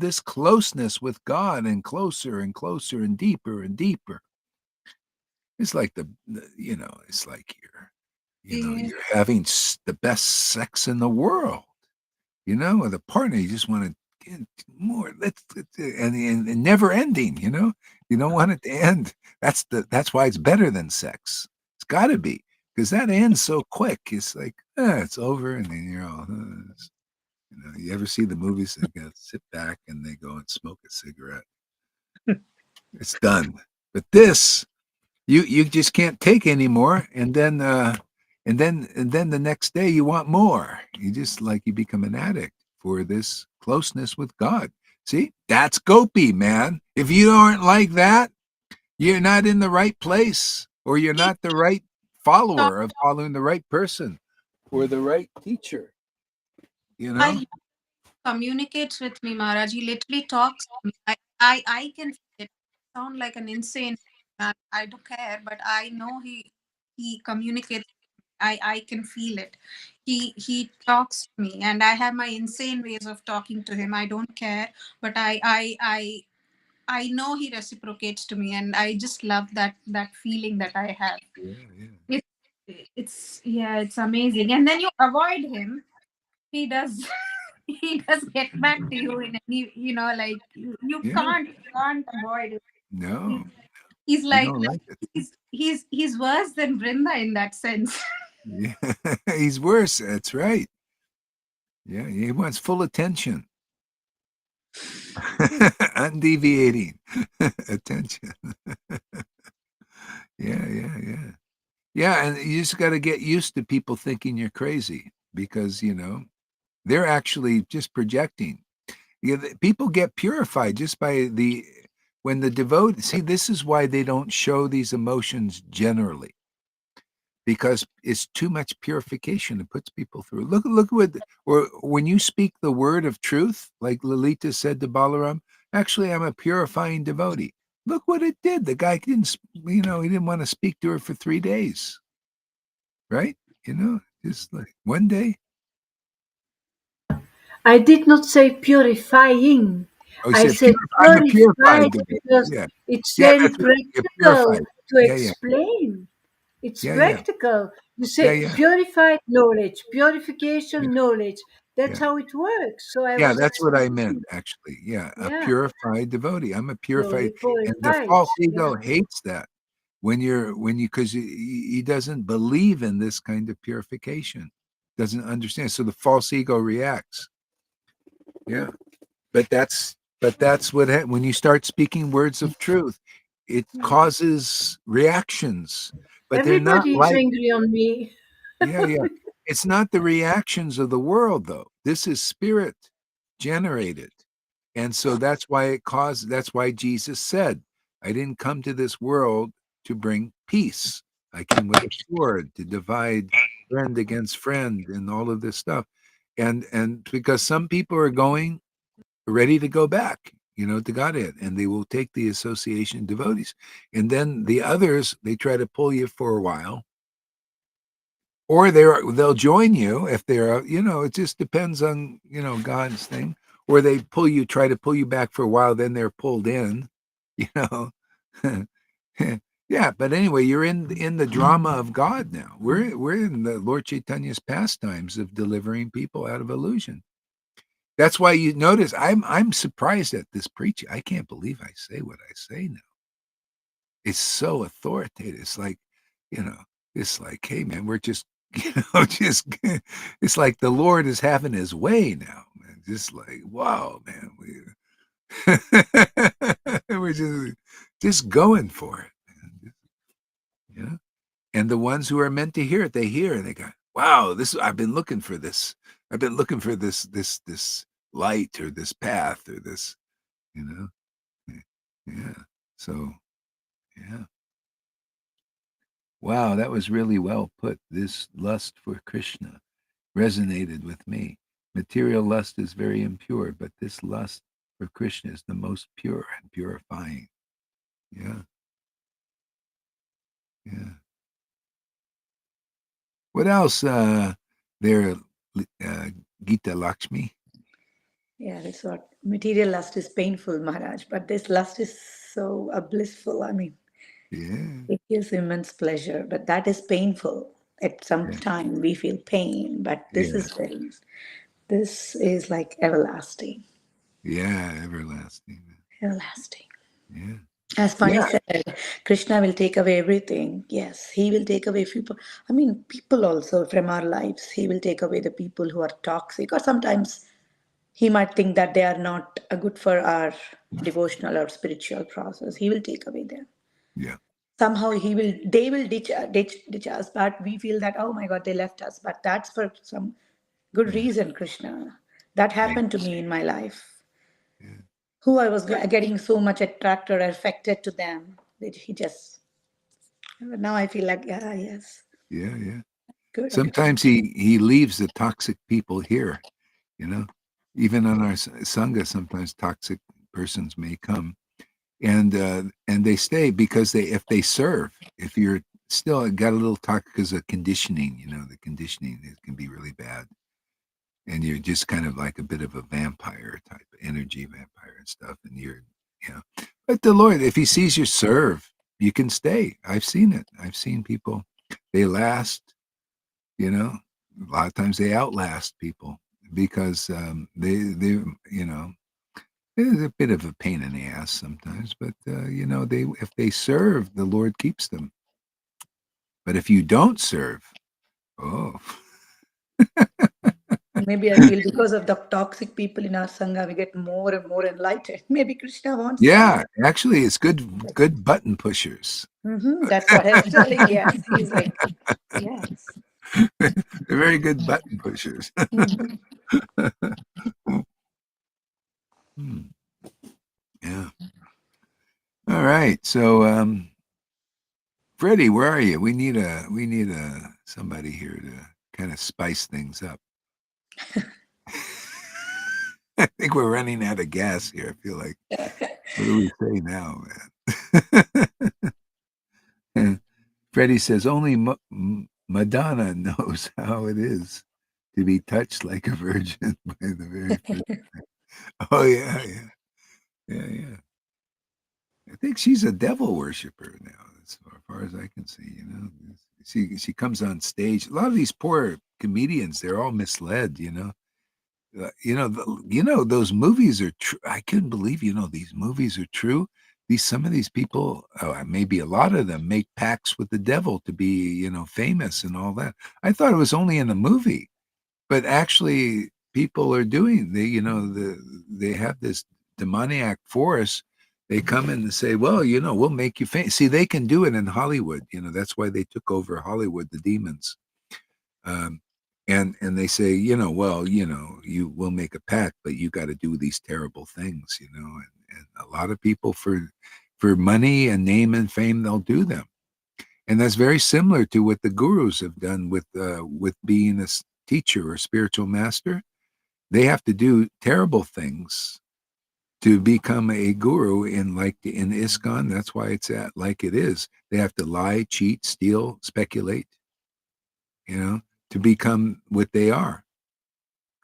this closeness with God, and closer and closer and deeper and deeper. It's like it's like Yeah. you're having the best sex in the world, with a partner. You just want to get more. And never ending. You don't want it to end. That's why it's better than sex. It's got to be, because that ends so quick. It's like it's over, and then you're all. You ever see the movies? They go sit back and they go and smoke a cigarette. It's done. But this, you just can't take anymore, and then the next day you want more. You become an addict for this closeness with God. See, that's gopi, man. If you aren't like that, you're not in the right place, or you're He not the right talk, follower of following the right person or the right teacher. you I know communicates with me, Maharaj. He literally talks to me. I can feel it. Sound like an insane man. I don't care, but I know he communicates. I can feel it. He talks to me, and I have my insane ways of talking to him. I don't care, but I know he reciprocates to me, and I just love that feeling that I have. yeah, yeah, It, it's yeah, it's amazing. And then you avoid him. He does he does get back to you in any, like you yeah. can't avoid it. He's, No, he's you like don't like it. he's worse than Brinda in that sense. Yeah, he's worse. That's right. Yeah, he wants full attention. Undeviating attention. Yeah, yeah, yeah. Yeah, and you just got to get used to people thinking you're crazy, because, they're actually just projecting. People get purified just by when the devote. See, this is why they don't show these emotions generally, because it's too much purification. It puts people through. Look what, or when you speak the word of truth, like Lalita said to Balaram, actually, I'm a purifying devotee. Look what it did. The guy he didn't want to speak to her for 3 days, right? Just like one day. I did not say purifying. Oh, he I said, said I'm a purified purified devotee. because Yeah, it's yeah, very that's it. You're purified. practical to Yeah, yeah, explain. It's yeah, yeah, practical. You yeah, say yeah, purified knowledge, yeah, purification knowledge. That's yeah. how it works. So I Yeah, was that's what I meant, explaining. actually. Yeah, a Yeah, purified devotee. I'm a purified, slowly and the purified. false Yeah. ego hates that because he doesn't believe in this kind of purification, doesn't understand. So the false ego reacts. Yeah, but that's when you start speaking words of truth, it causes reactions, but they're not Everybody is like. angry on me. Yeah, yeah. It's not the reactions of the world, though. This is spirit generated. And so that's why Jesus said, I didn't come to this world to bring peace. I came with a sword to divide friend against friend and all of this stuff. And because some people are going ready to go back, to Godhead, and they will take the association devotees. And then the others, they try to pull you for a while, or they'll join you if they're it just depends on God's thing, or they try to pull you back for a while, then they're pulled in you know yeah, but anyway, you're in the drama of God now. We're in the Lord Chaitanya's pastimes of delivering people out of illusion. That's why you notice I'm surprised at this preaching. I can't believe I say what I say now. It's so authoritative. It's like, you know, it's like, hey man, we're just, just it's like the Lord is having his way now, man. Just like, wow, man. We're just going for it, man. And the ones who are meant to hear it, they hear and they go, wow, I've been looking for this. I've been looking for this light, or this path, or this, you know. Yeah. So yeah. Wow, that was really well put. This lust for Krishna resonated with me. Material lust is very impure, but this lust for Krishna is the most pure and purifying. Yeah, yeah. What else there, Gita Lakshmi? Yeah, that's what material lust is painful, Maharaj, but this lust is so blissful. I mean, Yeah. it gives immense pleasure, but that is painful. At some Yeah. time, we feel pain, but Yeah. this is like everlasting, Yeah. Everlasting. everlasting. Yeah. As Pani Yeah. said, Krishna will take away everything. Yes, he will take away people. I mean, people also from our lives. He will take away the people who are toxic, or sometimes he might think that they are not good for our devotional or spiritual process. He will take away them. Yeah. Somehow they will ditch us, but we feel that, oh my God, they left us. But that's for some good Yeah. reason, Krishna. That Yeah. happened to me in my life. Yeah. Who I was getting so much attracted or affected to them that he just, now I feel like, yeah, yes, Yeah. Yeah. good, okay. Sometimes he leaves the toxic people here. You know, even on our sangha, sometimes toxic persons may come, and they stay because if they serve, if you're still got a little toxic because of conditioning, the conditioning it can be really bad, and you're just kind of like a bit of a vampire type, energy vampire and stuff, and But the Lord, if He sees you serve, you can stay. I've seen it. I've seen people, they last. A lot of times they outlast people because they it's a bit of a pain in the ass sometimes, but they if they serve, the Lord keeps them. But if you don't serve, oh, Maybe I feel because of the toxic people in our sangha, we get more and more enlightened. Maybe Krishna wants that. yeah, actually, it's good button pushers. That's what I was telling. Yes, he's like, yes. They're very good button pushers. Mhm. Hmm, yeah. All right. So, Freddie, where are you? We need a somebody here to kind of spice things up. I think we're running out of gas here. I feel like, what do we say now, man? Freddie says only Madonna knows how it is to be touched like a virgin by the very first. Oh yeah, yeah, yeah, yeah. I think she's a devil worshiper now, as far as I can see. She comes on stage. A lot of these poor comedians, they're all misled. Those movies are true. I couldn't believe, these movies are true. Some of these people, maybe a lot of them, make pacts with the devil to be, famous and all that. I thought it was only in a movie, but actually, people are doing. They have this demoniac force. They come in and say, "Well, we'll make you famous." See, they can do it in Hollywood. That's why they took over Hollywood, the demons. Um, and they say, well, you will make a pact, but you got to do these terrible things, and a lot of people for money and name and fame, they'll do them. And that's very similar to what the gurus have done with being a teacher or spiritual master. They have to do terrible things to become a guru in ISKCON. That's why it's like it is. They have to lie, cheat, steal, speculate, you know, to become what they are.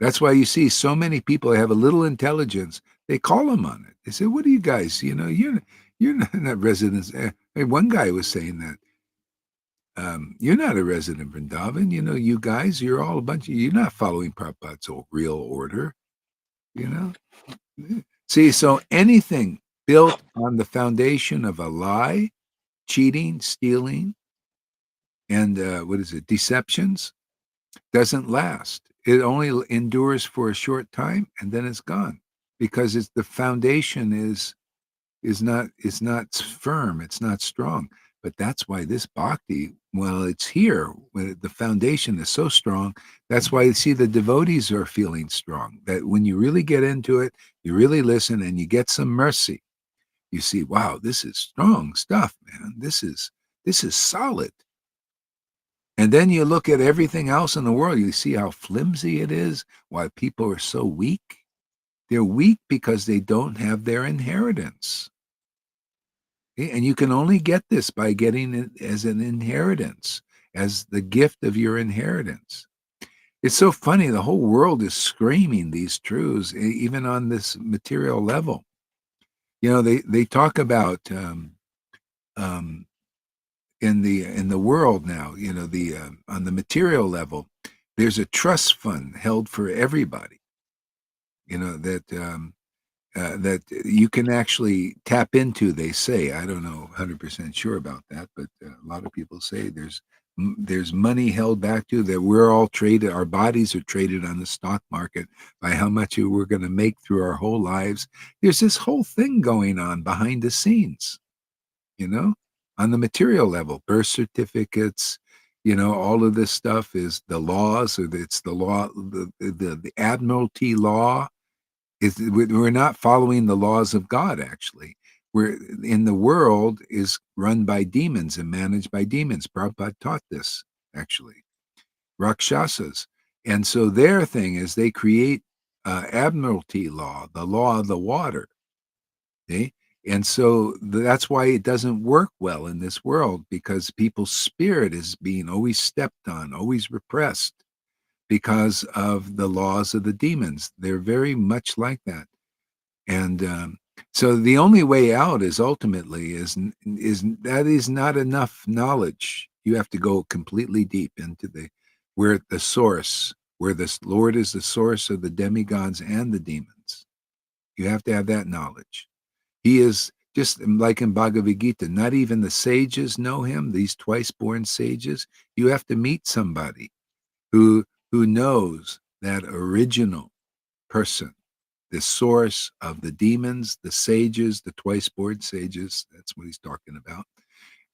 That's why you see so many people have a little intelligence. They call them on it. They say, "What are you guys? You're not residents." One guy was saying that you're not a resident of Vrindavan. You guys, you're all a bunch of. You're not following Prabhupada's real order. You know. See, so anything built on the foundation of a lie, cheating, stealing, and deceptions doesn't last. It only endures for a short time and then it's gone because the foundation is not firm, it's not strong. But that's why this bhakti, well, it's here. When the foundation is so strong, that's why you see the devotees are feeling strong. That when you really get into it, you really listen and you get some mercy. You see, wow, this is strong stuff, man. This is solid. And then you look at everything else in the world, you see how flimsy it is, why people are so weak. They're weak because they don't have their inheritance. And you can only get this by getting it as an inheritance, as the gift of your inheritance. It's so funny. The whole world is screaming these truths, even on this material level. They talk about um, in the world now. The on the material level, there's a trust fund held for everybody. That you can actually tap into. They say, I don't know 100% sure about that, but a lot of people say there's money held back to that. We're all traded. Our bodies are traded on the stock market by how much we're going to make through our whole lives. There's this whole thing going on behind the scenes, on the material level, birth certificates. All of this stuff is the laws, or it's the law, the admiralty law. We're not following the laws of God, actually. We're in the world is run by demons and managed by demons. Prabhupada taught this, actually. Rakshasas. And so their thing is they create admiralty law, the law of the water. See? And so that's why it doesn't work well in this world, because people's spirit is being always stepped on, always repressed because of the laws of the demons. They're very much like that. And so the only way out is ultimately is that is not enough knowledge. You have to go completely deep into where the source, where the Lord is the source of the demigods and the demons. You have to have that knowledge. He is just like in Bhagavad Gita. Not even the sages know him. These twice-born sages. You have to meet somebody who knows that original person, the source of the demons, the sages, the twice-born sages. That's what he's talking about.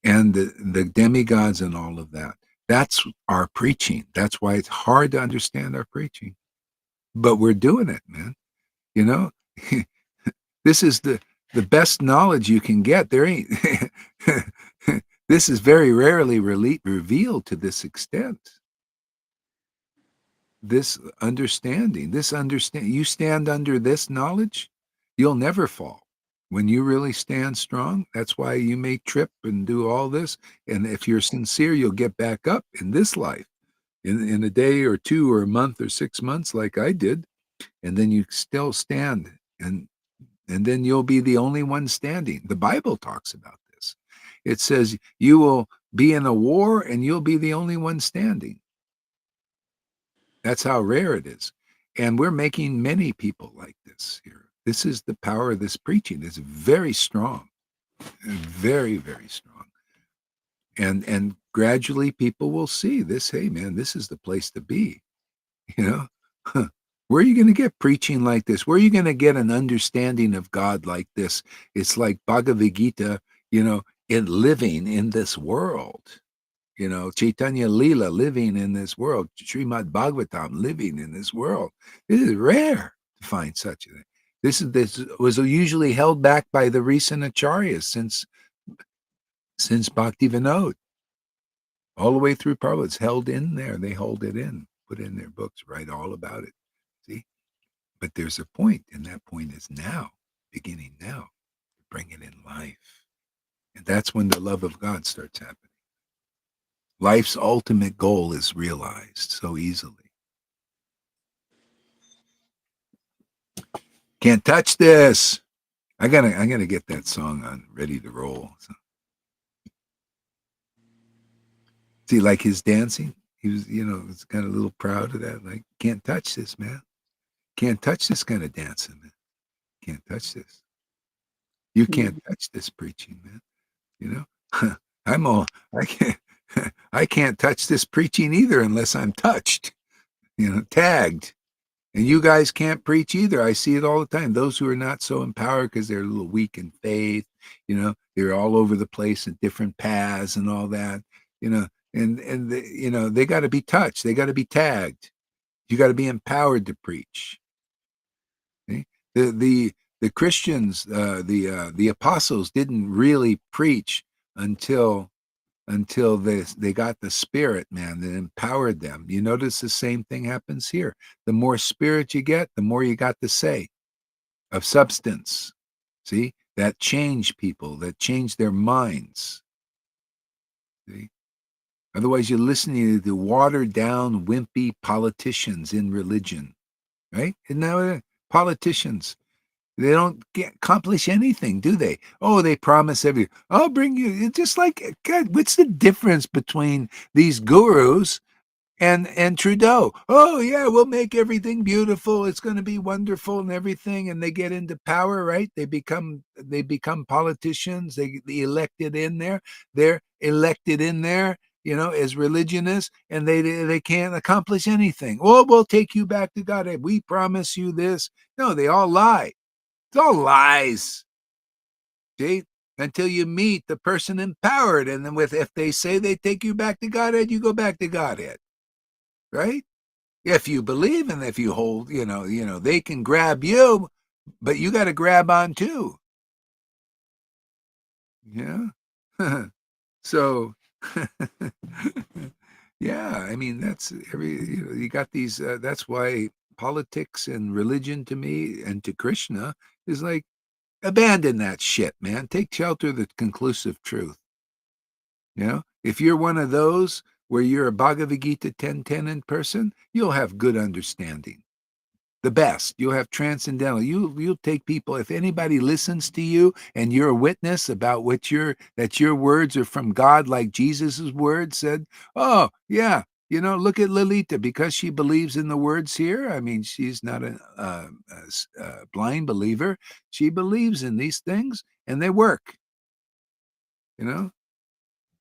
And the demigods and all of that. That's our preaching. That's why it's hard to understand our preaching. But we're doing it, man. This is the best knowledge you can get. There ain't this is very rarely revealed to this extent. This understanding, you stand under this knowledge, you'll never fall. When you really stand strong, that's why you may trip and do all this. And if you're sincere, you'll get back up in this life in a day or two or a month or 6 months, like I did. And then you still stand, and then you'll be the only one standing. The Bible talks about this. It says you will be in a war and you'll be the only one standing. That's how rare it is. And we're making many people like this here. This is the power of this preaching. It's very strong, very, very strong. And gradually people will see this. Hey, man, this is the place to be. Where are you going to get preaching like this? Where are you going to get an understanding of God like this? It's like Bhagavad Gita, in living in this world. Chaitanya Lila living in this world, Srimad Bhagavatam living in this world. It is rare to find such a thing. This was usually held back by the recent acharyas since Bhakti Vinod. All the way through Prabhupada, it's held in there. They hold it in, put it in their books, write all about it. See? But there's a point, and that point is now, beginning now, to bring it in life. And that's when the love of God starts happening. Life's ultimate goal is realized so easily. Can't touch this. I gotta get that song on ready to roll. So. See, like his dancing, he was, was kind of a little proud of that. Like, can't touch this, man. Can't touch this kind of dancing, man. Can't touch this. You can't touch this preaching, man. I can't touch this preaching either unless I'm touched, tagged. And you guys can't preach either. I see it all the time. Those who are not so empowered because they're a little weak in faith, they're all over the place in different paths and all that, and they got to be touched. They got to be tagged. You got to be empowered to preach. See? The Christians, the apostles didn't really preach until they got the spirit, man, that empowered them. You notice the same thing happens here. The more spirit you get, the more you got to say of substance. See, that change people, that change their minds. See, Otherwise, you're listening to the watered down, wimpy politicians in religion, right? And now politicians, they don't accomplish anything, do they? Oh, they promise everything. I'll bring you. It's just like, God, what's the difference between these gurus and Trudeau? Oh yeah, we'll make everything beautiful. It's going to be wonderful and everything. And they get into power, right? They become politicians. They elected in there. They're elected in there, as religionists, and they can't accomplish anything. Oh, we'll take you back to God. We promise you this. No, they all lie. It's all lies. See? Until you meet the person empowered, and then if they say they take you back to Godhead, you go back to Godhead, right? If you believe and if you hold, they can grab you, but you got to grab on too. Yeah. So, yeah, I mean, that's you got these, that's why politics and religion to me and to Krishna is like, abandon that shit, man. Take shelter of the conclusive truth. If you're one of those where you're a Bhagavad Gita 10:10 person, you'll have good understanding. The best. You'll have transcendental. You'll take people. If anybody listens to you and you're a witness about that your words are from God, like Jesus's words said, oh yeah, look at Lolita, because she believes in the words here. I mean, she's not a blind believer. She believes in these things, and they work.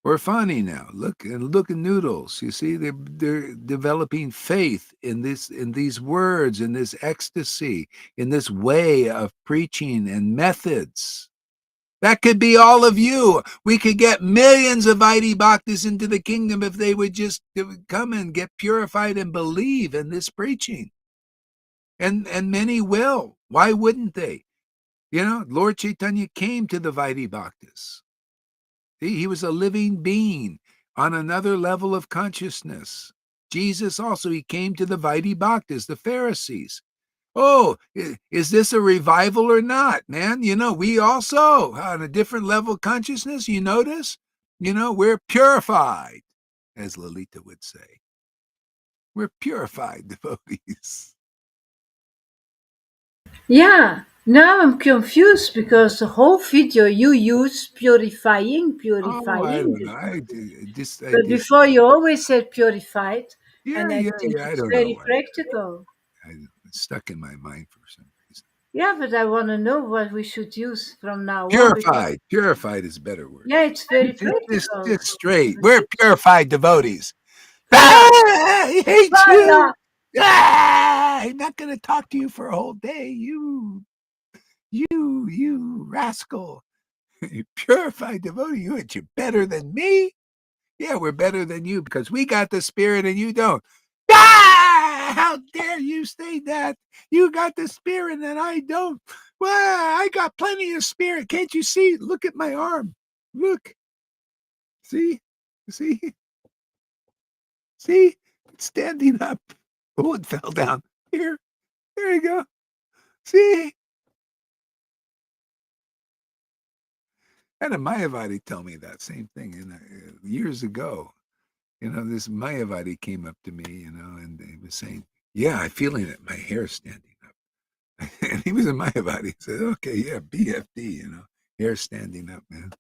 Or funny now. Look at Noodles. You see, they're developing faith in these words, in this ecstasy, in this way of preaching and methods. That could be all of you. We could get millions of Vaidhi Bhaktas into the kingdom if they would just come and get purified and believe in this preaching. And many will. Why wouldn't they? Lord Chaitanya came to the Vaidhi Bhaktas. He was a living being on another level of consciousness. Jesus also, he came to the Vaidhi Bhaktas, the Pharisees. Oh, is this a revival or not, man? We also, on a different level of consciousness, you notice? We're purified, as Lalita would say. We're purified devotees. Yeah, now I'm confused because the whole video you use purifying, Oh, I purifying. don't know. I just, But before you always said purified, and I think I it's don't know very why. practical. It's stuck in my mind for some reason. Yeah, but I want to know what we should use from now on because Purified is a better word. yeah, it's very Just practical. straight. We're purified devotees. Yeah, I hate you. voila. I'm not going to talk to you for a whole day. You rascal. You purified devotee. You're better than me. Yeah, we're better than you because we got the spirit and you don't. How dare you say that? You got the spirit and I don't. Well, I got plenty of spirit. Can't you see? Look at my arm. Look. See? See? See? It's standing up. Oh, it fell down. Here. There you go. See? Had a Mayavadi tell me that same thing years ago. This Mayavadi came up to me, and he was saying, yeah, I'm feeling it. My hair's standing up. And he was a Mayavadi. He said, okay, yeah, BFD, hair standing up, man.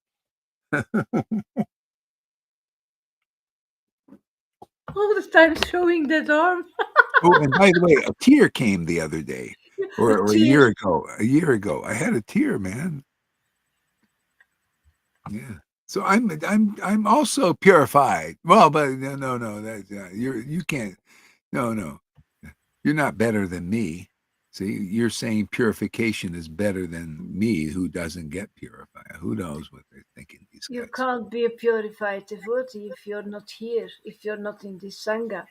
All the time showing that arm. Oh, and by the way, a tear came the other day, The or a tears. year ago. A year ago, I had a tear, man. Yeah. So I'm also purified. Well, but no, that's you can't. No, you're not better than me. See, you're saying purification is better than me, who doesn't get purified. Who knows what they're thinking, these You guys? can't be a purified devotee if you're not here, if you're not in this sangha.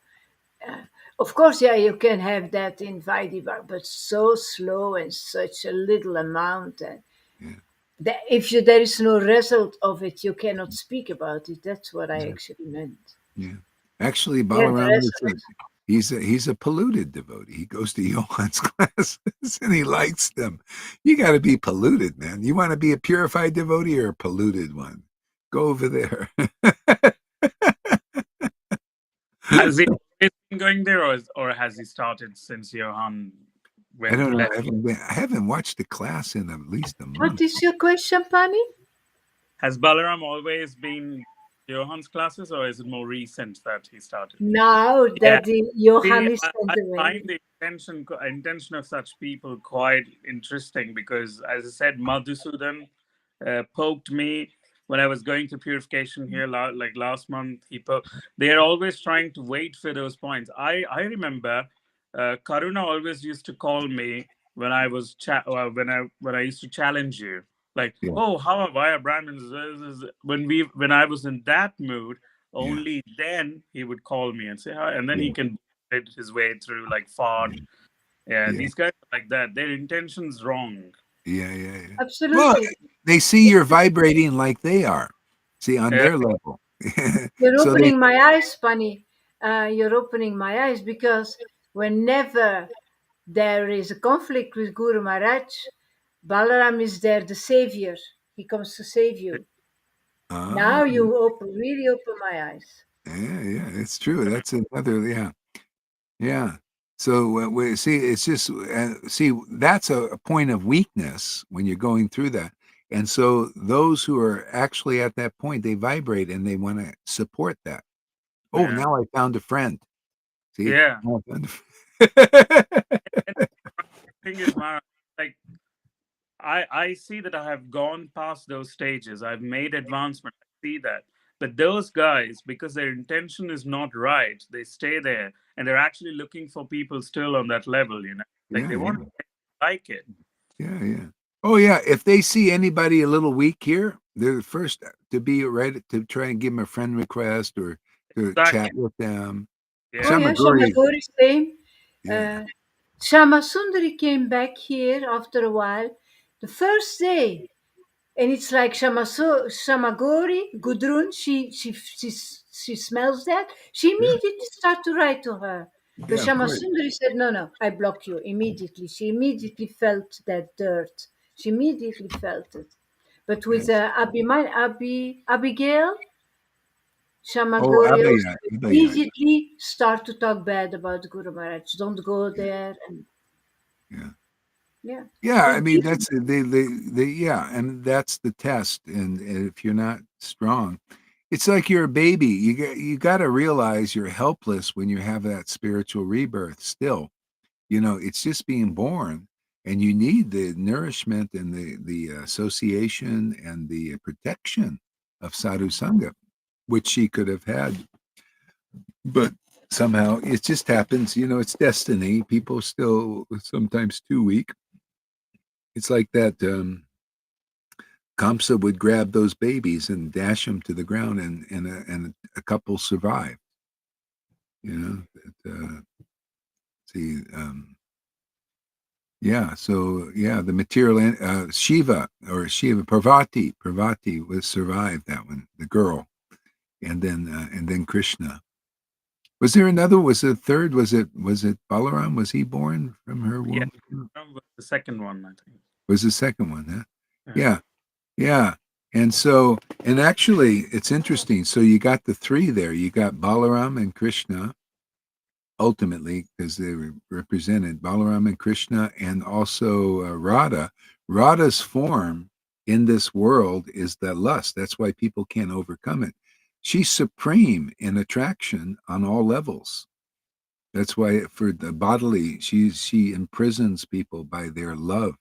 Of course, yeah, you can have that in Vaidhi, but so slow and such a little amount. And Yeah, that there is no result of it, you cannot speak about it. That's what I yeah, actually meant. yeah. Actually, Yeah, the Balaram rest is of it. he's a polluted devotee. He goes to Johan's classes and he likes them. You got to be polluted, man. You want to be a purified devotee or a polluted one? Go over there. Has he always been going there, or has he started since Johan I don't know. left? I haven't watched a class in at least a What month. is your question, Pani? Has Balaram always been Johan's classes, or is it more recent that he started? Now Yeah. that the See, Johan is I sent find away. the intention of such people quite interesting because, as I said, Madhusudan poked me when I was going to purification here, like last month. They are always trying to wait for those points. I remember Karuna always used to call me when I was when I used to challenge you, like, Yeah, oh, how are Vaya Brahmins? When I was in that mood, yeah, only then he would call me and say hi, and then yeah, he can it his way through like fart. yeah, Yeah, yeah, these guys are like that. Their intentions wrong. yeah, yeah, yeah. Well, Absolutely. they see you're vibrating like they are. See, on Yeah, their level. You're So they, opening my eyes, Pani. You're opening my eyes because whenever there is a conflict with Guru Maharaj, Balaram is there, the savior. He comes to save you. ah, Now you really open my eyes. yeah, yeah, it's true. That's another, yeah, yeah. So we see, it's just see that's a point of weakness when you're going through that, and so those who are actually at that point, they vibrate and they want to support that. Oh, yeah, now I found a friend. See, yeah. now I found And the thing is, Mara, like I see that I have gone past those stages. I've made advancement. I see that. But those guys, because their intention is not right, they stay there and they're actually looking for people still on that level, Like yeah, they want yeah, to like it. yeah, yeah. Oh, yeah. If they see anybody a little weak here, they're the first to be ready to try and give them a friend request or to Exactly. chat with them. Oh Yeah. yeah, Shamaguri, Shamagori same. yeah, Shama Sundari came back here after a while. The first day, and it's like Shamagori, Gudrun, she smells that. She yeah, immediately start to write to her. But yeah, of Shama course. Sundari said, no, no, I block you immediately. She immediately felt that dirt. She immediately felt it. But with Yes. Abigail, Oh, Shamagori Abaya, also Abaya. immediately start to talk bad about Guru Maharaj. Don't go Yeah, there. And yeah. yeah, Yeah, so I mean Jesus, that's yeah, and that's the test. And if you're not strong, it's like you're a baby. You got to realize you're helpless when you have that spiritual rebirth. Still, it's just being born, and you need the nourishment and the association and the protection of sadhu sangha, which she could have had, but somehow it just happens. It's destiny. People still sometimes too weak. It's like that. Kamsa would grab those babies and dash them to the ground, and a couple survived. See, yeah. So yeah, the material Shiva Parvati was survived that one, the girl, and then Krishna. Was there another? Was it a third? Was it Balaram? Was he born from her Yeah. womb? The second one, I think. Was the second one? Huh? Yeah. Yeah. Yeah. And actually, it's interesting. So you got the three there. You got Balaram and Krishna, ultimately, because they were represented Balaram and Krishna, and also Radha. Radha's form in this world is the lust. That's why people can't overcome it. She's supreme in attraction on all levels. That's why for the bodily, she imprisons people by their love.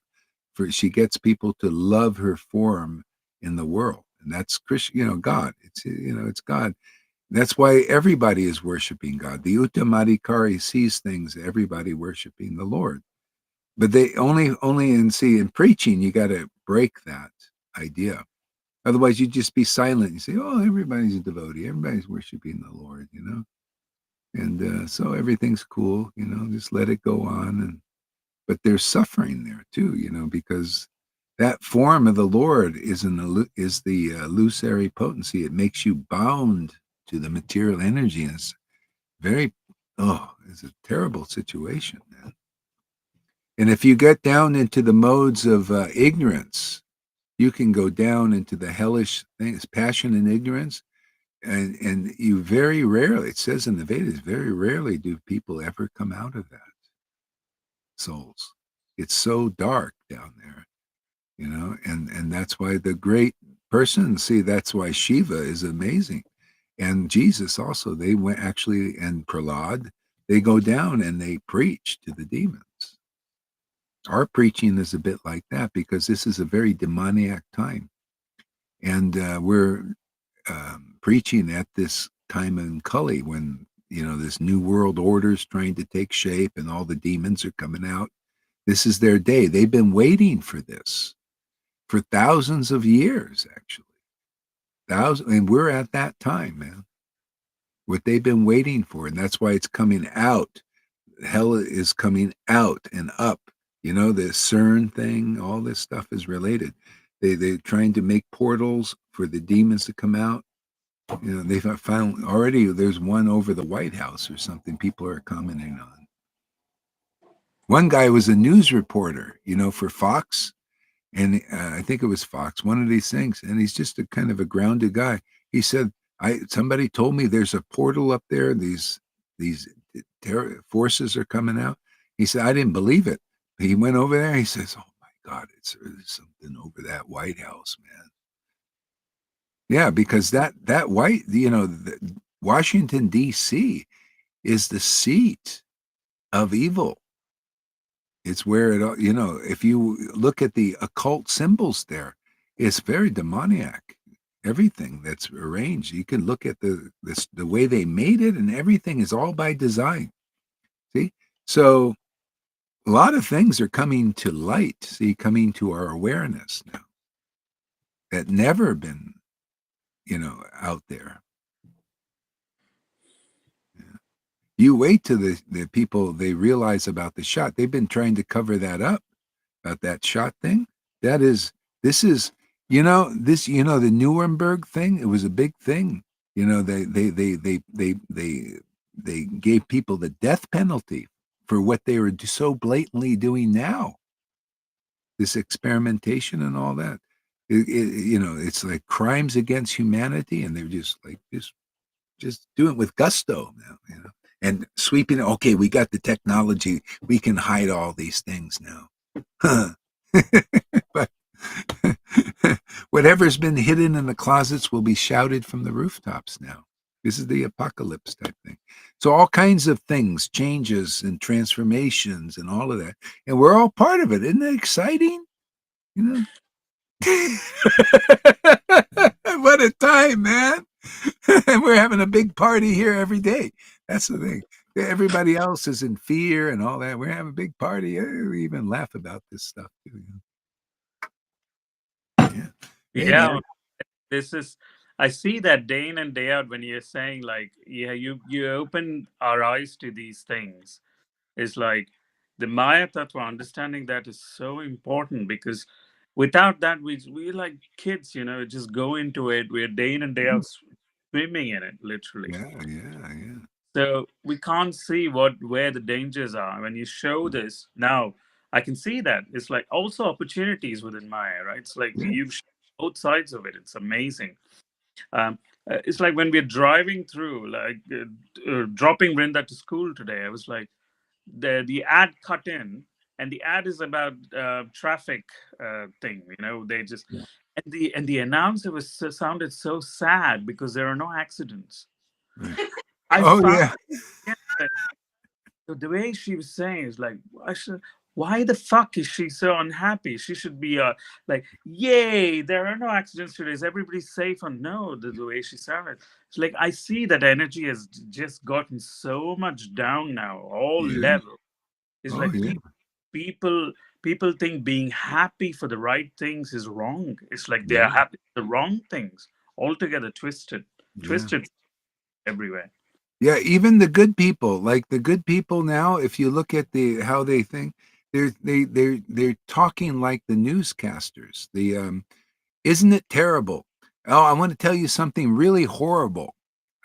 She gets people to love her form in the world, and that's Christian. God. It's God. That's why everybody is worshiping God. The Uttamadikari sees things. Everybody worshiping the Lord, but they only in preaching you got to break that idea. Otherwise, you'd just be silent. You say, "Oh, everybody's a devotee. Everybody's worshiping the Lord." And so everything's cool. Just let it go on. But there's suffering there too, because that form of the Lord is the illusory potency. It makes you bound to the material energy, and it's very it's a terrible situation, man. And if you get down into the modes of ignorance, you can go down into the hellish things, passion and ignorance. and you very rarely, it says in the Vedas, very rarely do people ever come out of that, souls. It's so dark down there, and that's why the great person, see, that's why Shiva is amazing. And Jesus also, they went actually, and Prahlad, they go down and they preach to the demons. Our preaching is a bit like that because this is a very demoniac time. And we're preaching at this time in Kali when, this new world order is trying to take shape and all the demons are coming out. This is their day. They've been waiting for this for thousands of years, actually. Thousands, and we're at that time, man. What they've been waiting for, and that's why it's coming out. Hell is coming out and up. The CERN thing, all this stuff is related. They're trying to make portals for the demons to come out. They've found already there's one over the White House or something people are commenting on. One guy was a news reporter, for Fox, and I think it was Fox, one of these things, and he's just a kind of a grounded guy. He said, somebody told me there's a portal up there, these forces are coming out. He said, I didn't believe it. He went over there, he says, oh my God, there's something over that White House, man. Yeah, because that Washington, D.C. is the seat of evil. It's where it, if you look at the occult symbols there, it's very demoniac. Everything that's arranged, you can look at the way they made it, and everything is all by design. See, so a lot of things are coming to light. See, coming to our awareness now that never been, out there. You wait till the people, they realize about the shot. They've been trying to cover that up, about that shot thing. This is, the Nuremberg thing. It was a big thing. They gave people the death penalty for what they were so blatantly doing now. This experimentation and all that. It's like crimes against humanity, and they're just like just doing it with gusto now, and sweeping. Okay, we got the technology. We can hide all these things now. But whatever's been hidden in the closets will be shouted from the rooftops now. This is the apocalypse type thing. So all kinds of things, changes and transformations and all of that. And we're all part of it. Isn't it exciting? What a time, man. And we're having a big party here every day. That's the thing. Everybody else is in fear and all that. We're having a big party. We even laugh about this stuff too. Yeah. Hey, Yeah, man. this is, I see that day in and day out when you're saying like, yeah, you open our eyes to these things. It's like the Maya Tattva, understanding that is so important because without that we're like kids, just go into it. We're day in and day out swimming in it, literally. Yeah. So we can't see where the dangers are. When you show this now, I can see that it's like also opportunities within Maya, right? It's like Yeah. you've shown both sides of it. It's amazing. Um, it's like when we're driving through, like dropping Brinda to school today. I was like, the ad cut in, and the ad is about traffic thing. They just Yeah. and the announcer sounded so sad because there are no accidents. Right. I Oh found yeah. that the way she was saying is like, why the fuck is she so unhappy? She should be like, yay, there are no accidents today. Is everybody safe? And no, the way she sounded, it's like I see that energy has just gotten so much down now, all Yeah. levels. It's Oh like yeah. people think being happy for the right things is wrong. It's like they are Yeah. happy for the wrong things, altogether twisted, Yeah. twisted everywhere. Yeah, even the good people, like the good people now, if you look at how they think, they're talking like the newscasters. Isn't it terrible? Oh, I want to tell you something really horrible.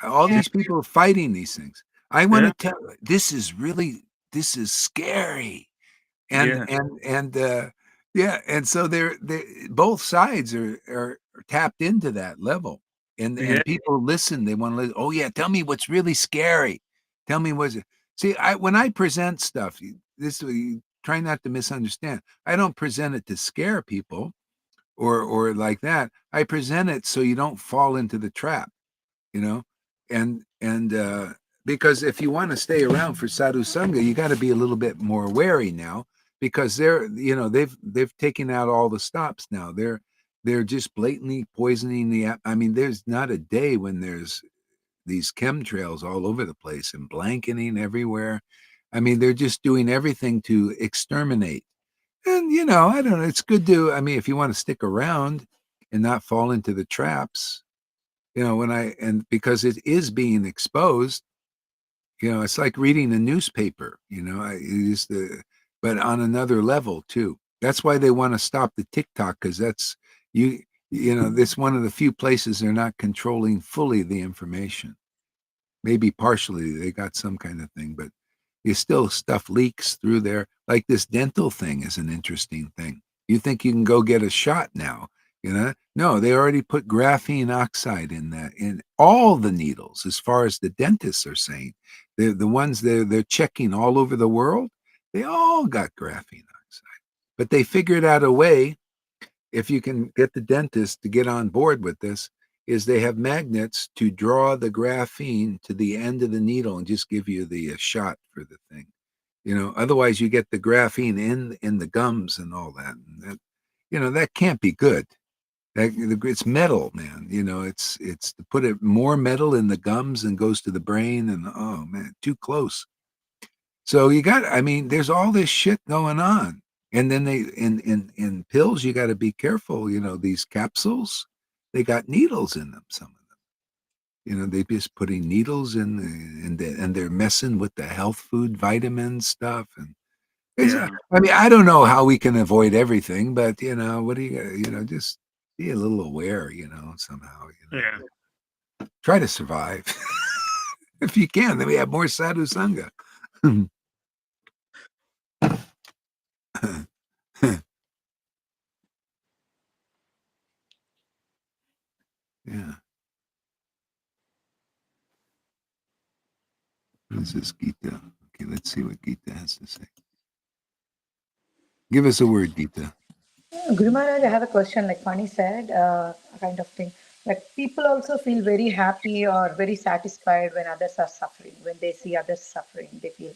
All Yeah. these people are fighting these things. I want Yeah, to tell this is scary. And yeah, yeah, and so they're both sides are tapped into that level. and Yeah. people listen. They want to listen. Oh yeah, tell me what's really scary. Tell me what's it. See, when I present stuff, you try not to misunderstand. I don't present it to scare people or like that. I present it so you don't fall into the trap, you know, and because if you want to stay around for sadhu sangha, you got to be a little bit more wary now because they've taken out all the stops now. They're just blatantly poisoning I mean, there's not a day when there's these chemtrails all over the place and blanketing everywhere. I mean, they're just doing everything to exterminate. And I don't know. It's good to. I mean, if you want to stick around and not fall into the traps, because it is being exposed. It's like reading a newspaper. I use but on another level too. That's why they want to stop the TikTok because that's you. It's one of the few places they're not controlling fully the information. Maybe partially they got some kind of thing, but you still stuff leaks through there. Like this dental thing is an interesting thing. You think you can go get a shot now, No, they already put graphene oxide in all the needles, as far as the dentists are saying. The ones they're checking all over the world, they all got graphene oxide. But they figured out a way, if you can get the dentist to get on board with this, is they have magnets to draw the graphene to the end of the needle and just give you the shot for the thing. Otherwise you get the graphene in the gums and all that. And that can't be good. It's metal, man. It's to put it more metal in the gums and goes to the brain, and oh man, too close. So I mean, there's all this shit going on. And then they in pills, you got to be careful. These capsules, they got needles in them. Some of them, they just putting needles in, and they're messing with the health food vitamin stuff. And Yeah. I mean, I don't know how we can avoid everything, but what do just be a little aware, somehow. Yeah. Try to survive if you can. Then we have more sadhu sangha. Yeah. This is Gita. Okay, let's see what Gita has to say. Give us a word, Gita. Guru Maharaj, I have a question. Like Fani said, kind of thing. Like people also feel very happy or very satisfied when others are suffering. When they see others suffering, they feel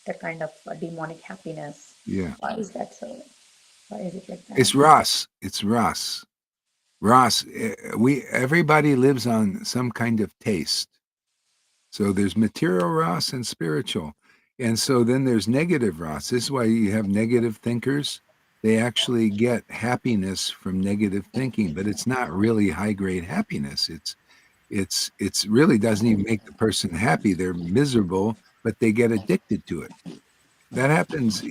that kind of demonic happiness. Yeah. Why is that so? Why is it like that? It's Ras. It's Ras. Ras. Everybody lives on some kind of taste. So there's material Ras and spiritual. And so then there's negative Ras. This is why you have negative thinkers. They actually get happiness from negative thinking, but it's not really high grade happiness. It's really doesn't even make the person happy. They're miserable, but they get addicted to it. That happens,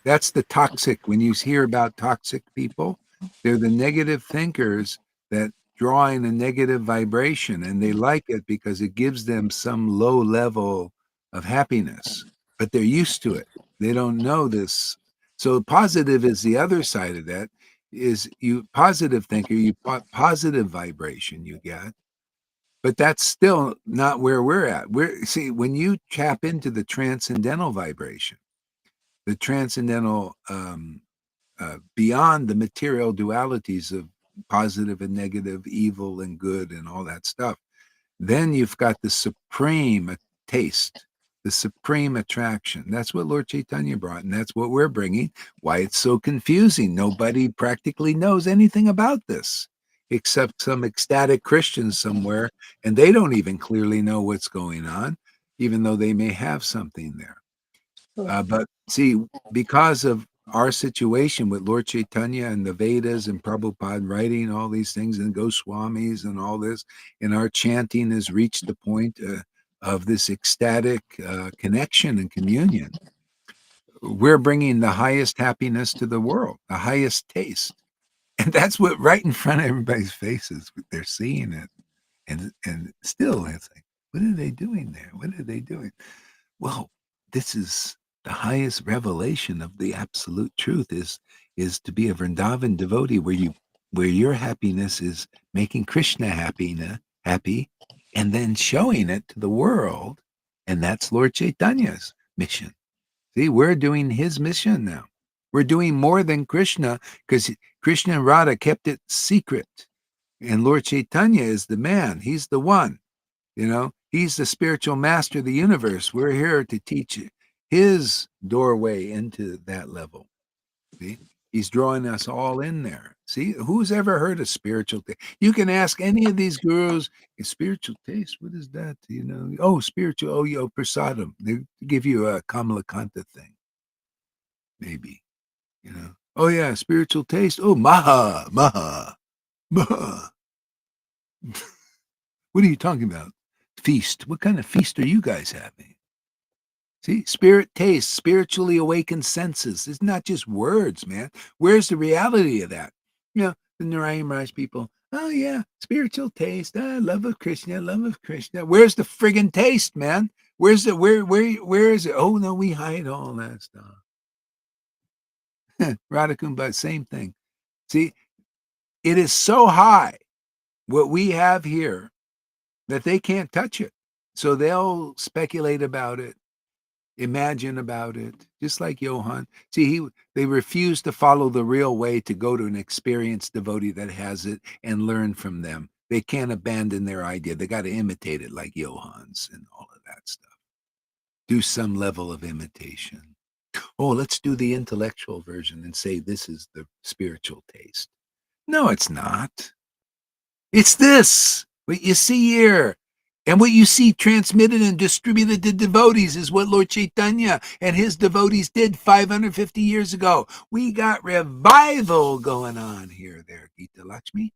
that's the toxic. When you hear about toxic people, they're the negative thinkers that draw in a negative vibration, and they like it because it gives them some low level of happiness, but they're used to it. They don't know this. So positive is the other side of that. Is you positive thinker, you positive vibration you get, but that's still not where we're at. See, when you tap into the transcendental vibration, the transcendental beyond the material dualities of positive and negative, evil and good, and all that stuff, then you've got the supreme taste, the supreme attraction. That's what Lord Chaitanya brought, and that's what we're bringing. Why it's so confusing. Nobody practically knows anything about this except some ecstatic Christians somewhere, and they don't even clearly know what's going on, even though they may have something there. But see, because of our situation with Lord Chaitanya and the Vedas and Prabhupada writing all these things and Goswamis and all this, and our chanting has reached the point of this ecstatic connection and communion, we're bringing the highest happiness to the world, the highest taste. And that's what right in front of everybody's faces. They're seeing it. And still, it's like, what are they doing there? What are they doing? Well, this is the highest revelation of the absolute truth is to be a Vrindavan devotee where you where your happiness is making Krishna happy, and then showing it to the world. And that's Lord Chaitanya's mission. See, we're doing his mission now. We're doing more than Krishna because Krishna and Radha kept it secret. And Lord Chaitanya is the man. He's the one. He's the spiritual master of the universe. We're here to teach his doorway into that level. See? He's drawing us all in there. See, who's ever heard of spiritual taste? You can ask any of these gurus, spiritual taste, what is that? Oh, spiritual, prasadam. They give you a Kamalakanta thing. Maybe, Oh yeah, spiritual taste. Oh, maha. What are you talking about? Feast. What kind of feast are you guys having? See, spirit taste, spiritually awakened senses. It's not just words, man. Where's the reality of that? The Narayan Raj people, oh yeah, spiritual taste, love of Krishna, love of Krishna. Where's the friggin' taste, man? Where is it? Oh no, we hide all that stuff. Radhakumbha, same thing. See, it is so high, what we have here, that they can't touch it. So they'll speculate about it, imagine about it, just like Johann. See, they refuse to follow the real way to go to an experienced devotee that has it and learn from them. They can't abandon their idea. They got to imitate it like Johann's and all of that stuff. Do some level of imitation. Oh, let's do the intellectual version and say this is the spiritual taste. No, it's not. It's this. What you see here. And what you see transmitted and distributed to devotees is what Lord Chaitanya and his devotees did 550 years ago. We got revival going on here, there, Gita Lakshmi.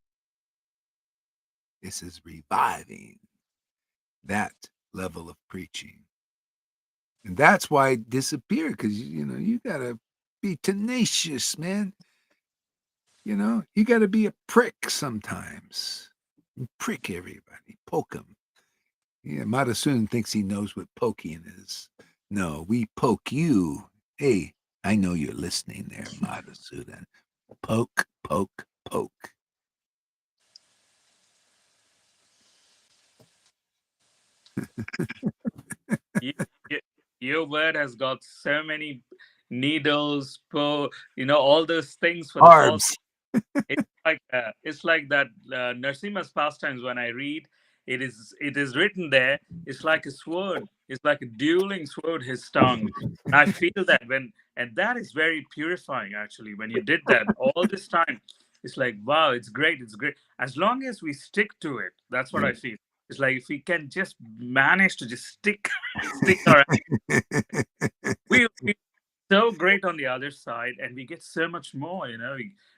This is reviving that level of preaching. And that's why it disappeared, because, you got to be tenacious, man. You got to be a prick sometimes. Prick everybody, poke them. Yeah, Madhusudan thinks he knows what poking is. No, we poke you. Hey, I know you're listening there, Madhusudan. Poke, poke, poke. You, your word has got so many needles, all those things for the false. Arms. It's like that Narsimha's pastimes. When I read, it is written there. It's like a sword. It's like a dueling sword. His tongue. I feel that and that is very purifying. Actually, when you did that all this time, it's like, wow, it's great. It's great. As long as we stick to it, that's what I feel. It's like if we can just manage to just stick our, we feel so great on the other side, and we get so much more.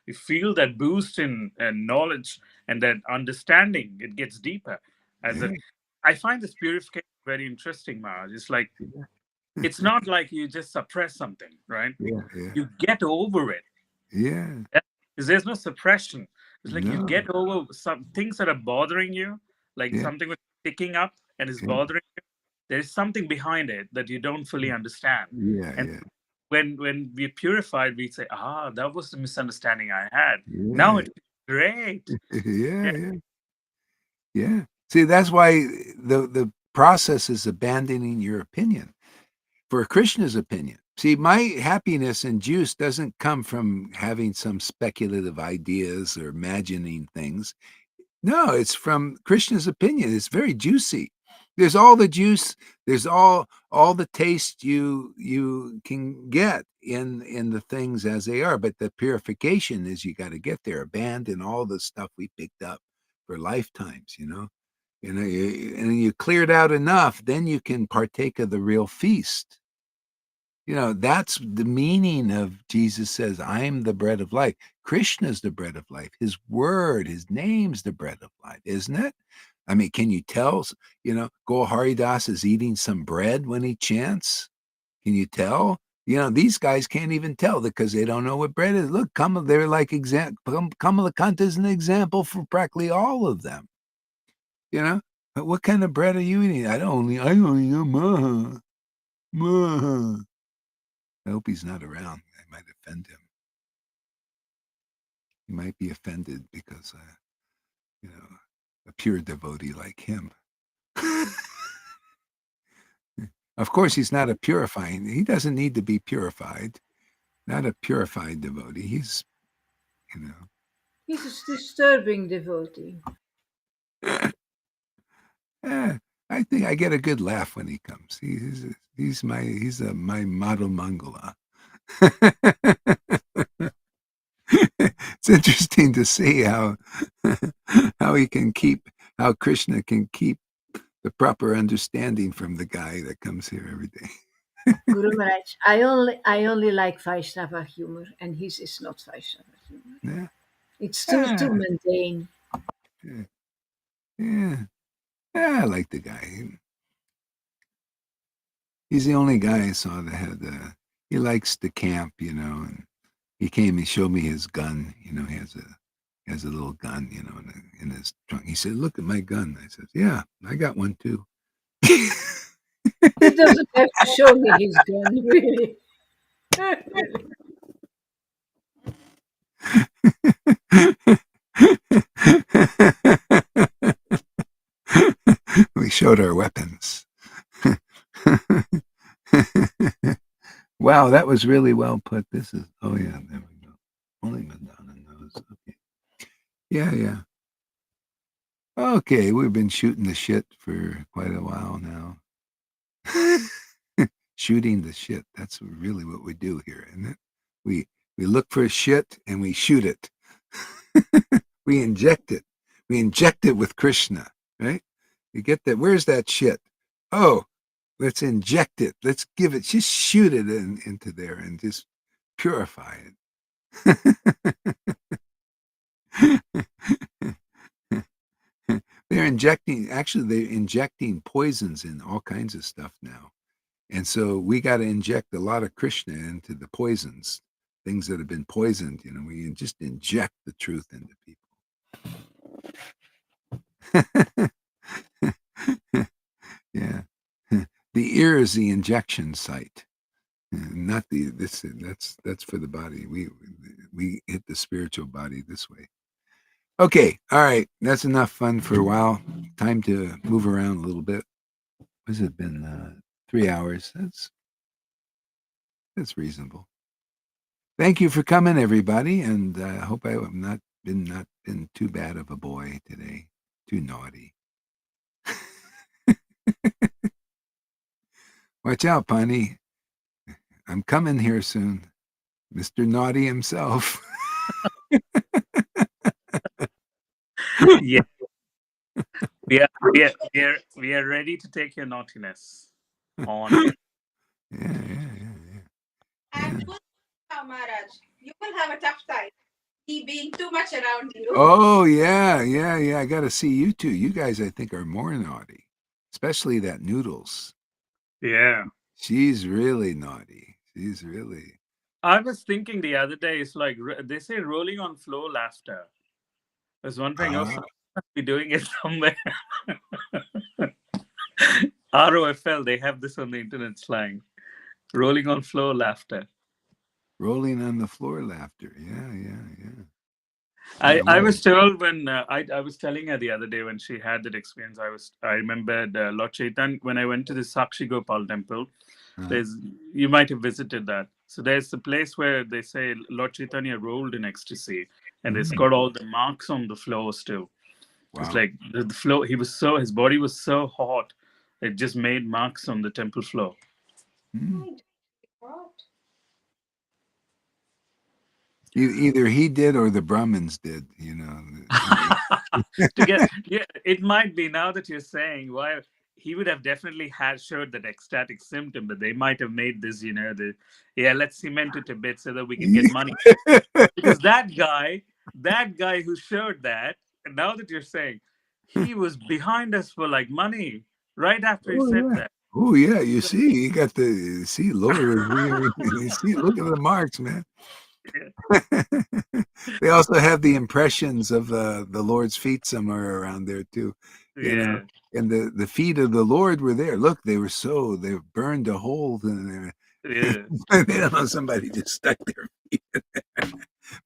We feel that boost in knowledge and that understanding. It gets deeper. I find this purification very interesting, Maharaj. It's like it's not like you just suppress something, right? Yeah. You get over it. Yeah. There's no suppression. It's like you No. get over some things that are bothering you, like Yeah. something was picking up and is Yeah. bothering you. There is something behind it that you don't fully understand. And Yeah. when we're purified, we say, that was the misunderstanding I had. Now Yeah. it's great. Yeah. Yeah. See, that's why the process is abandoning your opinion for Krishna's opinion. See, my happiness and juice doesn't come from having some speculative ideas or imagining things. No, it's from Krishna's opinion. It's very juicy. There's all the juice. There's all the taste you can get in the things as they are. But the purification is you got to get there, abandon all the stuff we picked up for lifetimes. And you cleared out enough, then you can partake of the real feast. That's the meaning of Jesus says, I'm the bread of life. Krishna's the bread of life. His word, his name's the bread of life, isn't it? I mean, can you tell, Gaur Haridas is eating some bread when he chants? Can you tell? These guys can't even tell because they don't know what bread is. Look, they're like Kamalakanta is an example for practically all of them. But what kind of bread are you eating? I only eat maha. Maha. I hope he's not around. I might offend him. he might be offended because, a pure devotee like him. Of course, he's not a purifying. He doesn't need to be purified. Not a purified devotee. He's, He's a disturbing devotee. I think I get a good laugh when he comes. He's my model Mangala. It's interesting to see how Krishna can keep the proper understanding from the guy that comes here every day. Guru Maharaj, I only like Vaishnava humor, and his is not Vaishnava humor. Yeah. It's too mundane. Yeah. I like the guy. He's the only guy I saw that had he likes to camp, and he came and showed me his gun. He has a little gun, in his trunk. He said, "Look at my gun." I said, "Yeah, I got one too." He doesn't have to show me his gun, really. We showed our weapons. Wow, that was really well put. This is, oh yeah, there we go. Only Madonna knows. Okay. Yeah. Okay, we've been shooting the shit for quite a while now. Shooting the shit. That's really what we do here, isn't it? We look for shit and we shoot it. We inject it. We inject it with Krishna, right? You get that? Where's that shit? Oh, let's inject it. Let's give it, just shoot it into there and just purify it. They're injecting poisons in all kinds of stuff now. And so we got to inject a lot of Krishna into the poisons, things that have been poisoned. We just inject the truth into people. Yeah. The ear is the injection site, not that's for the body. We hit the spiritual body this way. Okay, all right, that's enough fun for a while. Time to move around a little bit. Has it been 3 hours? That's reasonable. Thank you for coming, everybody, and I hope I have not been too bad of a boy today, too naughty. Watch out, Pani. I'm coming here soon. Mr. Naughty himself. Yeah. We are ready to take your naughtiness on. Yeah. And now, Maharaj, you will have a tough time. He being too much around you. Oh, yeah. I got to see you two. You guys, I think, are more naughty, especially that Noodles. Yeah. She's really naughty. She's really. I was thinking the other day, it's like they say rolling on floor laughter. I was wondering, I must be doing it somewhere. ROFL, they have this on the internet slang. Rolling on floor laughter. Rolling on the floor laughter. Yeah. I was told when I was telling her the other day when she had that experience. I remembered Lord Chaitanya when I went to the Sakshi Gopal temple. You might have visited that. So there's a place where they say Lord Chaitanya rolled in ecstasy, and it's got all the marks on the floor still. Wow. It's like the floor. His body was so hot, it just made marks on the temple floor. Either he did or the Brahmins did, It might be, now that you're saying, why he would have definitely showed that ecstatic symptom, but they might have made this, let's cement it a bit so that we can get money. Because that guy who showed that, and now that you're saying, he was behind us for like money right after he said that. Oh yeah, you see, you got the Lord. You see, look at the marks, man. They also have the impressions of the Lord's feet somewhere around there too. And the feet of the Lord were there. Look, they were burned a hole in there. They don't know, somebody just stuck their feet in there.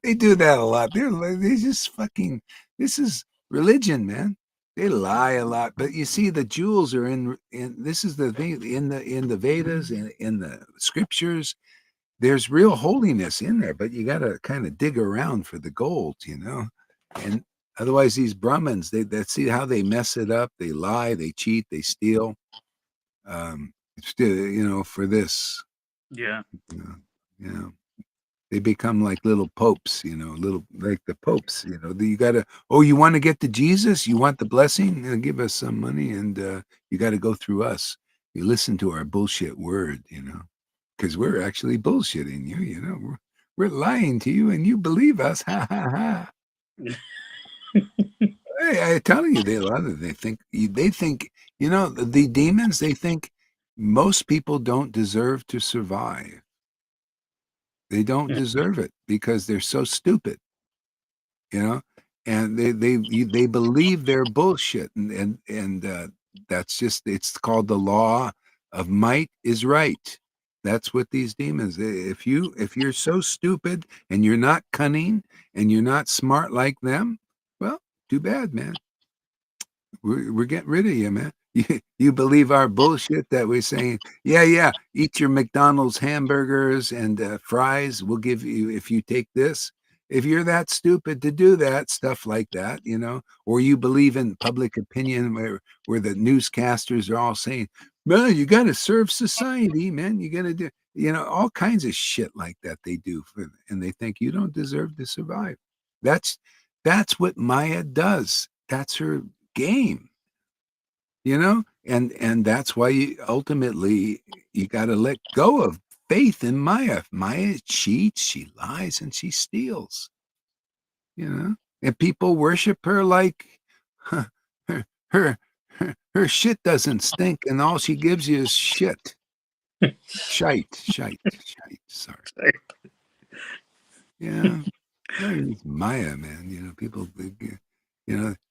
They do that a lot. They just fucking. This is religion, man. They lie a lot, but you see, the jewels are in. This is the thing in the Vedas, in the scriptures. There's real holiness in there, but you got to kind of dig around for the gold, and otherwise these Brahmins, they see how they mess it up. They lie, they cheat, they steal. Still, for this, Yeah. you know, you know, they become like little popes, little like the popes. You got to. Oh, you want to get to Jesus? You want the blessing? Give us some money, and you got to go through us. You listen to our bullshit word, because we're actually bullshitting you. We're lying to you, and you believe us. Ha ha ha. Hey, I'm telling you, they think the demons. They think most people don't deserve to survive. They don't deserve it because they're so stupid, you know, and they believe they're bullshit, and that's just it's called the law of might is right. That's what these demons. If you're so stupid and you're not cunning and you're not smart like them, well, too bad, man. We're getting rid of you, man. You believe our bullshit that we're saying, yeah, eat your McDonald's hamburgers and fries. We'll give you if you take this. If you're that stupid to do that, stuff like that, or you believe in public opinion where the newscasters are all saying, well, you got to serve society, man. You got to do, all kinds of shit like that they do. And they think you don't deserve to survive. That's what Maya does. That's her game, and that's why ultimately you got to let go of faith in Maya. Maya cheats, she lies, and she steals, and people worship her like huh, her, her her shit doesn't stink, and all she gives you is shit. Shite. Sorry. Yeah. It's Maya, man. People,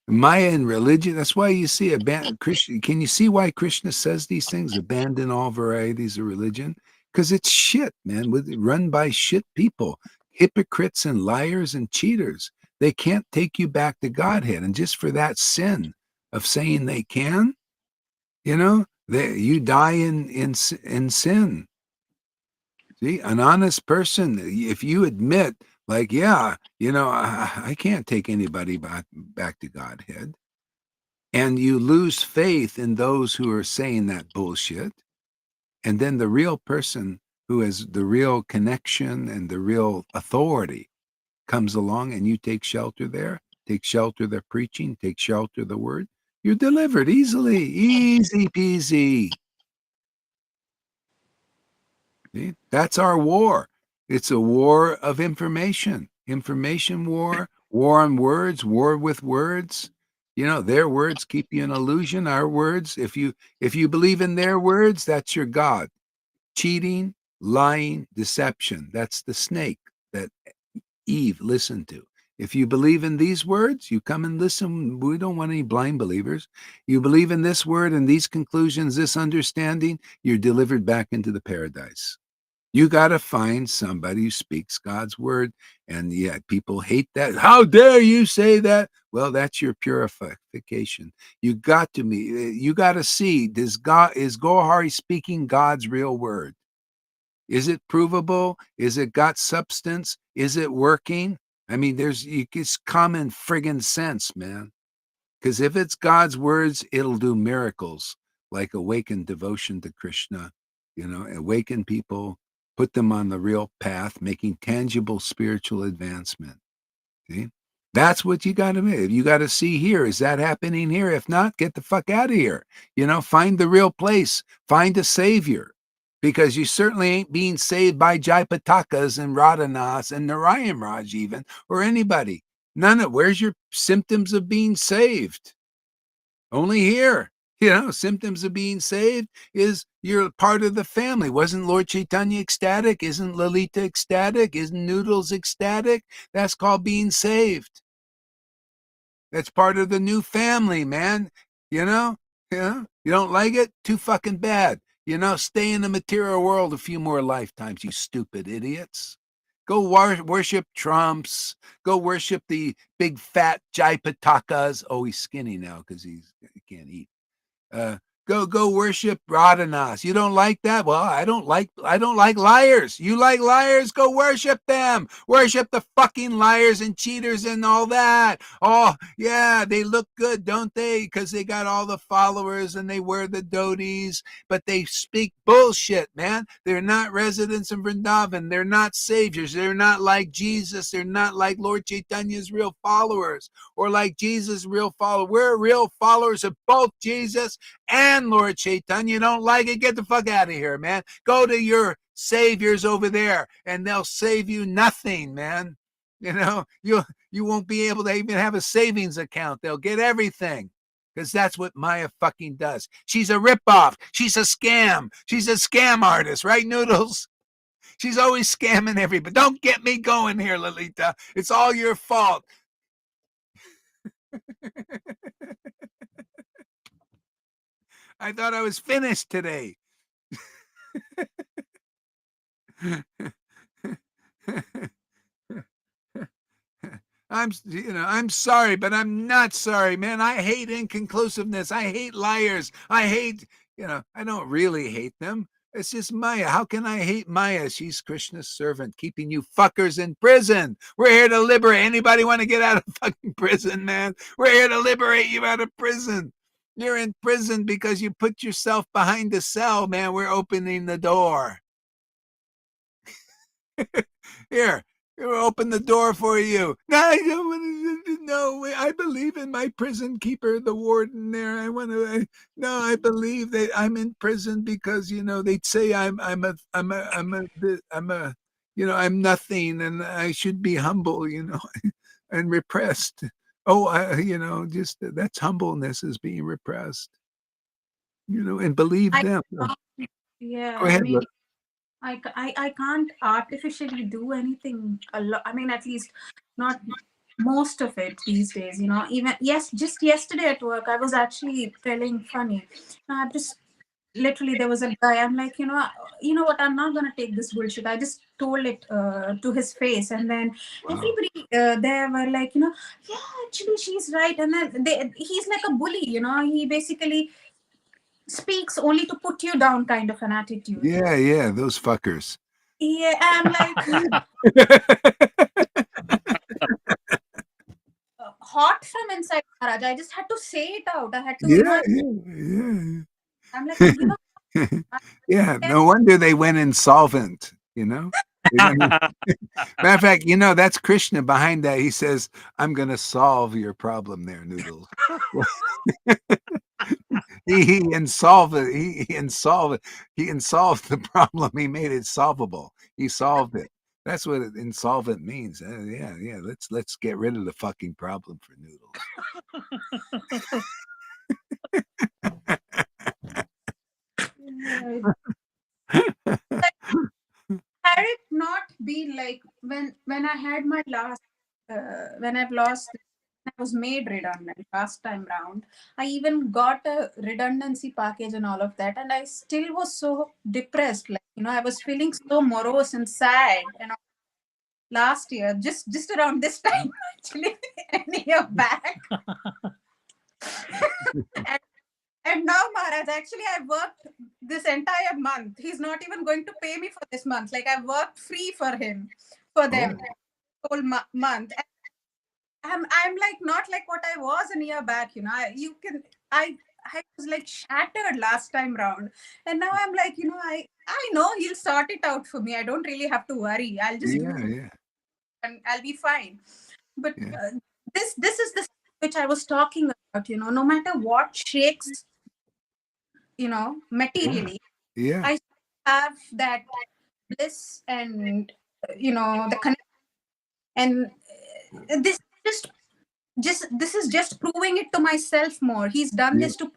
Maya and religion. That's why you see Christian. Can you see why Krishna says these things? Abandon all varieties of religion, because it's shit, man. Run by shit people, hypocrites and liars and cheaters. They can't take you back to Godhead, and just for that sin of saying they can, you die in sin. See, an honest person, if you admit, like, yeah, I can't take anybody back to Godhead, and you lose faith in those who are saying that bullshit, and then the real person who has the real connection and the real authority comes along and you take shelter there, take shelter the preaching, take shelter the word, you're delivered easily, easy peasy. See? That's our war. It's a war of information war, war on words, war with words. Their words keep you in illusion. Our words, if you believe in their words, that's your God. Cheating, lying, deception. That's the snake that Eve listened to. If you believe in these words, you come and listen. We don't want any blind believers. You believe in this word and these conclusions, this understanding, you're delivered back into the paradise. You got to find somebody who speaks God's word. And yet people hate that. How dare you say that? Well, that's your purification. You got to see, is Gohari speaking God's real word? Is it provable? Is it got substance? Is it working? I mean, it's common friggin' sense, man. Because if it's God's words, it'll do miracles like awaken devotion to Krishna, awaken people, put them on the real path, making tangible spiritual advancement. See? That's what you got to do. You got to see here. Is that happening here? If not, get the fuck out of here. Find the real place. Find a savior. Because you certainly ain't being saved by Jaipatakas and Radhanas and Narayan Raj even, or anybody. Where's your symptoms of being saved? Only here. Symptoms of being saved is you're part of the family. Wasn't Lord Chaitanya ecstatic? Isn't Lalita ecstatic? Isn't Noodles ecstatic? That's called being saved. That's part of the new family, man. You don't like it? Too fucking bad. Stay in the material world a few more lifetimes, you stupid idiots. Go worship Trumps. Go worship the big fat Jai Patakas. Oh, he's skinny now because he can't eat. Go worship Radhanas. You don't like that? Well, I don't like liars. You like liars? Go worship them. Worship the fucking liars and cheaters and all that. Oh, yeah, they look good, don't they? Because they got all the followers and they wear the dhotis, but they speak bullshit, man. They're not residents of Vrindavan. They're not saviors. They're not like Jesus. They're not like Lord Chaitanya's real followers or like Jesus' real follower. We're real followers of both Jesus and Lord Chaitanya. You don't like it? Get the fuck out of here, man. Go to your saviors over there and they'll save you nothing, man. You know, you won't be able to even have a savings account. They'll get everything. Because that's what Maya fucking does. She's a ripoff. She's a scam. She's a scam artist, right, Noodles? She's always scamming everybody. Don't get me going here, Lolita. It's all your fault. I thought I was finished today. I'm sorry, but I'm not sorry, man. I hate inconclusiveness. I hate liars. I hate, I don't really hate them. It's just Maya. How can I hate Maya? She's Krishna's servant, keeping you fuckers in prison. We're here to liberate. Anybody want to get out of fucking prison, man? We're here to liberate you out of prison. You're in prison because you put yourself behind a cell, man. We're opening the door. Here, we'll open the door for you. No, I don't want to. No, I believe in my prison keeper, the warden there. I believe that I'm in prison because they'd say I'm nothing and I should be humble, and repressed. Oh, just that's humbleness is being repressed, and believe them. Yeah, Go ahead. I can't artificially do anything a lot. I mean, at least not most of it these days, even just yesterday at work, I was actually feeling funny. I just literally, there was a guy, I'm like, you know what, I'm not going to take this bullshit. I just told it to his face. And then everybody there were like, yeah, actually she's right. And then he's like a bully, he basically speaks only to put you down kind of an attitude. Yeah, those fuckers. Yeah, I'm like hot from inside, Maharaj. I just had to say it out. I had to, Yeah. I'm like, you know, Yeah, no wonder they went insolvent, Matter of fact, that's Krishna behind that. He says, I'm going to solve your problem there, Noodles. he insolved it. He insolved the problem. He made it solvable. He solved it. That's what insolvent means. Yeah. Let's get rid of the fucking problem for Noodles. Had it not been like when I had my last when I've lost, I was made redundant last time round. I even got a redundancy package and all of that, and I still was so depressed. Like I was feeling so morose and sad. And last year, just around this time, actually, a year back. And now, Maharaj, actually, I worked this entire month. He's not even going to pay me for this month. Like, I worked free for them, whole month. And I'm like, not like what I was a year back, I was like shattered last time round. And now I'm like, I know he'll sort it out for me. I don't really have to worry. I'll just do it and I'll be fine. But this is the which I was talking about, no matter what shakes, materially, I have that bliss and the connection. And this is just proving it to myself more. He's done this to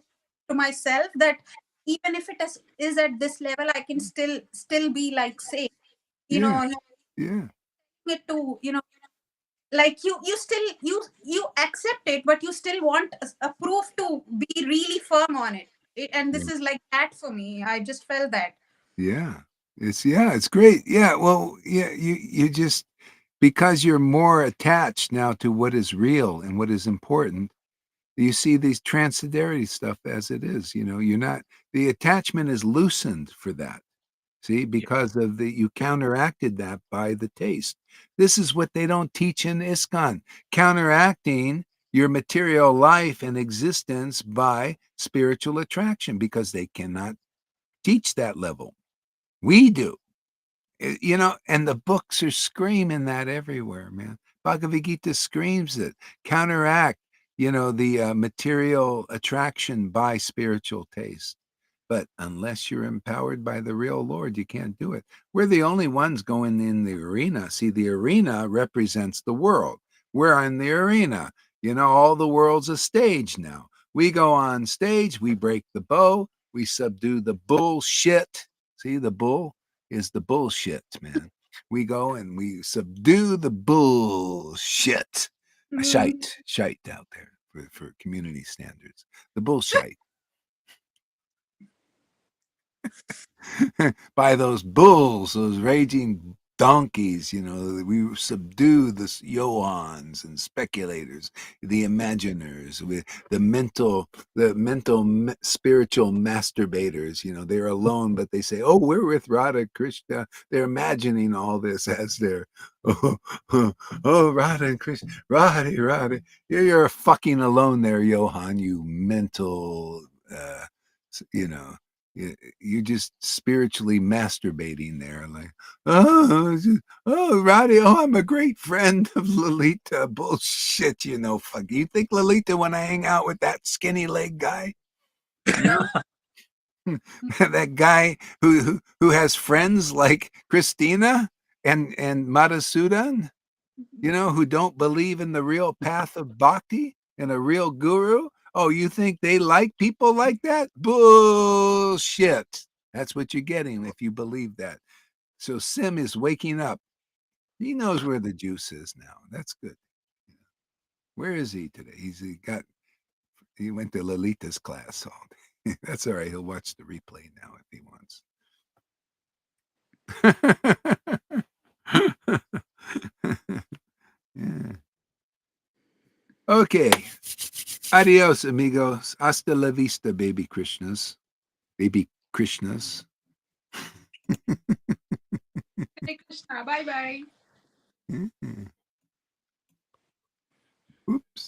myself, that even if it is at this level, I can still be like safe. It to like you still you accept it, but you still want a proof to be really firm on it. And this is like that for me. I just felt that. Yeah. It's great. Yeah, well, yeah, you just because you're more attached now to what is real and what is important, you see these transcendentality stuff as it is. You're not the attachment is loosened for that. See, Yeah. because of you counteracted that by the taste. This is what they don't teach in ISKCON. Counteracting your material life and existence by spiritual attraction because they cannot teach that level. We do. And the books are screaming that everywhere, man. Bhagavad Gita screams it. Counteract, the material attraction by spiritual taste. But unless you're empowered by the real Lord, you can't do it. We're the only ones going in the arena. See, the arena represents the world. We're in the arena. All the world's a stage now. We go on stage, we break the bow, we subdue the bullshit. See, the bull is the bullshit, man. We go and we subdue the bullshit. A shite out there for community standards. The bullshit. By those bulls, those raging donkeys, we subdue the Johans and speculators, the imaginers, with the mental spiritual masturbators. They're alone, but they say, "Oh, we're with Radha Krishna." They're imagining all this as they're, oh, Radha and Krishna, Radha. You're fucking alone there, Johan. You mental, you know you're just spiritually masturbating there, like, oh, Roddy, I'm a great friend of Lolita. Bullshit, fuck. You think Lolita when I hang out with that skinny leg guy? That guy who has friends like Christina and Madhusudan, who don't believe in the real path of bhakti and a real guru. Oh, you think they like people like that? Bullshit. That's what you're getting if you believe that. So Sim is waking up. He knows where the juice is now. That's good. Where is he today? He went to Lolita's class all day. That's all right. He'll watch the replay now if he wants. Yeah. Okay. Adios, amigos. Hasta la vista, baby Krishnas. Baby Krishnas. Hare Krishna. Bye bye. Oops.